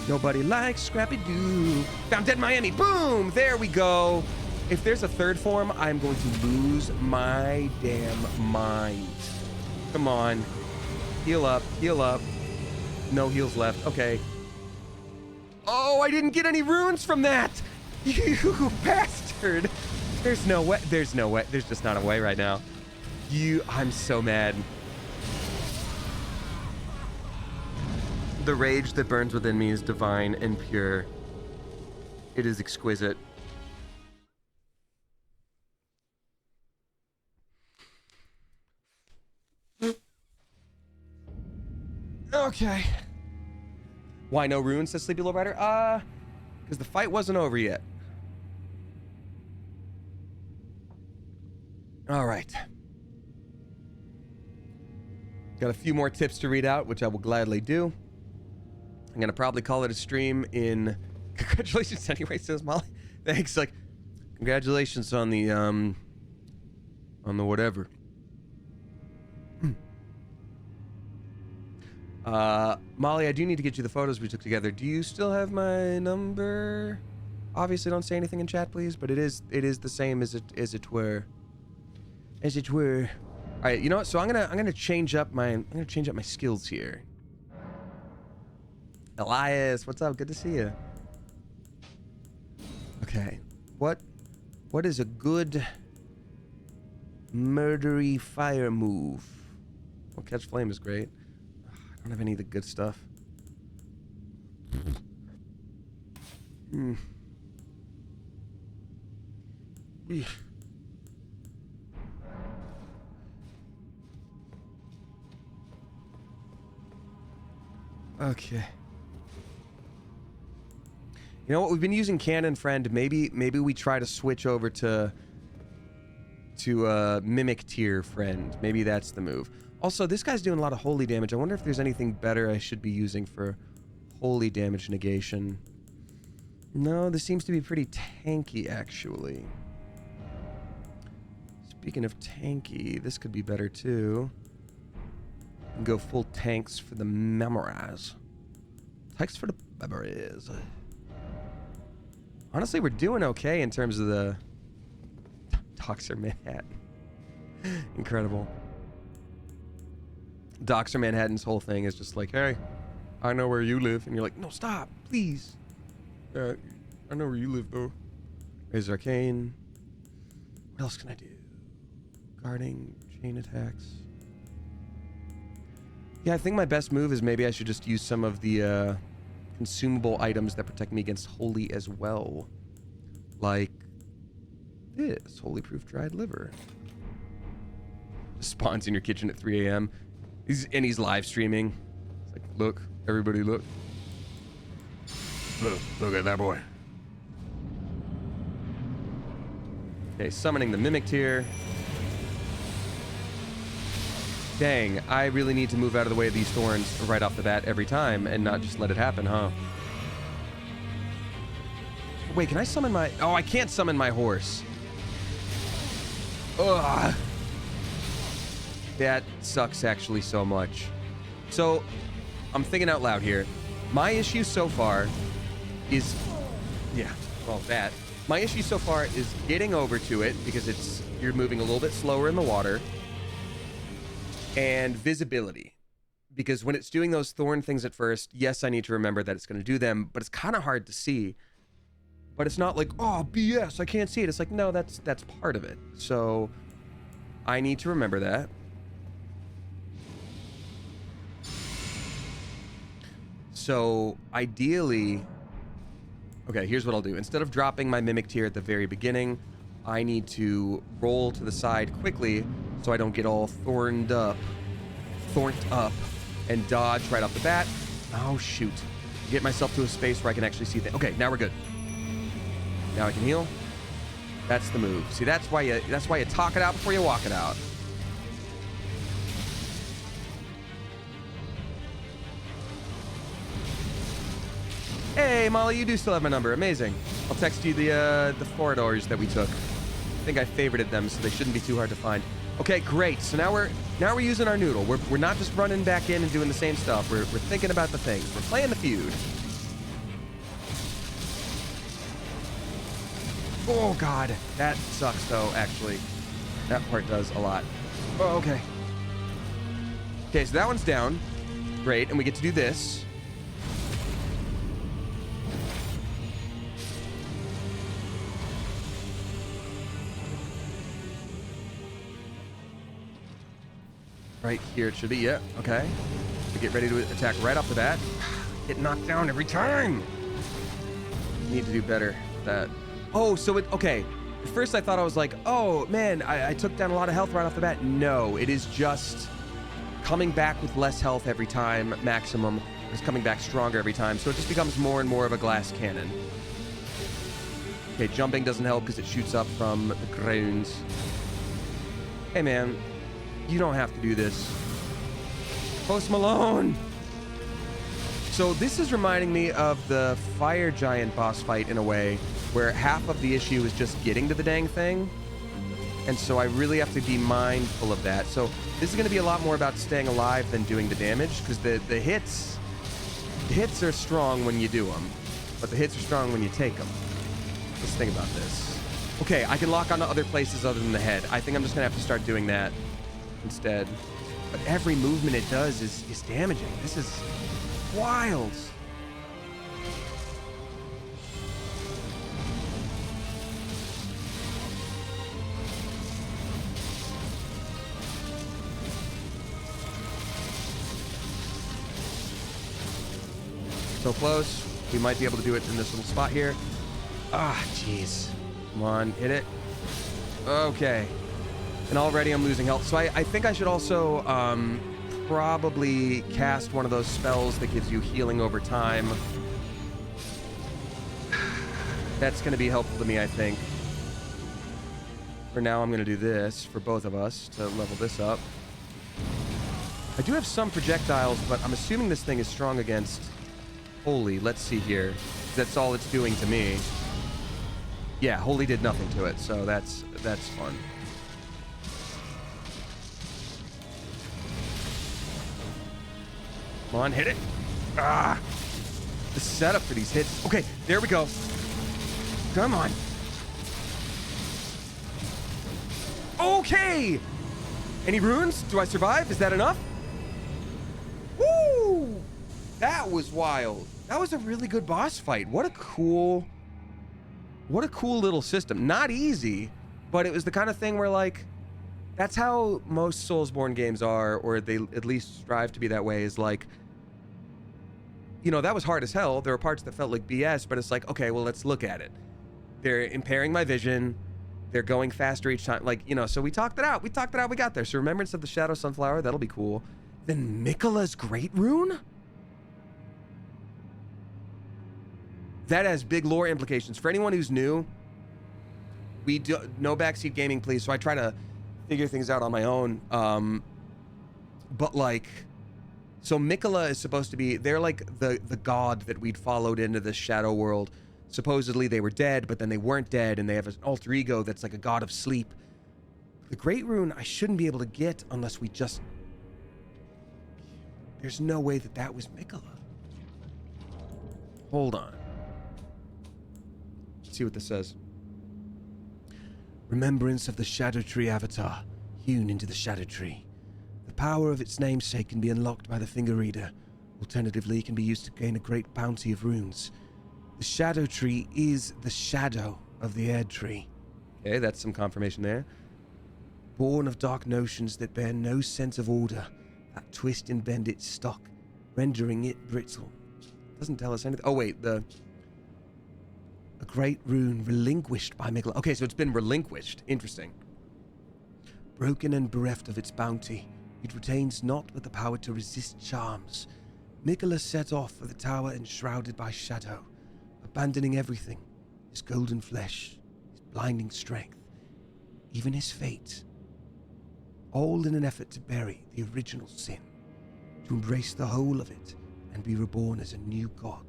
Nobody likes Scrappy Doo. Found Dead Miami. Boom! There we go. If there's a third form, I'm going to lose my damn mind. Come on. Heal up. Heal up. No heals left. Okay. Oh, I didn't get any runes from that. You bastard. There's no way. There's no way. There's just not a way right now. I'm so mad. The rage that burns within me is divine and pure. It is exquisite. Okay. Why no runes, says Sleepy Lowrider? Because the fight wasn't over yet. All right. Got a few more tips to read out, which I will gladly do. I'm gonna probably call it a stream in... Congratulations anyway, says Molly. Thanks, like, congratulations on the whatever. Molly, I do need to get you the photos we took together. Do you still have my number? Obviously, don't say anything in chat, please. But it is the same as it were. As it were. All right, you know what? So I'm gonna change up my skills here. Elias, what's up? Good to see you. Okay, what is a good murdery fire move? Well, catch flame is great. I don't have any of the good stuff. Okay. You know what? We've been using Cannon Friend. Maybe we try to switch over to Mimic Tier Friend. Maybe that's the move. Also, this guy's doing a lot of holy damage. I wonder if there's anything better I should be using for holy damage negation. No, this seems to be pretty tanky, actually. Speaking of tanky, this could be better, too. Go full tanks for the memorize. Tanks for the memories. Honestly, we're doing okay in terms of the... Doxer Manhattan. Incredible. Doxer Manhattan's whole thing is just like, hey, I know where you live. And you're like, no, stop, please. I know where you live, though. Razor Arcane. What else can I do? Guarding, chain attacks. Yeah, I think my best move is maybe I should just use some of the consumable items that protect me against holy as well. Like this, Holy Proof Dried Liver. Just spawns in your kitchen at 3 a.m. He's live streaming. It's like, look, everybody look. Look at that boy. Okay, summoning the Mimic Tier. Dang, I really need to move out of the way of these thorns right off the bat every time and not just let it happen, huh? Wait, can I summon my... Oh, I can't summon my horse. Ugh. That sucks actually so much. So, I'm thinking out loud here. My issue so far is... Yeah, well, that. My issue so far is getting over to it because you're moving a little bit slower in the water. And visibility. Because when it's doing those thorn things at first, yes, I need to remember that it's going to do them, but it's kind of hard to see. But it's not like, oh, BS, I can't see it. It's like, no, that's part of it. So I need to remember that. So ideally, okay, here's what I'll do. Instead of dropping my Mimic Tier at the very beginning, I need to roll to the side quickly so I don't get all thorned up, and dodge right off the bat. Oh, shoot. Get myself to a space where I can actually see things. Okay, now we're good. Now I can heal. That's the move. See, that's why you talk it out before you walk it out. Hey, Molly, you do still have my number. Amazing. I'll text you the corridors that we took. I think I favorited them, so they shouldn't be too hard to find. Okay, great. So now we're using our noodle. We're not just running back in and doing the same stuff. We're thinking about the things. We're playing the feud. Oh god, that sucks though, actually. That part does a lot. Oh, okay. Okay, so that one's down. Great, and we get to do this. Right here it should be, yeah, okay. We get ready to attack right off the bat. Get knocked down every time. Need to do better with that. Oh, so okay. At first I thought I was like, oh man, I took down a lot of health right off the bat. No, it is just coming back with less health every time, maximum. It's coming back stronger every time, so it just becomes more and more of a glass cannon. Okay, jumping doesn't help because it shoots up from the ground. Hey man, you don't have to do this. Post Malone! So this is reminding me of the Fire Giant boss fight in a way, where half of the issue is just getting to the dang thing. And so I really have to be mindful of that. So this is going to be a lot more about staying alive than doing the damage, because the hits are strong when you do them, but the hits are strong when you take them. Let's think about this. Okay, I can lock onto other places other than the head. I think I'm just going to have to start doing that instead. But every movement it does is damaging. This is wild. So close. We might be able to do it in this little spot here. Ah, jeez. Come on, hit it. Okay. And already I'm losing health. So I think I should also probably cast one of those spells that gives you healing over time. That's going to be helpful to me, I think. For now, I'm going to do this for both of us to level this up. I do have some projectiles, but I'm assuming this thing is strong against Holy. Let's see here. That's all it's doing to me. Yeah, Holy did nothing to it, so that's fun. Come on, hit it. Ah! The setup for these hits. Okay, there we go. Come on. Okay! Any runes? Do I survive? Is that enough? Woo! That was wild. That was a really good boss fight. What a cool little system. Not easy, but it was the kind of thing where, like, that's how most Soulsborne games are, or they at least strive to be that way, is like, you know, that was hard as hell. There were parts that felt like BS, but it's like, okay, well, let's look at it. They're impairing my vision. They're going faster each time. Like, you know, so we talked it out. We got there. So Remembrance of the Shadow Sunflower, that'll be cool. Then Miquella's Great Rune? That has big lore implications. For anyone who's new, we do no Backseat Gaming, please. So I try to figure things out on my own. But like, so Miquella is supposed to be, they're like the god that we'd followed into the shadow world. Supposedly they were dead, but then they weren't dead, and they have an alter ego that's like a god of sleep. The Great Rune I shouldn't be able to get unless we just... There's no way that was Miquella. Hold on. Let's see what this says. Remembrance of the Shadow Tree Avatar, hewn into the Shadow Tree. The power of its namesake can be unlocked by the Finger Reader. Alternatively, it can be used to gain a great bounty of runes. The Shadow Tree is the shadow of the Erd Tree. Okay, that's some confirmation there. Born of dark notions that bear no sense of order, that twist and bend its stock, rendering it brittle. Doesn't tell us anything. Oh wait, a great rune relinquished by Miquella. Okay, so it's been relinquished. Interesting. Broken and bereft of its bounty, it retains naught but the power to resist charms. Miquella set off for the tower enshrouded by shadow, abandoning everything, his golden flesh, his blinding strength, even his fate, all in an effort to bury the original sin, to embrace the whole of it and be reborn as a new god.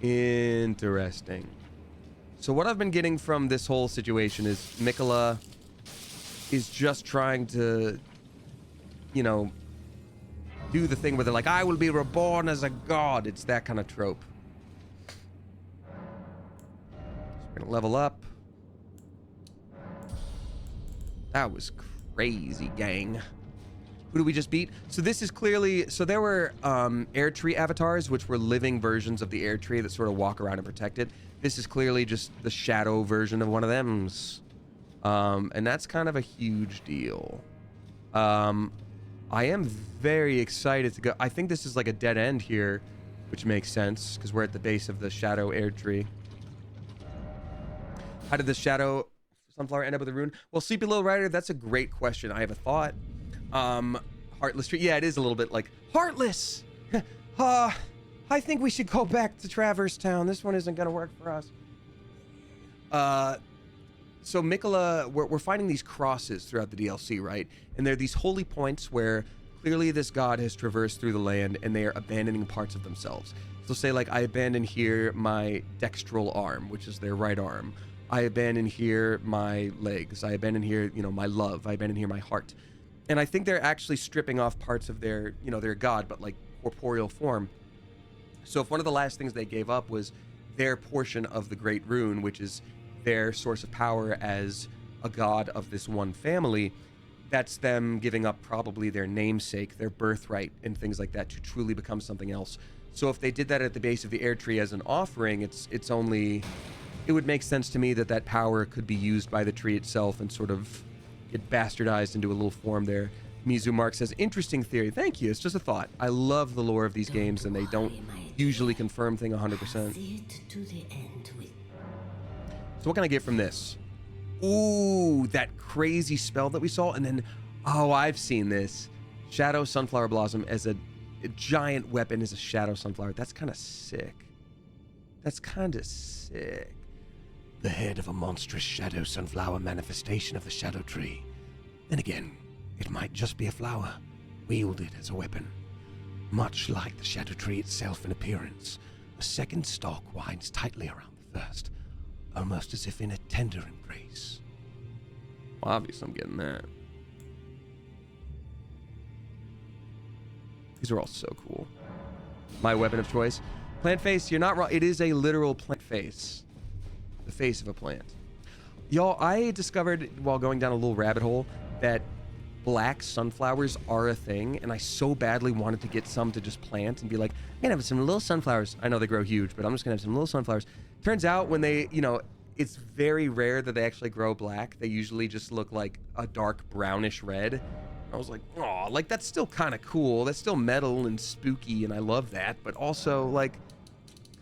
Interesting. So what I've been getting from this whole situation is Mikola is just trying to, you know, do the thing where they're like, I will be reborn as a god. It's that kind of trope. So we're gonna level up. That was crazy, gang. Who do we just beat? So this is clearly, so there were air tree avatars, which were living versions of the air tree that sort of walk around and protect it. This is clearly just the shadow version of one of them's. And that's kind of a huge deal. I am very excited to go. I think this is like a dead end here, which makes sense because we're at the base of the shadow air tree. How did the shadow sunflower end up with a rune? Well, Sleepy Little Rider, that's a great question. I have a thought. Heartless tree. Yeah, it is a little bit like Heartless. I think we should go back to Traverse Town. This one isn't gonna work for us. So Mikola, we're finding these crosses throughout the DLC, right? And they're these holy points where clearly this god has traversed through the land and they are abandoning parts of themselves. So say like, I abandon here my dextral arm, which is their right arm. I abandon here my legs. I abandon here, you know, my love. I abandon here my heart. And I think they're actually stripping off parts of their, you know, their god, but like corporeal form. So if one of the last things they gave up was their portion of the Great Rune, which is their source of power as a god of this one family, that's them giving up probably their namesake, their birthright, and things like that to truly become something else. So if they did that at the base of the air tree as an offering, it's only, it would make sense to me that that power could be used by the tree itself and sort of get bastardized into a little form there. Mizu Mark says, interesting theory. Thank you. It's just a thought. I love the lore of these games, and they don't usually confirm thing 100%. So what can I get from this? Ooh, that crazy spell that we saw. And then, oh, I've seen this. Shadow Sunflower Blossom as a giant weapon as a Shadow Sunflower. That's kind of sick. That's kind of sick. The head of a monstrous Shadow Sunflower manifestation of the Shadow Tree. Then again, it might just be a flower, wielded as a weapon. Much like the Shadow Tree itself in appearance, the second stalk winds tightly around the first, almost as if in a tender embrace. Well, obviously I'm getting that. These are all so cool. My weapon of choice. Plant face, you're not wrong. It is a literal plant face. The face of a plant. Y'all, I discovered while going down a little rabbit hole that black sunflowers are a thing, and I so badly wanted to get some to just plant and be like, I'm gonna have some little sunflowers. I know they grow huge, but I'm just gonna have some little sunflowers. Turns out when they, you know, it's very rare that they actually grow black. They usually just look like a dark brownish red. I was like, oh, like that's still kind of cool. That's still metal and spooky, and I love that. But also, like,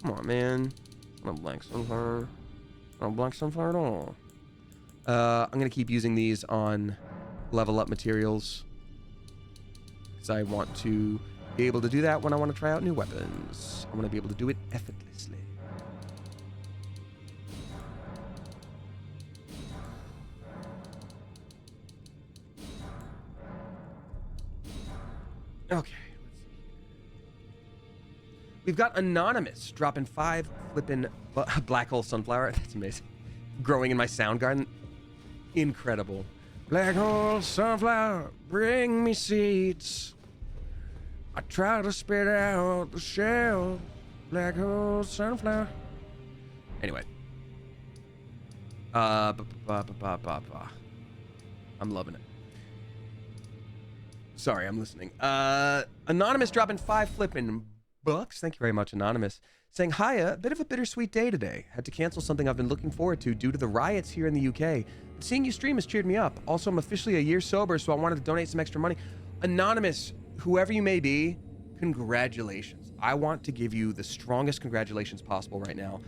come on, man. Not a black sunflower. Not a black sunflower at all. I'm gonna keep using these on level up materials because I want to be able to do that when I want to try out new weapons. I want to be able to do it effortlessly. Okay, let's see. We've got Anonymous dropping 5 flippin' black hole sunflower. That's amazing. Growing in my sound garden. Incredible. Black hole sunflower, bring me seeds. I try to spit out the shell. Black hole sunflower. Anyway. I'm loving it. Sorry, I'm listening. Anonymous dropping 5 flipping bucks. Thank you very much, Anonymous. Saying, hiya, a bit of a bittersweet day today. Had to cancel something I've been looking forward to due to the riots here in the UK. But seeing you stream has cheered me up. Also, I'm officially a year sober, so I wanted to donate some extra money. Anonymous, whoever you may be, congratulations. I want to give you the strongest congratulations possible right now.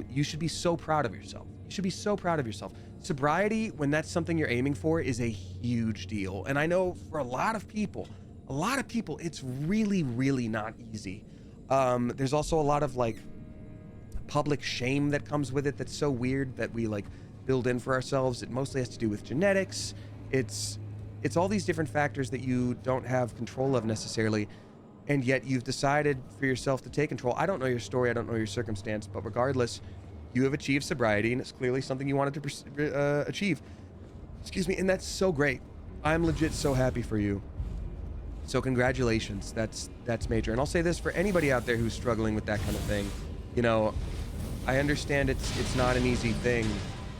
You should be so proud of yourself. You should be so proud of yourself. Sobriety, when that's something you're aiming for, is a huge deal. And I know for a lot of people, it's really, really not easy. There's also a lot of like public shame that comes with it that's so weird that we like build in for ourselves. It mostly has to do with genetics. It's all these different factors that you don't have control of necessarily, and yet you've decided for yourself to take control. I don't know your story, I don't know your circumstance, but regardless, you have achieved sobriety, and it's clearly something you wanted to achieve. Excuse me, and that's so great. I'm legit so happy for you. So congratulations. That's major. And I'll say this for anybody out there who's struggling with that kind of thing. You know, I understand it's not an easy thing,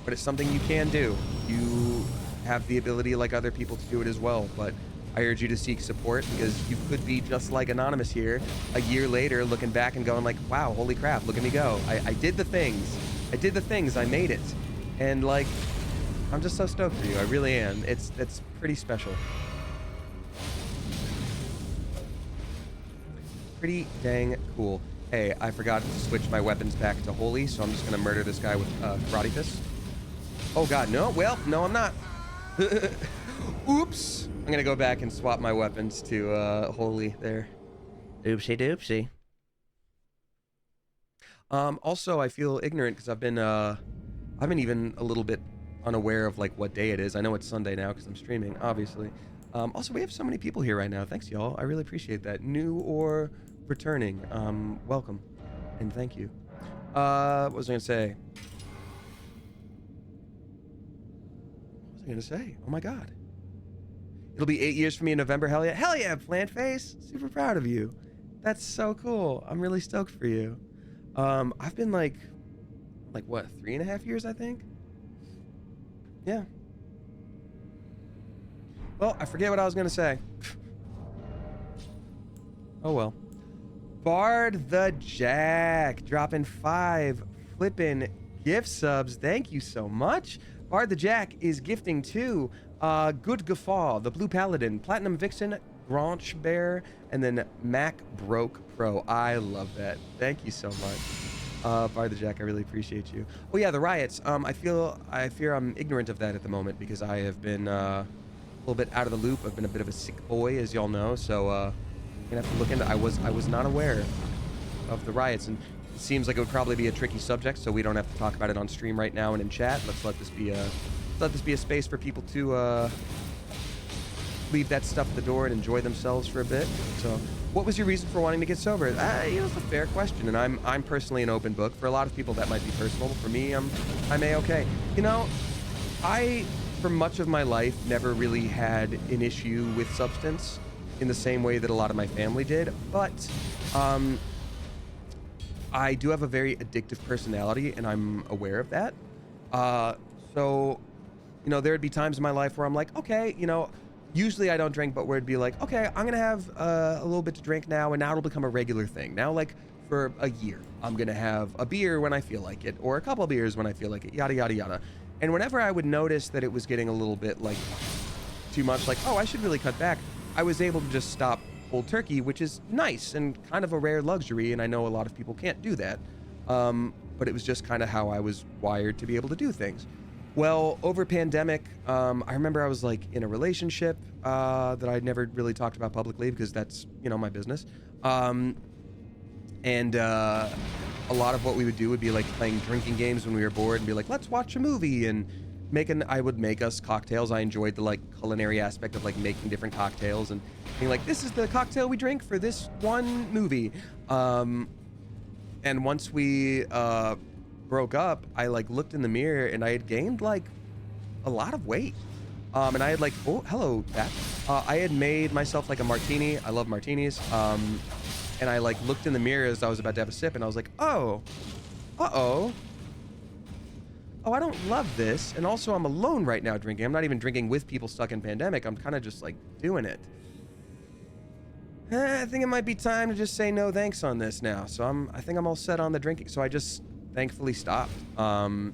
but it's something you can do. You have the ability, like other people, to do it as well. But I urge you to seek support, because you could be just like Anonymous here a year later, looking back and going like, wow, holy crap, look at me go. I did the things. I made it. And like, I'm just so stoked for you. I really am. It's pretty special. Pretty dang cool. Hey, I forgot to switch my weapons back to holy, so I'm just gonna murder this guy with karate fist. Oh god, no. Well, no, I'm not. Oops. I'm gonna go back and swap my weapons to holy there. Oopsie doopsie. Also, I feel ignorant because I've been even a little bit unaware of like what day it is. I know it's Sunday now because I'm streaming, obviously. Also, we have so many people here right now. Thanks, y'all. I really appreciate that. New or returning, welcome and thank you. What was I gonna say? Oh my god. It'll be 8 years for me in November. Hell yeah, Plant Face. Super proud of you. That's so cool. I'm really stoked for you. I've been like what, 3.5 years, I think? Yeah. Well, I forget what I was gonna say. Oh well. Bard the Jack dropping 5 flippin' gift subs. Thank you so much. Bard the Jack is gifting to Good Guffaw, the Blue Paladin, Platinum Vixen, Granch Bear, and then Mac Broke Pro. I love that. Thank you so much. Bard the Jack, I really appreciate you. Oh yeah, the riots. I fear I'm ignorant of that at the moment because I have been a little bit out of the loop. I've been a bit of a sick boy, as y'all know, so I'm gonna have to look into. I was not aware of the riots, and it seems like it would probably be a tricky subject, so we don't have to talk about it on stream right now and in chat. Let's let this be a space for people to leave that stuff at the door and enjoy themselves for a bit. So, what was your reason for wanting to get sober? It's a fair question, and I'm personally an open book. For a lot of people, that might be personal. For me, I'm A-okay. You know, I, for much of my life, never really had an issue with substance in the same way that a lot of my family did, but I do have a very addictive personality, and I'm aware of that. So, you know, there'd be times in my life where I'm like, okay, you know, usually I don't drink, but where it'd be like, okay, I'm gonna have a little bit to drink now, and now it'll become a regular thing. Now, like, for a year, I'm gonna have a beer when I feel like it, or a couple beers when I feel like it, yada, yada, yada. And whenever I would notice that it was getting a little bit, like, too much, like, oh, I should really cut back, I was able to just stop cold turkey, which is nice and kind of a rare luxury, and I know a lot of people can't do that. But it was just kind of how I was wired to be able to do things. Well, over pandemic, I remember I was like in a relationship that I'd never really talked about publicly because that's, you know, my business. And a lot of what we would do would be like playing drinking games when we were bored and be like, let's watch a movie, and I would make us cocktails. I enjoyed the like culinary aspect of like making different cocktails and being like, this is the cocktail we drink for this one movie. And once we broke up, I like looked in the mirror and I had gained like a lot of weight. And I had like, oh, hello, Pat. I had made myself like a martini. I love martinis. And I like looked in the mirror as I was about to have a sip, and I was like, oh, oh, I don't love this. And also I'm alone right now drinking. I'm not even drinking with people stuck in pandemic. I'm kind of just like doing it. I think it might be time to just say no thanks on this now. So I think I'm all set on the drinking. So I just thankfully stopped. And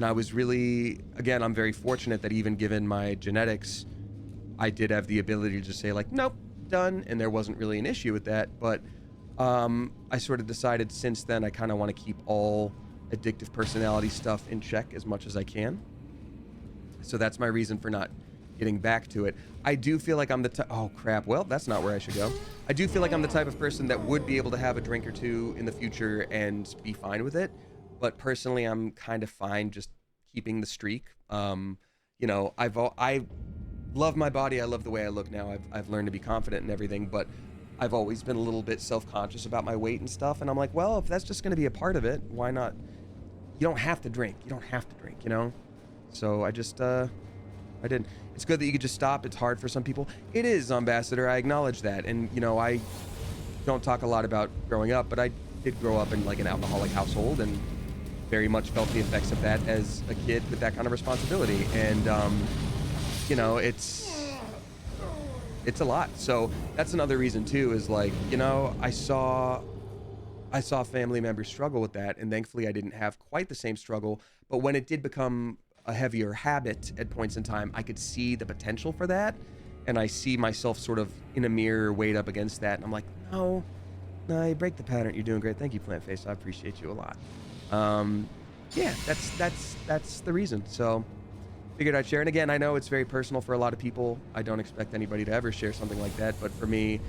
I was really, again, I'm very fortunate that even given my genetics, I did have the ability to just say like, nope, done. And there wasn't really an issue with that. But I sort of decided since then, I kind of want to keep all addictive personality stuff in check as much as I can. So that's my reason for not getting back to it. I do feel like I'm the type, oh crap, well, that's not where I should go. I do feel like I'm the type of person that would be able to have a drink or two in the future and be fine with it. But personally, I'm kind of fine just keeping the streak. You know, I love my body. I love the way I look now. I've learned to be confident and everything, but I've always been a little bit self-conscious about my weight and stuff. And I'm like, well, if that's just going to be a part of it, why not you don't have to drink. You don't have to drink, you know? So I just, I didn't. It's good that you could just stop. It's hard for some people. It is, Ambassador. I acknowledge that. And, you know, I don't talk a lot about growing up, but I did grow up in, like, an alcoholic household and very much felt the effects of that as a kid with that kind of responsibility. And, you know, it's a lot. So that's another reason, too, is, like, you know, I saw family members struggle with that, and thankfully I didn't have quite the same struggle. But when it did become a heavier habit at points in time, I could see the potential for that, and I see myself sort of in a mirror weighed up against that, and I'm like, no, you break the pattern. You're doing great. Thank you, Plant Face. I appreciate you a lot. Yeah, that's the reason. So figured I'd share. And again, I know it's very personal for a lot of people. I don't expect anybody to ever share something like that, but for me,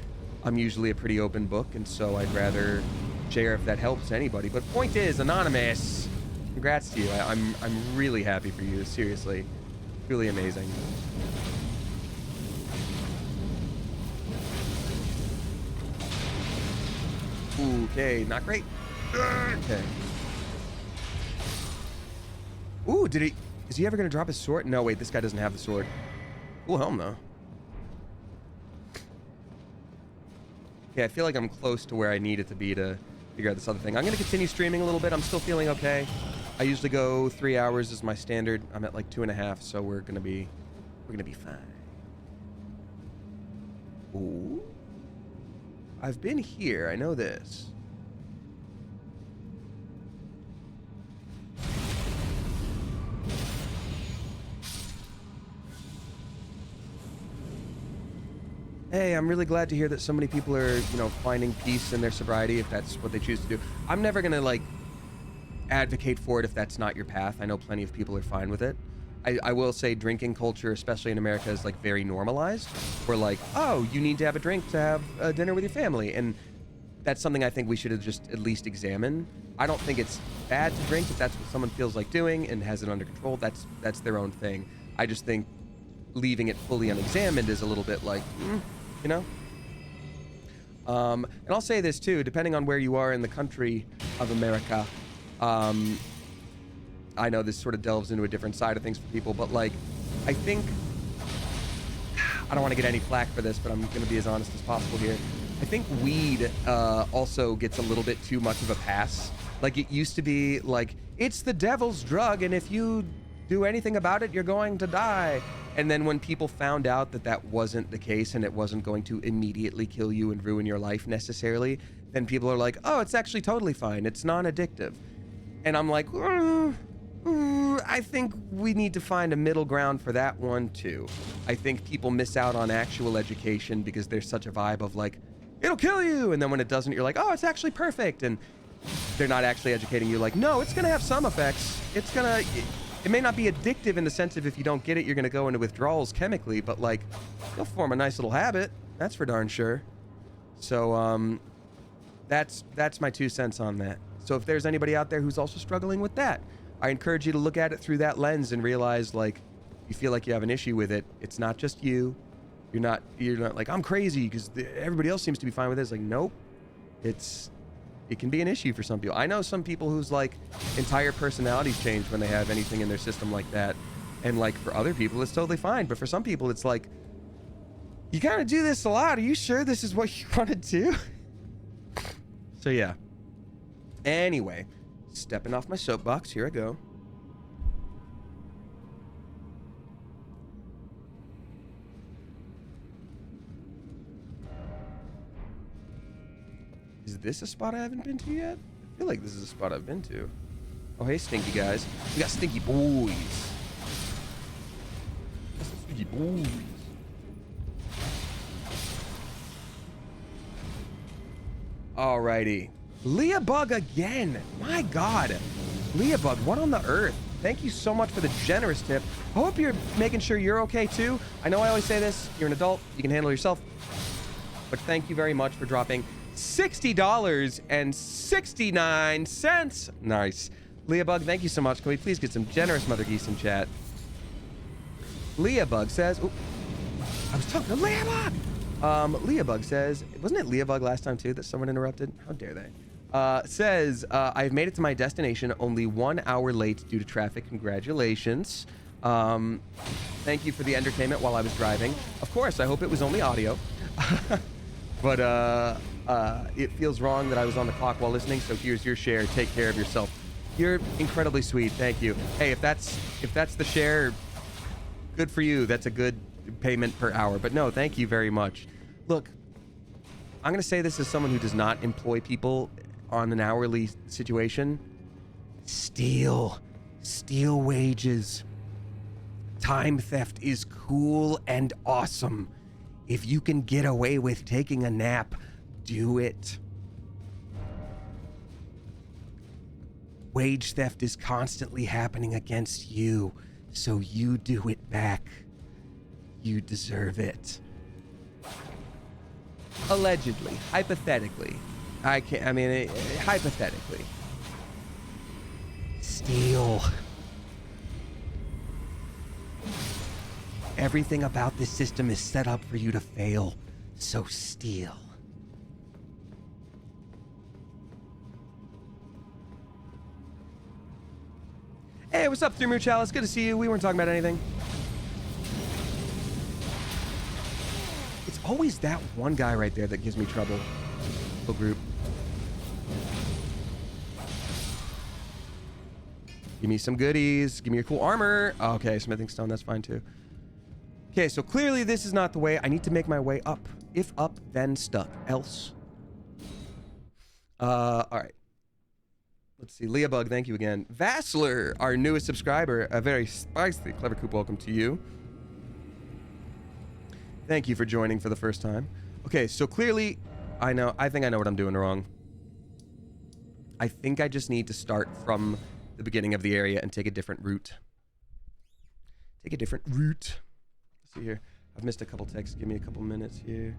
I'm usually a pretty open book, and so I'd rather share if that helps anybody. But point is, Anonymous, congrats to you. I'm really happy for you. Seriously, truly amazing. Okay, not great. Okay. Ooh, is he ever gonna drop his sword? No, wait, this guy doesn't have the sword. Cool helm though. Okay, I feel like I'm close to where I need it to be to figure out this other thing. I'm gonna continue streaming a little bit. I'm still feeling okay. I usually go 3 hours is my standard. I'm at like 2.5, so we're gonna be fine. Ooh. I've been here, I know this. Hey, I'm really glad to hear that so many people are, you know, finding peace in their sobriety if that's what they choose to do. I'm never gonna, like, advocate for it if that's not your path. I know plenty of people are fine with it. I will say drinking culture, especially in America, is, like, very normalized. We're like, oh, you need to have a drink to have a dinner with your family. And that's something I think we should have just at least examined. I don't think it's bad to drink if that's what someone feels like doing and has it under control. That's their own thing. I just think leaving it fully unexamined is a little bit like, you know? And I'll say this too, depending on where you are in the country of America, I know this sort of delves into a different side of things for people, but like, I think, I don't want to get any flack for this, but I'm going to be as honest as possible here. I think weed also gets a little bit too much of a pass. Like, it used to be like, it's the devil's drug, and if you do anything about it, you're going to die. And then when people found out that that wasn't the case and it wasn't going to immediately kill you and ruin your life necessarily, then people are like, oh, it's actually totally fine. It's non-addictive. And I'm like, I think we need to find a middle ground for that one too. I think people miss out on actual education because there's such a vibe of like, it'll kill you. And then when it doesn't, you're like, oh, it's actually perfect. And they're not actually educating you like, no, it's going to have some effects. It may not be addictive in the sense of if you don't get it, you're going to go into withdrawals chemically, but like, you'll form a nice little habit. That's for darn sure. So, that's my 2 cents on that. So if there's anybody out there who's also struggling with that, I encourage you to look at it through that lens and realize, like, you feel like you have an issue with it. It's not just you. You're not like, I'm crazy because everybody else seems to be fine with it. It's like, nope. It can be an issue for some people. I know some people whose like entire personalities change when they have anything in their system like that. And like for other people, it's totally fine. But for some people, it's like, you kind of do this a lot. Are you sure this is what you want to do? So yeah. Anyway, stepping off my soapbox. Here I go. Is this a spot I haven't been to yet? I feel like this is a spot I've been to. Oh, hey, stinky guys. We got stinky boys. Got some stinky boys. Alrighty. Leah Bug again. My God. Leah Bug, what on the earth? Thank you so much for the generous tip. I hope you're making sure you're okay too. I know I always say this. You're an adult. You can handle yourself. But thank you very much for dropping $60.69. Nice. Leah Bug, thank you so much. Can we please get some generous Mother Geese in chat? Leah Bug says, ooh, I was talking to Leah Bug. Leah Bug says, wasn't it Leah Bug last time too that someone interrupted? How dare they? Says, I've made it to my destination only 1 hour late due to traffic. Congratulations. Thank you for the entertainment while I was driving. Of course, I hope it was only audio. But it feels wrong that I was on the clock while listening, so here's your share. Take care of yourself. You're incredibly sweet. Thank you. Hey, if that's the share, good for you. That's a good payment per hour. But no, thank you very much. Look, I'm going to say this as someone who does not employ people on an hourly situation. Steal wages. Time theft is cool and awesome. If you can get away with taking a nap, do it. Wage theft is constantly happening against you, so you do it back. You deserve it. Allegedly, hypothetically. Hypothetically. Steal. Everything about this system is set up for you to fail, so steal. Hey, what's up, Through Chalice? Good to see you. We weren't talking about anything. It's always that one guy right there that gives me trouble. Little group. Give me some goodies. Give me your cool armor. Okay, smithing stone, that's fine too. Okay, so clearly this is not the way. I need to make my way up. If up, then stuck. Else. All right. Let's see. Leah Bug, thank you again. Vassler, our newest subscriber. A very spicy, clever coop. Welcome to you. Thank you for joining for the first time. Okay, so clearly, I think I know what I'm doing wrong. I think I just need to start from the beginning of the area and take a different route. Take a different route. Let's see here. I've missed a couple texts. Give me a couple minutes here.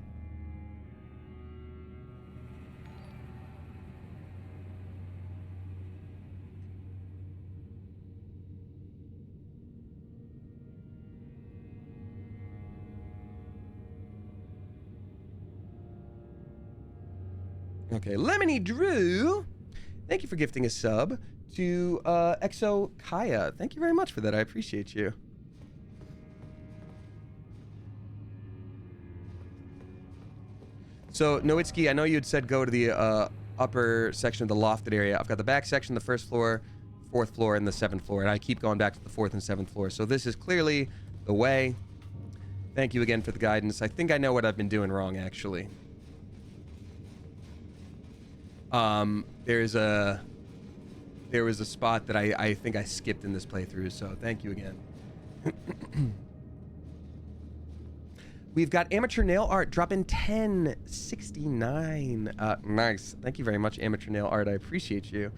Okay, Lemony Drew, thank you for gifting a sub to Exo Kaya. Thank you very much for that. I appreciate you. So, Nowitzki, I know you had said go to the upper section of the lofted area. I've got the back section, the first floor, fourth floor, and the seventh floor, and I keep going back to the fourth and seventh floor. So this is clearly the way. Thank you again for the guidance. I think I know what I've been doing wrong, actually. There was a spot that I think I skipped in this playthrough, so thank you again. We've got Amateur Nail Art dropping 1069. Nice. Thank you very much, Amateur Nail Art. I appreciate you.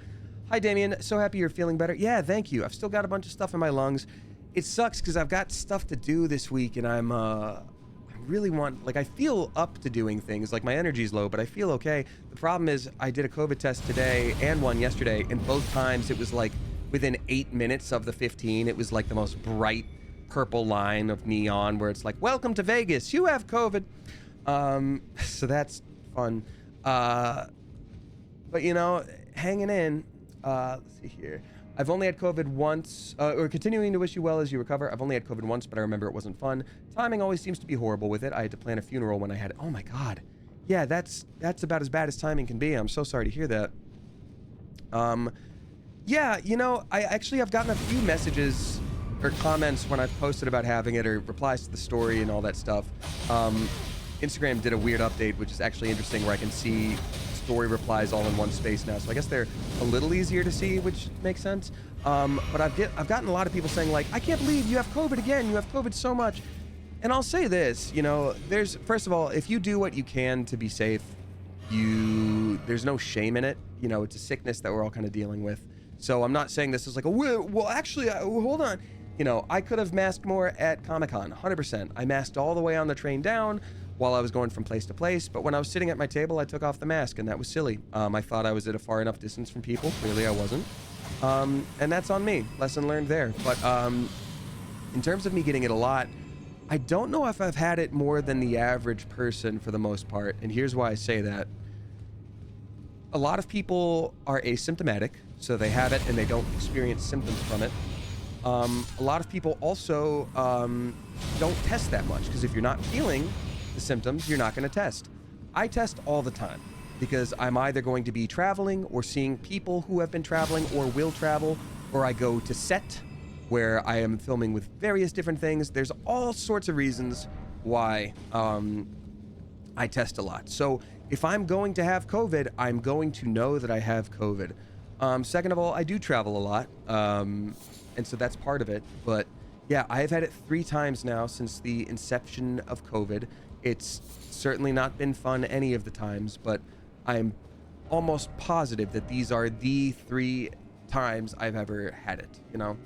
Hi, Damien. So happy you're feeling better. Yeah, thank you. I've still got a bunch of stuff in my lungs. It sucks because I've got stuff to do this week, and I really want, like, I feel up to doing things. Like, my energy's low, but I feel okay. The problem is I did a COVID test today and one yesterday, and both times it was like within 8 minutes of the 15, it was like the most bright purple line of neon where it's like, welcome to Vegas, you have COVID. So that's fun. But you know, hanging in. Let's see here. I've only had COVID once, or continuing to wish you well as you recover. I've only had COVID once, but I remember it wasn't fun. Timing always seems to be horrible with it. I had to plan a funeral when I had it. Oh my God. Yeah, that's about as bad as timing can be. I'm so sorry to hear that. Yeah, you know, I've gotten a few messages or comments when I've posted about having it, or replies to the story and all that stuff. Instagram did a weird update, which is actually interesting, where I can see story replies all in one space now. So I guess they're a little easier to see, which makes sense. But I've gotten a lot of people saying, like, I can't believe you have COVID again. You have COVID so much. And I'll say this, you know, first of all, if you do what you can to be safe, there's no shame in it. You know, it's a sickness that we're all kind of dealing with. So I'm not saying this is like, well, actually, hold on. You know, I could have masked more at Comic-Con, 100%. I masked all the way on the train down while I was going from place to place, but when I was sitting at my table, I took off the mask, and that was silly. I thought I was at a far enough distance from people. Clearly, I wasn't. And that's on me. Lesson learned there. But in terms of me getting it a lot, I don't know if I've had it more than the average person for the most part, and here's why I say that. a lot of people are asymptomatic, so they have it and they don't experience symptoms from it. A lot of people also don't test that much, because if you're not feeling the symptoms, you're not going to test. I test all the time because I'm either going to be traveling or seeing people who have been traveling or will travel, or I go to set where I am filming with various different things. There's all sorts of reasons why I test a lot. So if I'm going to have COVID, I'm going to know that I have COVID. Second of all, I do travel a lot, and so that's part of it. But yeah, I've had it 3 times now since the inception of COVID. It's certainly not been fun any of the times, but I'm almost positive that these are the 3 times I've ever had it, you know?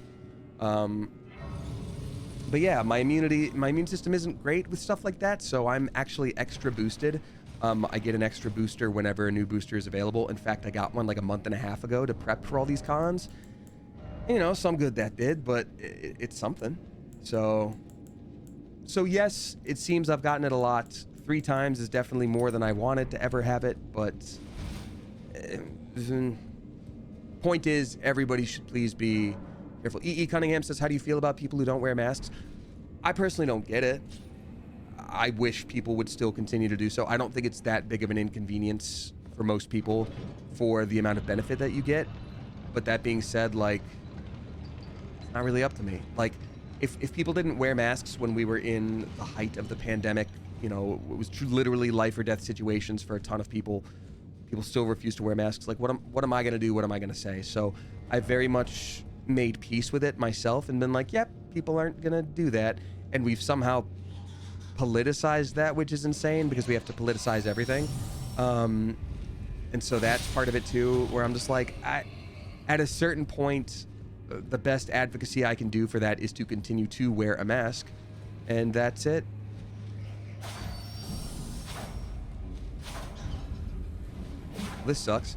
But yeah, my immune system isn't great with stuff like that, so I'm actually extra boosted. I get an extra booster whenever a new booster is available. In fact, I got one like a month and a half ago to prep for all these cons. You know, some good that did, but it's something. So yes, it seems I've gotten it a lot. 3 times is definitely more than I wanted to ever have it, but point is, everybody should please be careful. E.E. Cunningham says, how do you feel about people who don't wear masks? I personally don't get it. I wish people would still continue to do so. I don't think it's that big of an inconvenience for most people for the amount of benefit that you get. But that being said, like, it's not really up to me. Like, if people didn't wear masks when we were in the height of the pandemic, you know, it was literally life or death situations for a ton of people. People still refuse to wear masks. Like, what am I going to do? What am I going to say? So I very much made peace with it myself and been like, yep, people aren't going to do that. And we've somehow politicized that, which is insane because we have to politicize everything. And so that's part of it too, where I'm just like, at a certain point, the best advocacy I can do for that is to continue to wear a mask, and that's it. This sucks.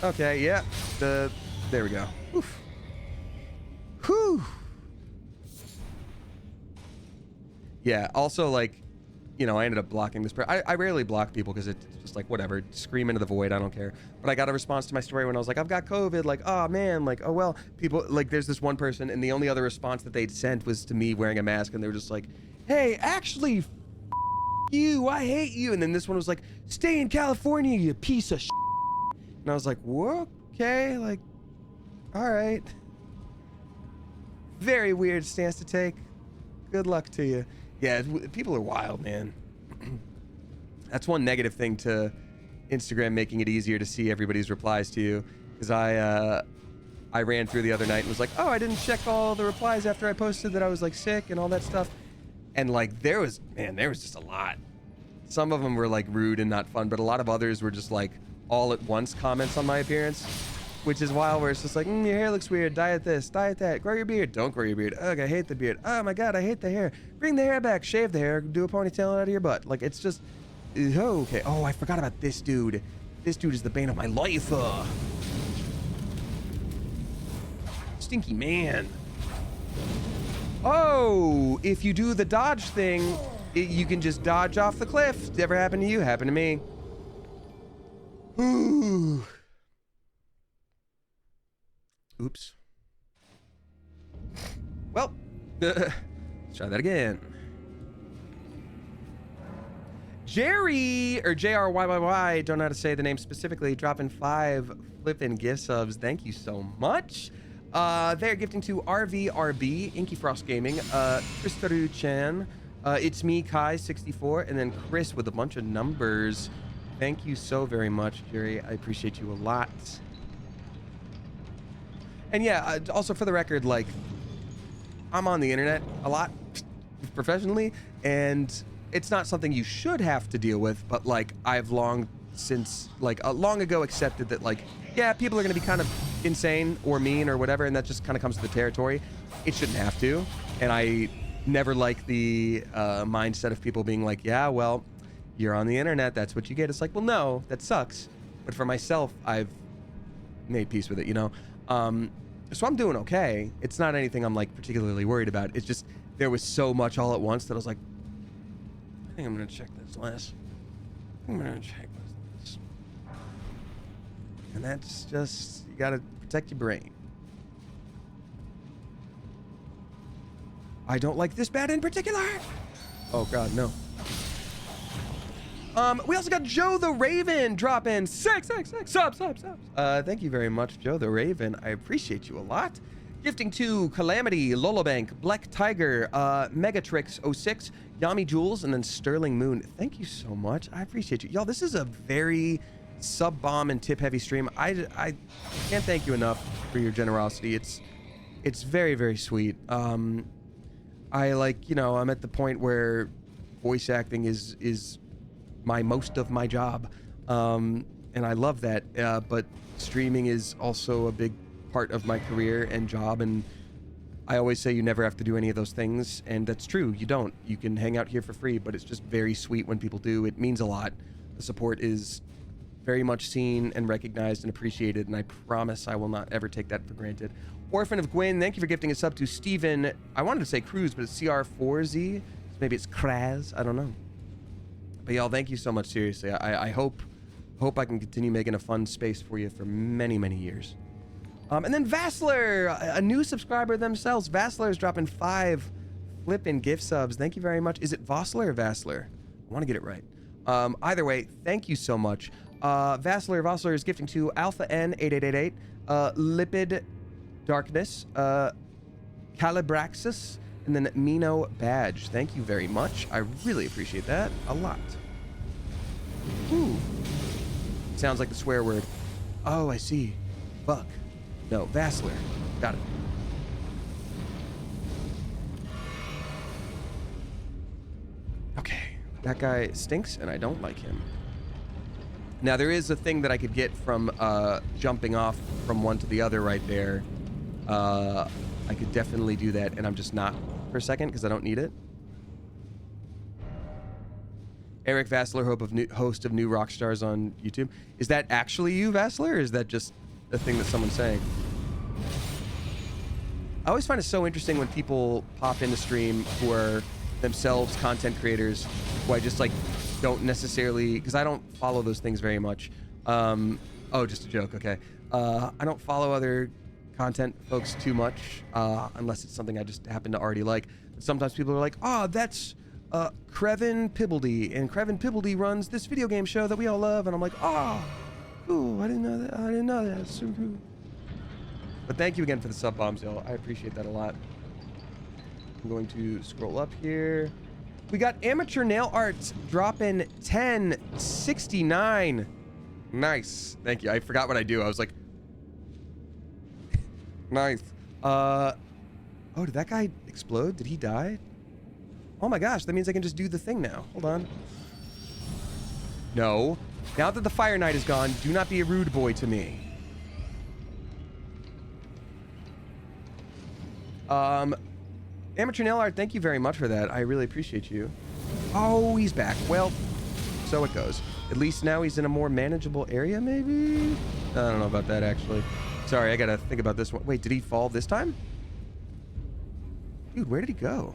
Okay, yeah. There we go. Oof. Whew. Yeah, also, like, you know, I ended up blocking this. I rarely block people because it's just like, whatever, scream into the void, I don't care. But I got a response to my story when I was like, I've got COVID, like, oh man, like, oh well. People, like, there's this one person, and the only other response that they'd sent was to me wearing a mask, and they were just like, hey, actually, you, I hate you. And then this one was like, stay in California, you piece of shit. And I was like, whoa, okay, like, all right. Very weird stance to take. Good luck to you. Yeah, people are wild, man. That's one negative thing to Instagram making it easier to see everybody's replies to you. Because I ran through the other night and was like, oh, I didn't check all the replies after I posted that I was like sick and all that stuff. And like, there was just a lot. Some of them were like rude and not fun, but a lot of others were just like all at once comments on my appearance. Which is wild, where it's just like, your hair looks weird, diet this, diet that, grow your beard, don't grow your beard, ugh, I hate the beard, oh my god, I hate the hair, bring the hair back, shave the hair, do a ponytail out of your butt. Like, it's just, okay. Oh, I forgot about this dude. This dude is the bane of my life. Stinky man. Oh, if you do the dodge thing, you can just dodge off the cliff. Never happened to you, happened to me. Ooh. Oops. Well, let's try that again. Jerry, or JRYYY, don't know how to say the name specifically, dropping 5 flippin' gift subs. Thank you so much. They're gifting to RVRB, Inky Frost Gaming, Kristaru Chan, It's Me, Kai64, and then Chris with a bunch of numbers. Thank you so very much, Jerry. I appreciate you a lot. And yeah, also for the record, like, I'm on the internet a lot professionally, and it's not something you should have to deal with, but like, I've long ago accepted that, like, yeah, people are going to be kind of insane or mean or whatever, and that just kind of comes to the territory. It shouldn't have to. And I never like the mindset of people being like, yeah, well, you're on the internet, that's what you get. It's like, well, no, that sucks. But for myself, I've made peace with it, you know? So I'm doing okay. It's not anything I'm like particularly worried about. It's just there was so much all at once that I was like, I think I'm gonna check this last. I'm gonna check this. And that's just, you gotta protect your brain. I don't like this bat in particular. Oh God, no. We also got Joe the Raven drop in 666 subs. Thank you very much, Joe the Raven. I appreciate you a lot. Gifting to Calamity, Lolobank, Black Tiger, Megatrix 06, Yami Jules, and then Sterling Moon. Thank you so much. I appreciate you. Y'all, this is a very sub-bomb and tip-heavy stream. I can't thank you enough for your generosity. It's very, very sweet. I like, you know, I'm at the point where voice acting is most of my job. And I love that. But streaming is also a big part of my career and job, and I always say you never have to do any of those things, and that's true. You don't. You can hang out here for free, but it's just very sweet when people do. It means a lot. The support is very much seen and recognized and appreciated, and I promise I will not ever take that for granted. Orphan of Gwyn, thank you for gifting a sub to Steven. I wanted to say Cruz, but it's CR4Z. So maybe it's Kraz. I don't know. But y'all, thank you so much. Seriously, I hope I can continue making a fun space for you for many, many years. And then Vassler, a new subscriber themselves. Vassler is dropping 5 flipping gift subs. Thank you very much. Is it Vossler or Vassler? I want to get it right. Either way, thank you so much. Vossler is gifting to Alpha N8888, Lipid Darkness, Calibraxis, and then Mino Badge. Thank you very much. I really appreciate that a lot. Ooh. Sounds like the swear word. Oh, I see. Fuck. No, Vassler. Got it. Okay. That guy stinks, and I don't like him. Now, there is a thing that I could get from jumping off from one to the other right there. I could definitely do that, and I'm just not for a second because I don't need it. Eric Vassler, host of New Rockstars on YouTube. Is that actually you, Vassler, or is that just a thing that someone's saying? I always find it so interesting when people pop in the stream who are themselves content creators who I just like don't necessarily, because I don't follow those things very much. Oh, just a joke. Okay. I don't follow other content folks too much unless it's something I just happen to already like. But sometimes people are like, oh, that's Crevin Pibbledy, and Crevin Pibbledy runs this video game show that we all love, and I'm like, oh, cool. I didn't know that. I didn't know that. It's so cool. But thank you again for the sub bombs, y'all. I appreciate that a lot. I'm going to scroll up here. We got Amateur Nail Arts dropping 1069. Nice. Thank you. I forgot what I do. I was like, nice. Oh, did that guy explode? Did he die? Oh my gosh, that means I can just do the thing now. Hold on. No. Now that the Fire Knight is gone, do not be a rude boy to me. Amateur Nail Art, thank you very much for that. I really appreciate you. Oh, he's back. Well, so it goes. At least now he's in a more manageable area, maybe? I don't know about that, actually. Sorry, I gotta think about this one. Wait, did he fall this time? Dude, where did he go?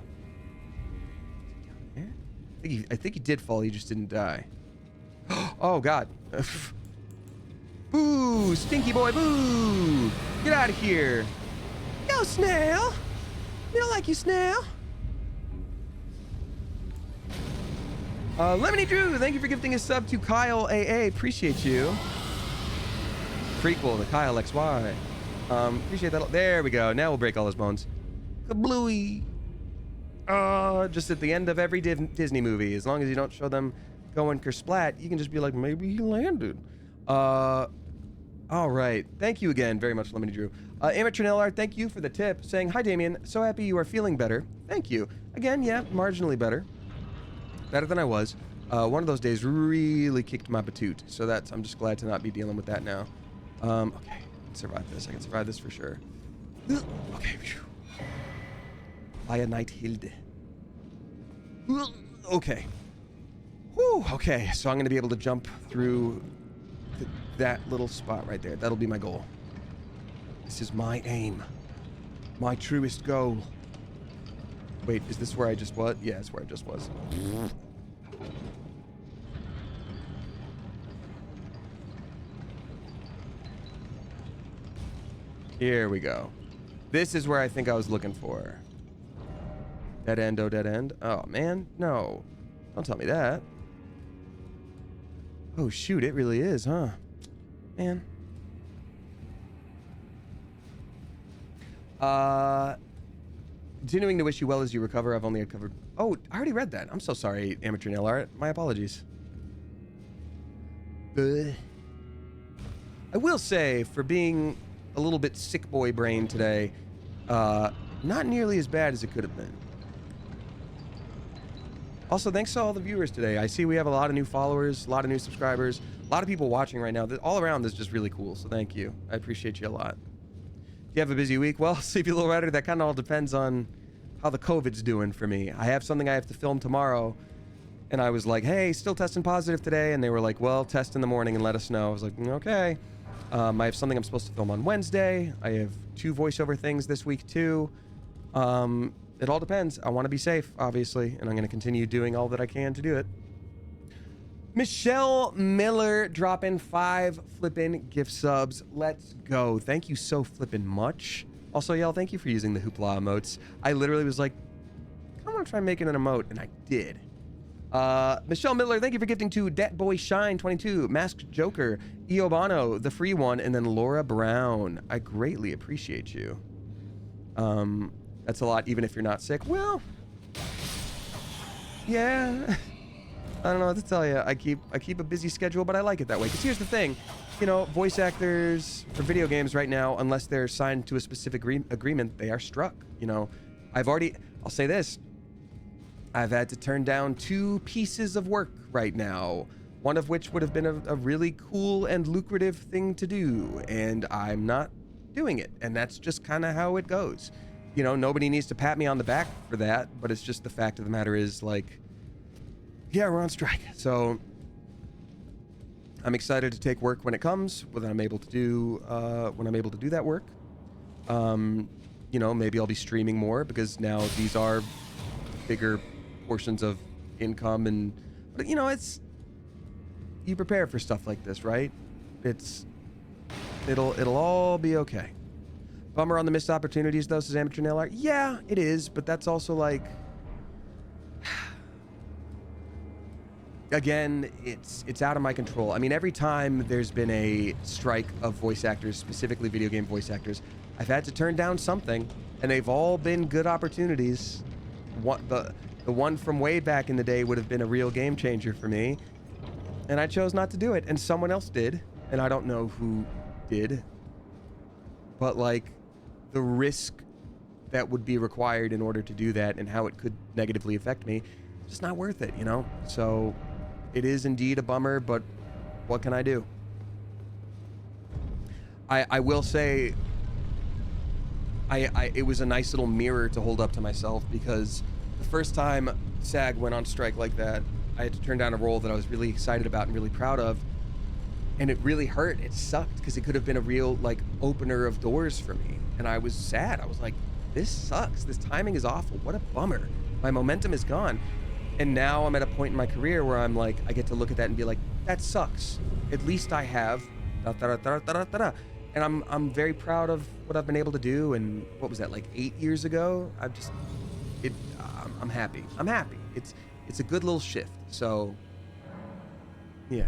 I think he did fall, he just didn't die. Oh, God. Boo! Stinky boy, boo! Get out of here. Yo, Snail! We don't like you, Snail. Lemony Drew, thank you for gifting a sub to Kyle AA. Appreciate you. Prequel to Kyle XY. Appreciate that. There we go. Now we'll break all his bones. Kablooey. Just at the end of every Disney movie, as long as you don't show them going kersplat, you can just be like, maybe he landed. All right. Thank you again very much, Lemony Drew. Amateur Nail Art, thank you for the tip, saying, hi, Damien. So happy you are feeling better. Thank you. Again, yeah, marginally better. Better than I was. One of those days really kicked my patoot, so I'm just glad to not be dealing with that now. Okay, I can survive this. I can survive this for sure. Okay. Via Night Hilde. Okay. Whew, okay, so I'm going to be able to jump through that little spot right there. That'll be my goal. This is my aim. My truest goal. Wait, is this where I just was? Yeah, it's where I just was. Here we go. This is where I think I was looking for. Dead end, oh, dead end. Oh, man. No. Don't tell me that. Oh, shoot. It really is, huh? Man. Continuing to wish you well as you recover. I've only covered... Oh, I already read that. I'm so sorry, Amateur Nail Art. My apologies. I will say, for being a little bit sick boy brain today, not nearly as bad as it could have been. Also, thanks to all the viewers today. I see we have a lot of new followers, a lot of new subscribers, a lot of people watching right now. All around, this is just really cool, so thank you. I appreciate you a lot. Do you have a busy week? Well, sleepy little rider, that kind of all depends on how the COVID's doing for me. I have something I have to film tomorrow, and I was like, hey, still testing positive today, and they were like, well, test in the morning and let us know. I was like, okay. I have something I'm supposed to film on Wednesday. I have 2 voiceover things this week, too. It all depends. I want to be safe, obviously, and I'm going to continue doing all that I can to do it. Michelle Miller dropping 5 flippin' gift subs. Let's go. Thank you so flippin' much. Also, y'all, thank you for using the hoopla emotes. I literally was like, I want to try making an emote, and I did. Michelle Miller, thank you for gifting to Dat Boy Shine 22, Masked Joker, Iobano, the free one, and then Laura Brown. I greatly appreciate you. That's a lot, even if you're not sick. Well, yeah. I don't know what to tell you. I keep a busy schedule, but I like it that way. Because here's the thing, you know, voice actors for video games right now, unless they're signed to a specific agreement, they are struck. You know, I'll say this. I've had to turn down 2 pieces of work right now, one of which would have been a really cool and lucrative thing to do, and I'm not doing it. And that's just kind of how it goes. You know, nobody needs to pat me on the back for that, but it's just the fact of the matter is, like, yeah, we're on strike. So I'm excited to take work when it comes, when I'm able to do that work. You know, maybe I'll be streaming more because now these are bigger portions of income, but you know, you prepare for stuff like this, right? It'll all be okay. Bummer on the missed opportunities though, says Amateur Nail Art. Yeah, it is, but that's also like, again, it's out of my control. I mean, every time there's been a strike of voice actors, specifically video game voice actors, I've had to turn down something, and they've all been good opportunities. The one from way back in the day would have been a real game changer for me, and I chose not to do it, and someone else did, and I don't know who did, but like, the risk that would be required in order to do that and how it could negatively affect me, just not worth it, you know? So it is indeed a bummer, but what can I do? I will say, it was a nice little mirror to hold up to myself, because the first time SAG went on strike like that, I had to turn down a role that I was really excited about and really proud of, and it really hurt. It sucked because it could have been a real like opener of doors for me, and I was sad. I was like, this sucks. This timing is awful. What a bummer. My momentum is gone. And now I'm at a point in my career where I'm like, I get to look at that and be like, that sucks. At least I have and I'm very proud of what I've been able to do. And what was that, like 8 years ago? I'm happy. I'm happy. It's a good little shift. So yeah.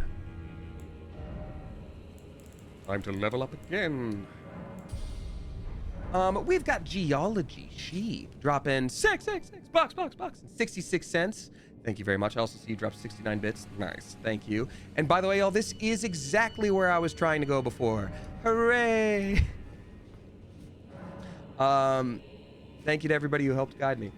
Time to level up again. We've got Geology Sheep dropping 666 bucks and 66 cents. Thank you very much. I also see you dropped 69 bits. Nice. Thank you. And by the way, y'all, this is exactly where I was trying to go before. Hooray! Thank you to everybody who helped guide me.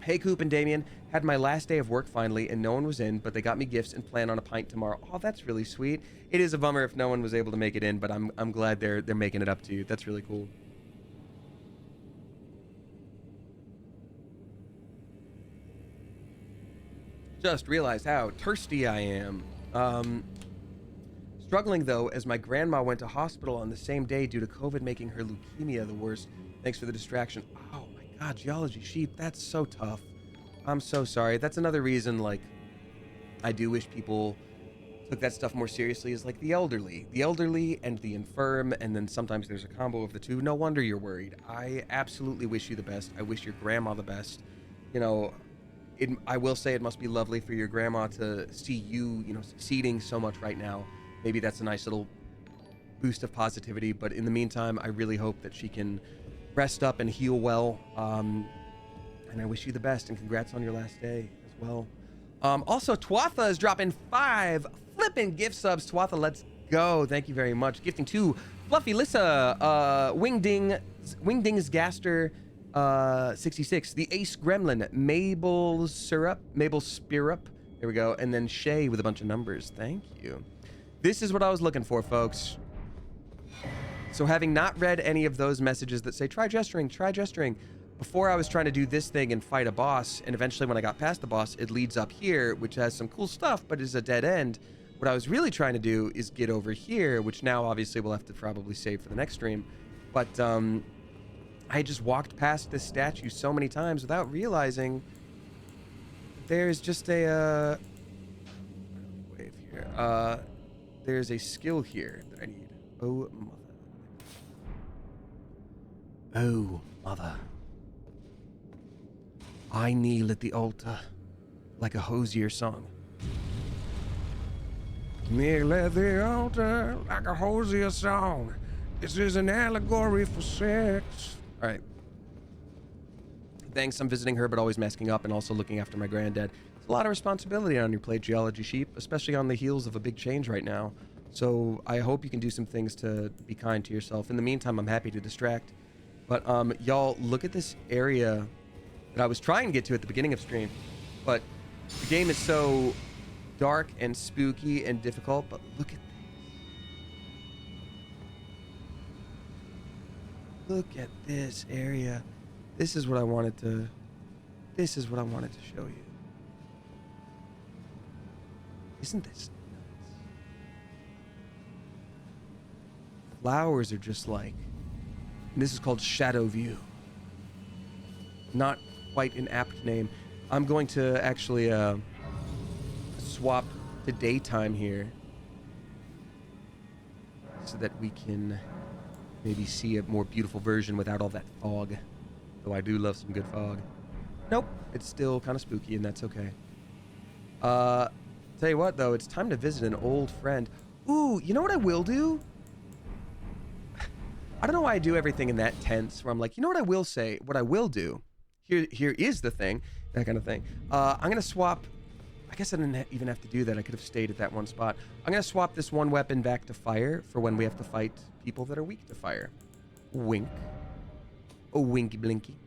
Hey, Coop and Damien. Had my last day of work finally, and no one was in, but they got me gifts and plan on a pint tomorrow. Oh, that's really sweet. It is a bummer if no one was able to make it in, but I'm glad they're making it up to you. That's really cool. Just realized how thirsty I am. Struggling though, as my grandma went to hospital on the same day due to COVID making her leukemia the worst. Thanks for the distraction. Oh my God, Geology Sheep, that's so tough. I'm so sorry. That's another reason, like, I do wish people took that stuff more seriously is like the elderly and the infirm, and then sometimes there's a combo of the two. No wonder you're worried. I absolutely wish you the best. I wish your grandma the best. You know, I will say it must be lovely for your grandma to see you, you know, succeeding so much right now. Maybe that's a nice little boost of positivity, but in the meantime, I really hope that she can rest up and heal well. And I wish you the best, and congrats on your last day as well. Also, Twatha is dropping 5 flipping gift subs. Twatha, let's go. Thank you very much. Gifting to Fluffy Lissa, Wingdings Gaster 66, the Ace Gremlin, Mabel Spirup. There we go. And then Shay with a bunch of numbers. Thank you. This is what I was looking for, folks. So having not read any of those messages that say, try gesturing, before I was trying to do this thing and fight a boss, and eventually when I got past the boss, it leads up here, which has some cool stuff, but is a dead end. What I was really trying to do is get over here, which now obviously we'll have to probably save for the next stream. But I just walked past this statue so many times without realizing there's just a wave here. There's a skill here that I need. Oh, mother. Oh, mother. I kneel at the altar like a Hosier song. Kneel at the altar like a Hosier song. This is an allegory for sex. All right. Thanks, I'm visiting her, but always masking up and also looking after my granddad. It's a lot of responsibility on your plate, Geology Sheep, especially on the heels of a big change right now. So I hope you can do some things to be kind to yourself. In the meantime, I'm happy to distract. But y'all, look at this area that I was trying to get to at the beginning of stream, but the game is so dark and spooky and difficult. But look at this. Look at this area. This is what I wanted to show you. Isn't this nuts? Flowers are just like, and this is called Shadow View. Not quite an apt name. I'm going to actually swap to daytime here so that we can maybe see a more beautiful version without all that fog. Though I do love some good fog. Nope, it's still kind of spooky, and that's okay. Tell you what, though, it's time to visit an old friend. Ooh, you know what I will do? I don't know why I do everything in that tense, where I'm like, you know what I will say? What I will do, here is the thing, that kind of thing. I'm going to swap, I guess I didn't even have to do that. I could have stayed at that one spot. I'm going to swap this one weapon back to fire for when we have to fight people that are weak to fire. Wink. Oh, winky blinky.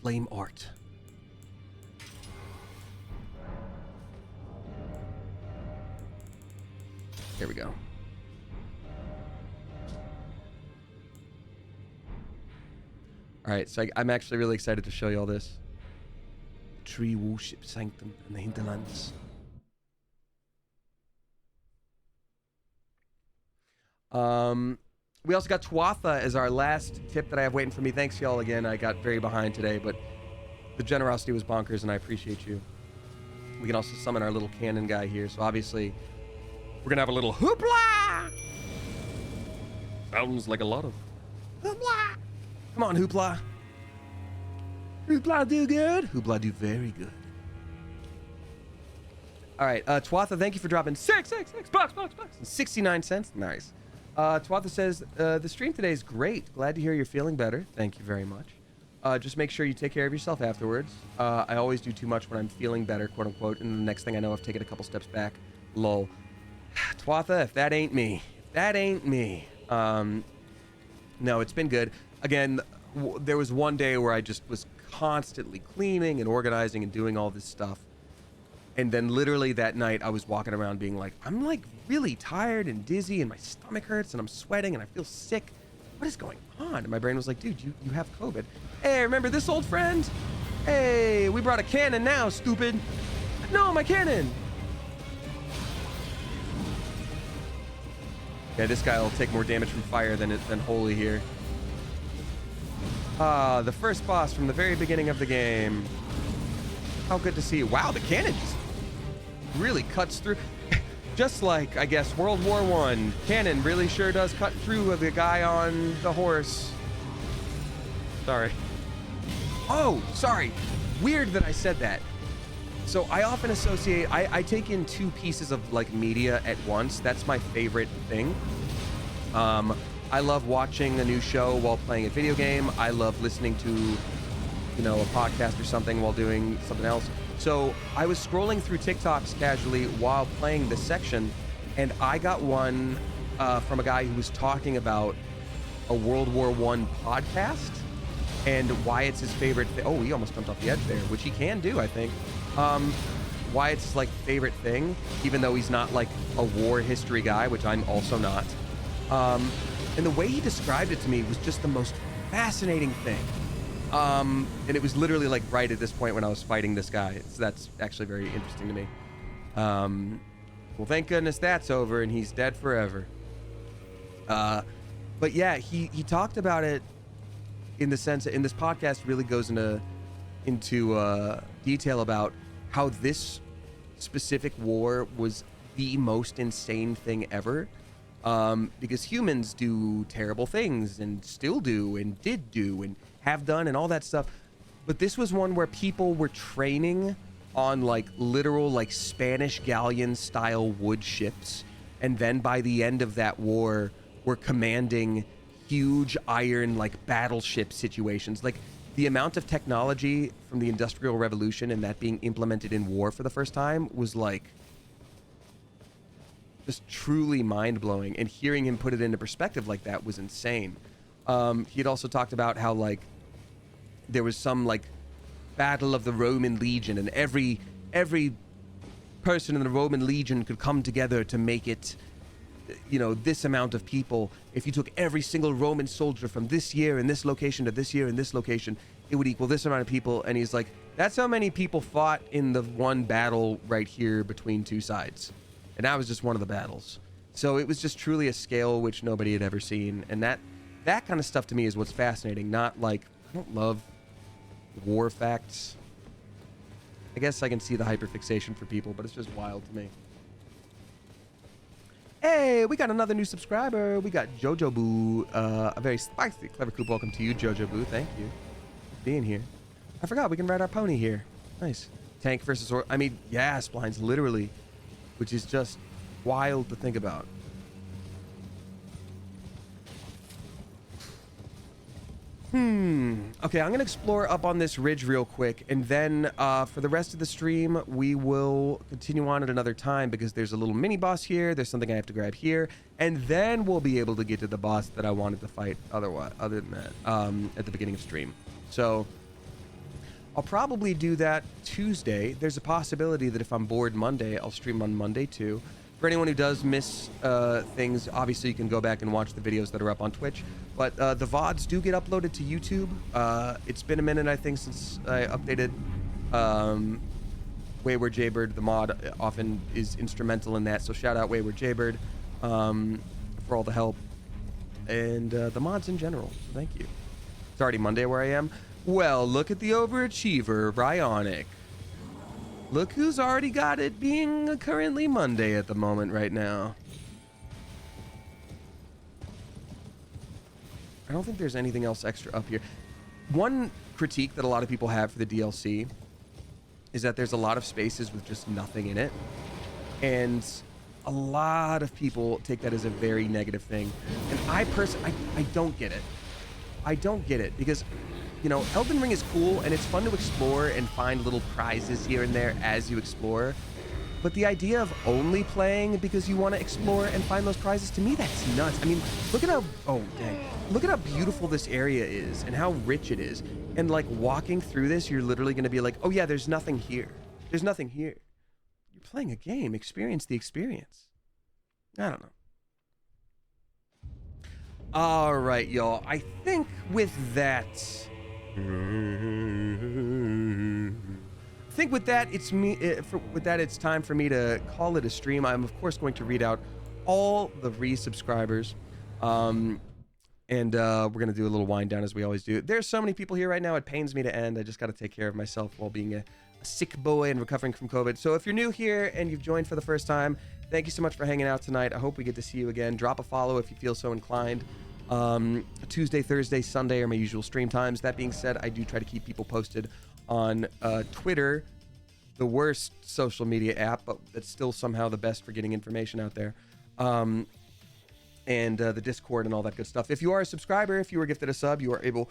Flame art. There we go. All right, so I'm actually really excited to show you all this. Tree worship sanctum in the hinterlands. We also got Twatha as our last tip that I have waiting for me. Thanks, y'all, again. I got very behind today, but the generosity was bonkers, and I appreciate you. We can also summon our little cannon guy here, so obviously we're gonna have a little hoopla! Sounds like a lot of hoopla! Come on, hoopla. Hoopla do good. Hoopla do very good. All right, Twatha, thank you for dropping six bucks, 69 cents. Nice. Twatha says, the stream today is great. Glad to hear you're feeling better. Thank you very much. Just make sure you take care of yourself afterwards. I always do too much when I'm feeling better, quote unquote, and the next thing I know, I've taken a couple steps back. Lol. Twatha, if that ain't me. No, it's been good. Again, there was one day where I just was constantly cleaning and organizing and doing all this stuff. And then literally that night I was walking around being like, I'm like really tired and dizzy and my stomach hurts and I'm sweating and I feel sick. What is going on? And my brain was like, dude, you have COVID. Hey, remember this old friend? Hey, we brought a cannon now, stupid. No, my cannon. Yeah, this guy will take more damage from fire than holy here. The first boss from the very beginning of the game. How good to see you. Wow, the cannon just really cuts through. Just like, I guess, World War I, cannon really sure does cut through the guy on the horse. Sorry. Oh, sorry. Weird that I said that. So I often associate, I take in two pieces of like media at once. That's my favorite thing. I love watching a new show while playing a video game. I love listening to, you know, a podcast or something while doing something else. So I was scrolling through TikToks casually while playing this section, and I got one from a guy who was talking about a World War I podcast and why it's his favorite thing. Oh, he almost jumped off the edge there, which he can do, I think. Why it's his like favorite thing, even though he's not like a war history guy, which I'm also not. And the way he described it to me was just the most fascinating thing. And it was literally like right at this point when I was fighting this guy. So that's actually very interesting to me. Well, thank goodness that's over and he's dead forever. But yeah, he talked about it in the sense that in this podcast really goes into detail about how this specific war was the most insane thing ever. Because humans do terrible things and still do and did do and have done and all that stuff. But this was one where people were training on like literal like Spanish galleon style wood ships. And then by the end of that war, were commanding huge iron like battleship situations. Like the amount of technology from the Industrial Revolution and that being implemented in war for the first time was like just truly mind-blowing, and hearing him put it into perspective like that was insane. He had also talked about how like there was some like battle of the Roman Legion, and every person in the Roman Legion could come together to make it, you know, this amount of people. If you took every single Roman soldier from this year in this location to this year in this location, it would equal this amount of people. And he's like, that's how many people fought in the one battle right here between two sides. And that was just one of the battles. So it was just truly a scale which nobody had ever seen. And that kind of stuff to me is what's fascinating. Not like, I don't love war facts. I guess I can see the hyperfixation for people, but it's just wild to me. Hey, we got another new subscriber. We got Jojo Boo, a very spicy, clever coop. Welcome to you, Jojo Boo. Thank you for being here. I forgot we can ride our pony here. Nice. Tank versus I mean, yeah, splines, literally. Which is just wild to think about. Okay, I'm gonna explore up on this ridge real quick, and then for the rest of the stream, we will continue on at another time because there's a little mini boss here. There's something I have to grab here, and then we'll be able to get to the boss that I wanted to fight. Other than that, at the beginning of stream. So I'll probably do that Tuesday. There's a possibility that if I'm bored Monday, I'll stream on Monday too. For anyone who does miss things, obviously you can go back and watch the videos that are up on Twitch. But the VODs do get uploaded to YouTube. It's been a minute, I think, since I updated. Wayward Jaybird, the mod, often is instrumental in that. So shout out Wayward Jaybird for all the help. And the mods in general. So thank you. It's already Monday where I am. Well, look at the overachiever, Ryonic. Look who's already got it being currently Monday at the moment right now. I don't think there's anything else extra up here. One critique that a lot of people have for the DLC is that there's a lot of spaces with just nothing in it. And a lot of people take that as a very negative thing. And I personally, I don't get it. I don't get it because, you know, Elden Ring is cool and it's fun to explore and find little prizes here and there as you explore. But the idea of only playing because you want to explore and find those prizes, to me, that's nuts. I mean, look at how, oh, dang. Look at how beautiful this area is and how rich it is. And like walking through this, you're literally going to be like, oh yeah, there's nothing here. There's nothing here. You're playing a game. Experience the experience. I don't know. All right, y'all. I think with that... it's time for me to call it a stream. I'm of course going to read out all the resubscribers, and we're gonna do a little wind down as we always do. There's so many people here right now, it pains me to end. I just got to take care of myself while being a sick boy and recovering from COVID. So if you're new here and you've joined for the first time, thank you so much for hanging out tonight. I hope we get to see you again. Drop a follow if you feel so inclined. Tuesday, Thursday, Sunday are my usual stream times. That being said, I do try to keep people posted on Twitter, the worst social media app, but that's still somehow the best for getting information out there. And the Discord and all that good stuff. If you are a subscriber, if you were gifted a sub, you are able,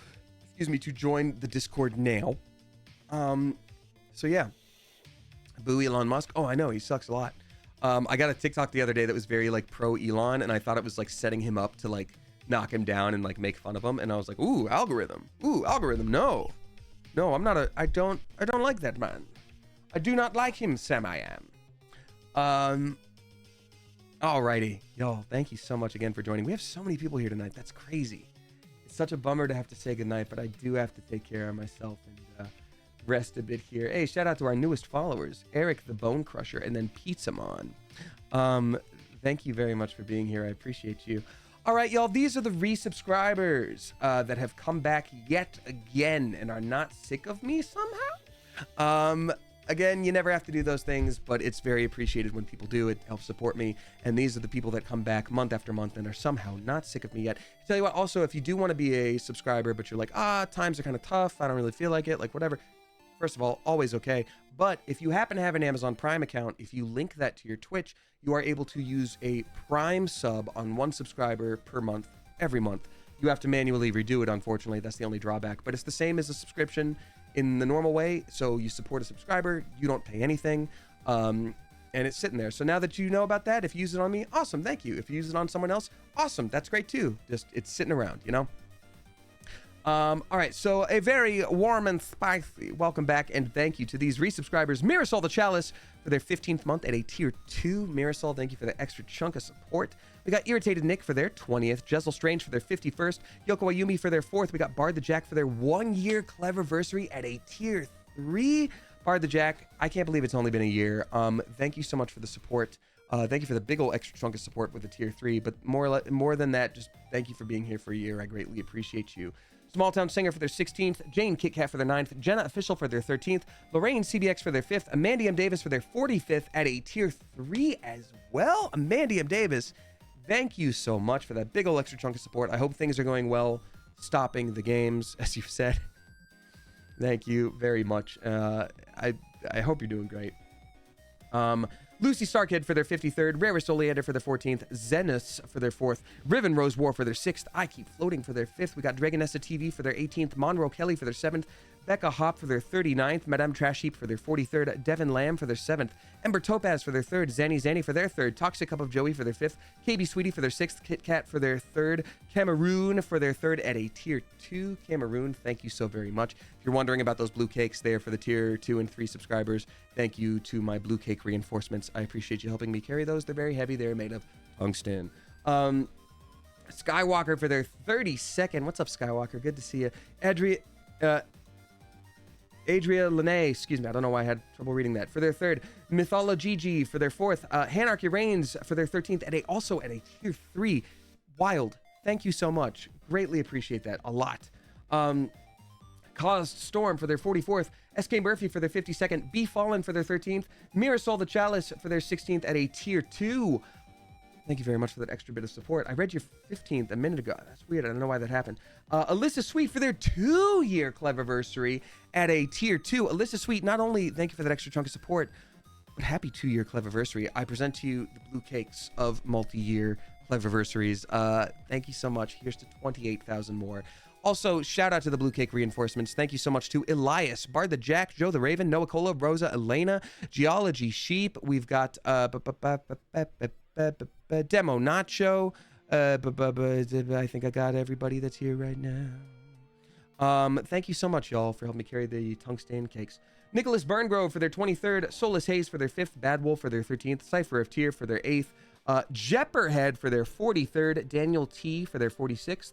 to join the Discord now. So yeah, boo Elon Musk. Oh, I know, he sucks a lot. I got a TikTok the other day that was very like pro Elon, and I thought it was like setting him up to like knock him down and like make fun of him. And I was like, ooh, algorithm. No, I'm not I don't like that man. I do not like him, Sam. I am. Alrighty, y'all. Thank you so much again for joining. We have so many people here tonight. That's crazy. It's such a bummer to have to say goodnight, but I do have to take care of myself and rest a bit here. Hey, shout out to our newest followers, Eric the Bone Crusher, and then Pizzamon. Thank you very much for being here. I appreciate you. All right, y'all. These are the resubscribers that have come back yet again and are not sick of me somehow. Again, you never have to do those things, but it's very appreciated when people do. It helps support me. And these are the people that come back month after month and are somehow not sick of me yet. Tell you what, also, if you do want to be a subscriber, but you're like, times are kind of tough, I don't really feel like it, like whatever. First of all, always okay. But if you happen to have an Amazon Prime account, if you link that to your Twitch, you are able to use a Prime sub on one subscriber per month, every month. You have to manually redo it, unfortunately. That's the only drawback. But it's the same as a subscription in the normal way. So you support a subscriber, you don't pay anything, and it's sitting there. So now that you know about that, if you use it on me, awesome, thank you. If you use it on someone else, awesome, that's great too. Just, it's sitting around, you know? All right, so a very warm and spicy welcome back and thank you to these resubscribers. Mirasol the Chalice for their 15th month at a tier 2. Mirasol, thank you for the extra chunk of support. We got Irritated Nick for their 20th. Jessel Strange for their 51st. Yoko Ayumi for their 4th. We got Bard the Jack for their 1-year Cleverversary at a tier 3. Bard the Jack, I can't believe it's only been a year. Thank you so much for the support. Thank you for the big ol' extra chunk of support with the tier 3, but more than that, just thank you for being here for a year. I greatly appreciate you. Small Town Singer for their 16th, Jane Kit Kat for their 9th, Jenna Official for their 13th, Lorraine CBX for their 5th, Amanda M. Davis for their 45th at a tier 3 as well. Amanda M. Davis, thank you so much for that big ol' extra chunk of support. I hope things are going well, stopping the games, as you've said. Thank you very much. I hope you're doing great. Lucy Starkid for their 53rd, Rarest Oleander for their 14th, Zenus for their 4th, Riven Rose War for their 6th, I Keep Floating for their 5th, we got Dragonessa TV for their 18th, Monroe Kelly for their 7th, Becca Hop for their 39th, Madame Trash Heap for their 43rd, Devin Lamb for their 7th, Ember Topaz for their 3rd, Zanny for their 3rd, Toxic Cup of Joey for their 5th, KB Sweetie for their 6th, Kit Kat for their 3rd, Cameroon for their 3rd at a tier 2. Cameroon, thank you so very much. If you're wondering about those blue cakes there for the tier 2 and 3 subscribers, thank you to my blue cake reinforcements. I appreciate you helping me carry those. They're very heavy. They're made of tungsten. Skywalker for their 32nd. What's up, Skywalker? Good to see you. Adria Lene, excuse me, I don't know why I had trouble reading that, for their 3rd. Mythology for their 4th. Hanarchy Reigns for their 13th, also at a tier 3. Wild. Thank you so much. Greatly appreciate that a lot. Caused Storm for their 44th. SK Murphy for their 52nd. Be Fallen for their 13th. Mirasol the Chalice for their 16th at a tier 2. Thank you very much for that extra bit of support. I read your 15th a minute ago. That's weird. I don't know why that happened. Alyssa Sweet for their 2-year Cleverversary at a tier 2. Alyssa Sweet, not only thank you for that extra chunk of support, but happy 2-year Cleverversary. I present to you the blue cakes of multi-year Cleverversaries. Thank you so much. Here's to 28,000 more. Also, shout out to the Blue Cake reinforcements. Thank you so much to Elias, Bard the Jack, Joe the Raven, Noah Cola, Rosa, Elena, Geology Sheep. We've got Demo Nacho. I think I got everybody that's here right now. Thank you so much, y'all, for helping me carry the tungsten cakes. Nicholas Burngrove for their 23rd, Solus Hayes for their 5th, Bad Wolf for their 13th, Cypher of Tyr for their 8th, Jepperhead for their 43rd, Daniel T for their 46th,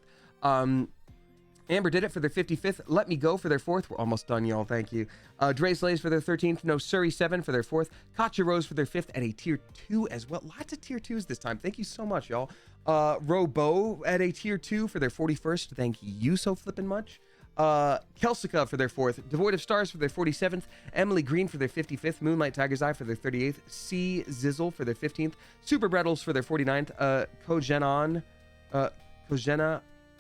Amber Did It for their 55th. Let Me Go for their 4th. We're almost done, y'all. Thank you. Dre Slays for their 13th. No Surrey 7 for their 4th. Katja Rose for their 5th at a tier 2 as well. Lots of tier 2s this time. Thank you so much, y'all. Robo at a tier 2 for their 41st. Thank you so flippin' much. Kelsica for their 4th, Devoid of Stars for their 47th, Emily Green for their 55th, Moonlight Tiger's Eye for their 38th, C Zizzle for their 15th, Super Brettles for their 49th, Kojena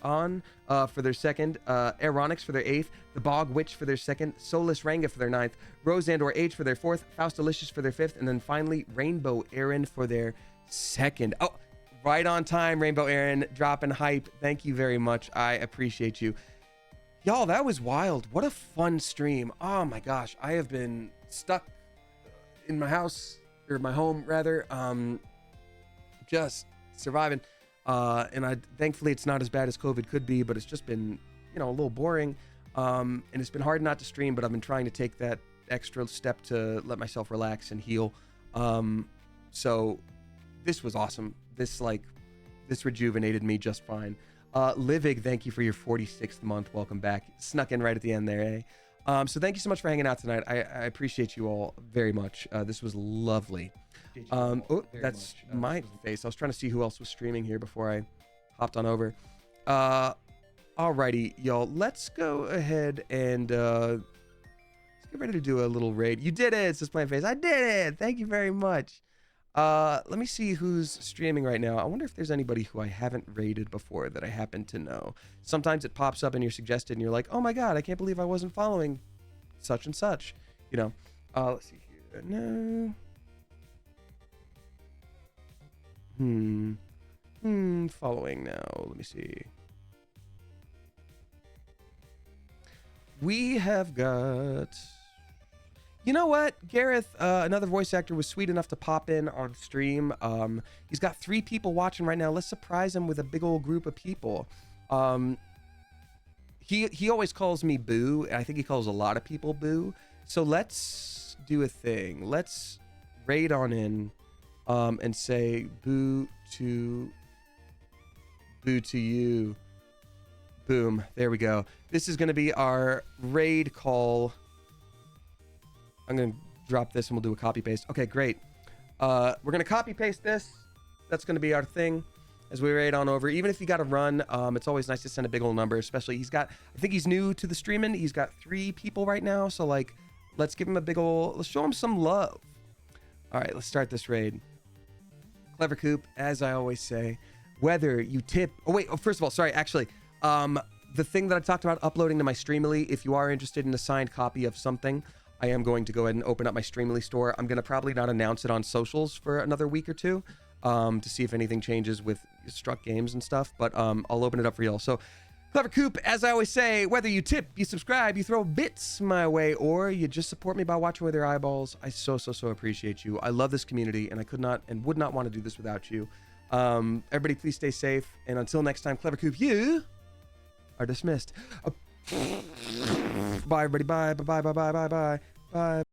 on for their 2nd, Aeronix for their 8th, The Bog Witch for their 2nd, Solus Ranga for their 9th, Rose Andor H for their 4th, Faustalicious for their 5th, and then finally Rainbow Aaron for their 2nd. Oh, right on time, Rainbow Aaron, dropping hype. Thank you very much. I appreciate you. Y'all, that was wild. What a fun stream. Oh my gosh, I have been stuck in my house, or my home rather, just surviving. And thankfully it's not as bad as COVID could be, but it's just been, a little boring. And it's been hard not to stream, but I've been trying to take that extra step to let myself relax and heal. So this was awesome. This rejuvenated me just fine. Livig, thank you for your 46th month. Welcome back. Snuck in right at the end there, eh? So thank you so much for hanging out tonight. I appreciate you all very much. This was lovely. Oh, that's my face. I was trying to see who else was streaming here before I hopped on over. Alrighty, y'all. Let's go ahead and let's get ready to do a little raid. You did it, says Plant Face. I did it. Thank you very much. Let me see who's streaming right now. I wonder if there's anybody who I haven't raided before that I happen to know. Sometimes it pops up and you're suggested and you're like, oh my god, I can't believe I wasn't following such and such. Let's see here. No. Following now. Let me see. We have got... You know what? Gareth, another voice actor, was sweet enough to pop in on stream. He's got 3 people watching right now. Let's surprise him with a big old group of people. He always calls me Boo. I think he calls a lot of people Boo. So let's do a thing. Let's raid on in and say Boo to you. Boom. There we go. This is going to be our raid call. I'm going to drop this and we'll do a copy paste. Okay, great. We're going to copy paste this. That's going to be our thing as we raid on over. Even if you got to run, it's always nice to send a big old number, especially I think he's new to the streaming. He's got 3 people right now. So let's give him a big old, let's show him some love. All right, let's start this raid. Clever Coop, as I always say, whether you tip, first of all, sorry, actually, the thing that I talked about uploading to my Streamily, if you are interested in a signed copy of something, I am going to go ahead and open up my Streamily store. I'm going to probably not announce it on socials for another week or 2 to see if anything changes with Struck Games and stuff, but I'll open it up for y'all. So, Clever Coop, as I always say, whether you tip, you subscribe, you throw bits my way, or you just support me by watching with your eyeballs, I so appreciate you. I love this community, and I could not and would not want to do this without you. Everybody, please stay safe, and until next time, Clever Coop, you are dismissed. Bye, everybody. Bye. Bye.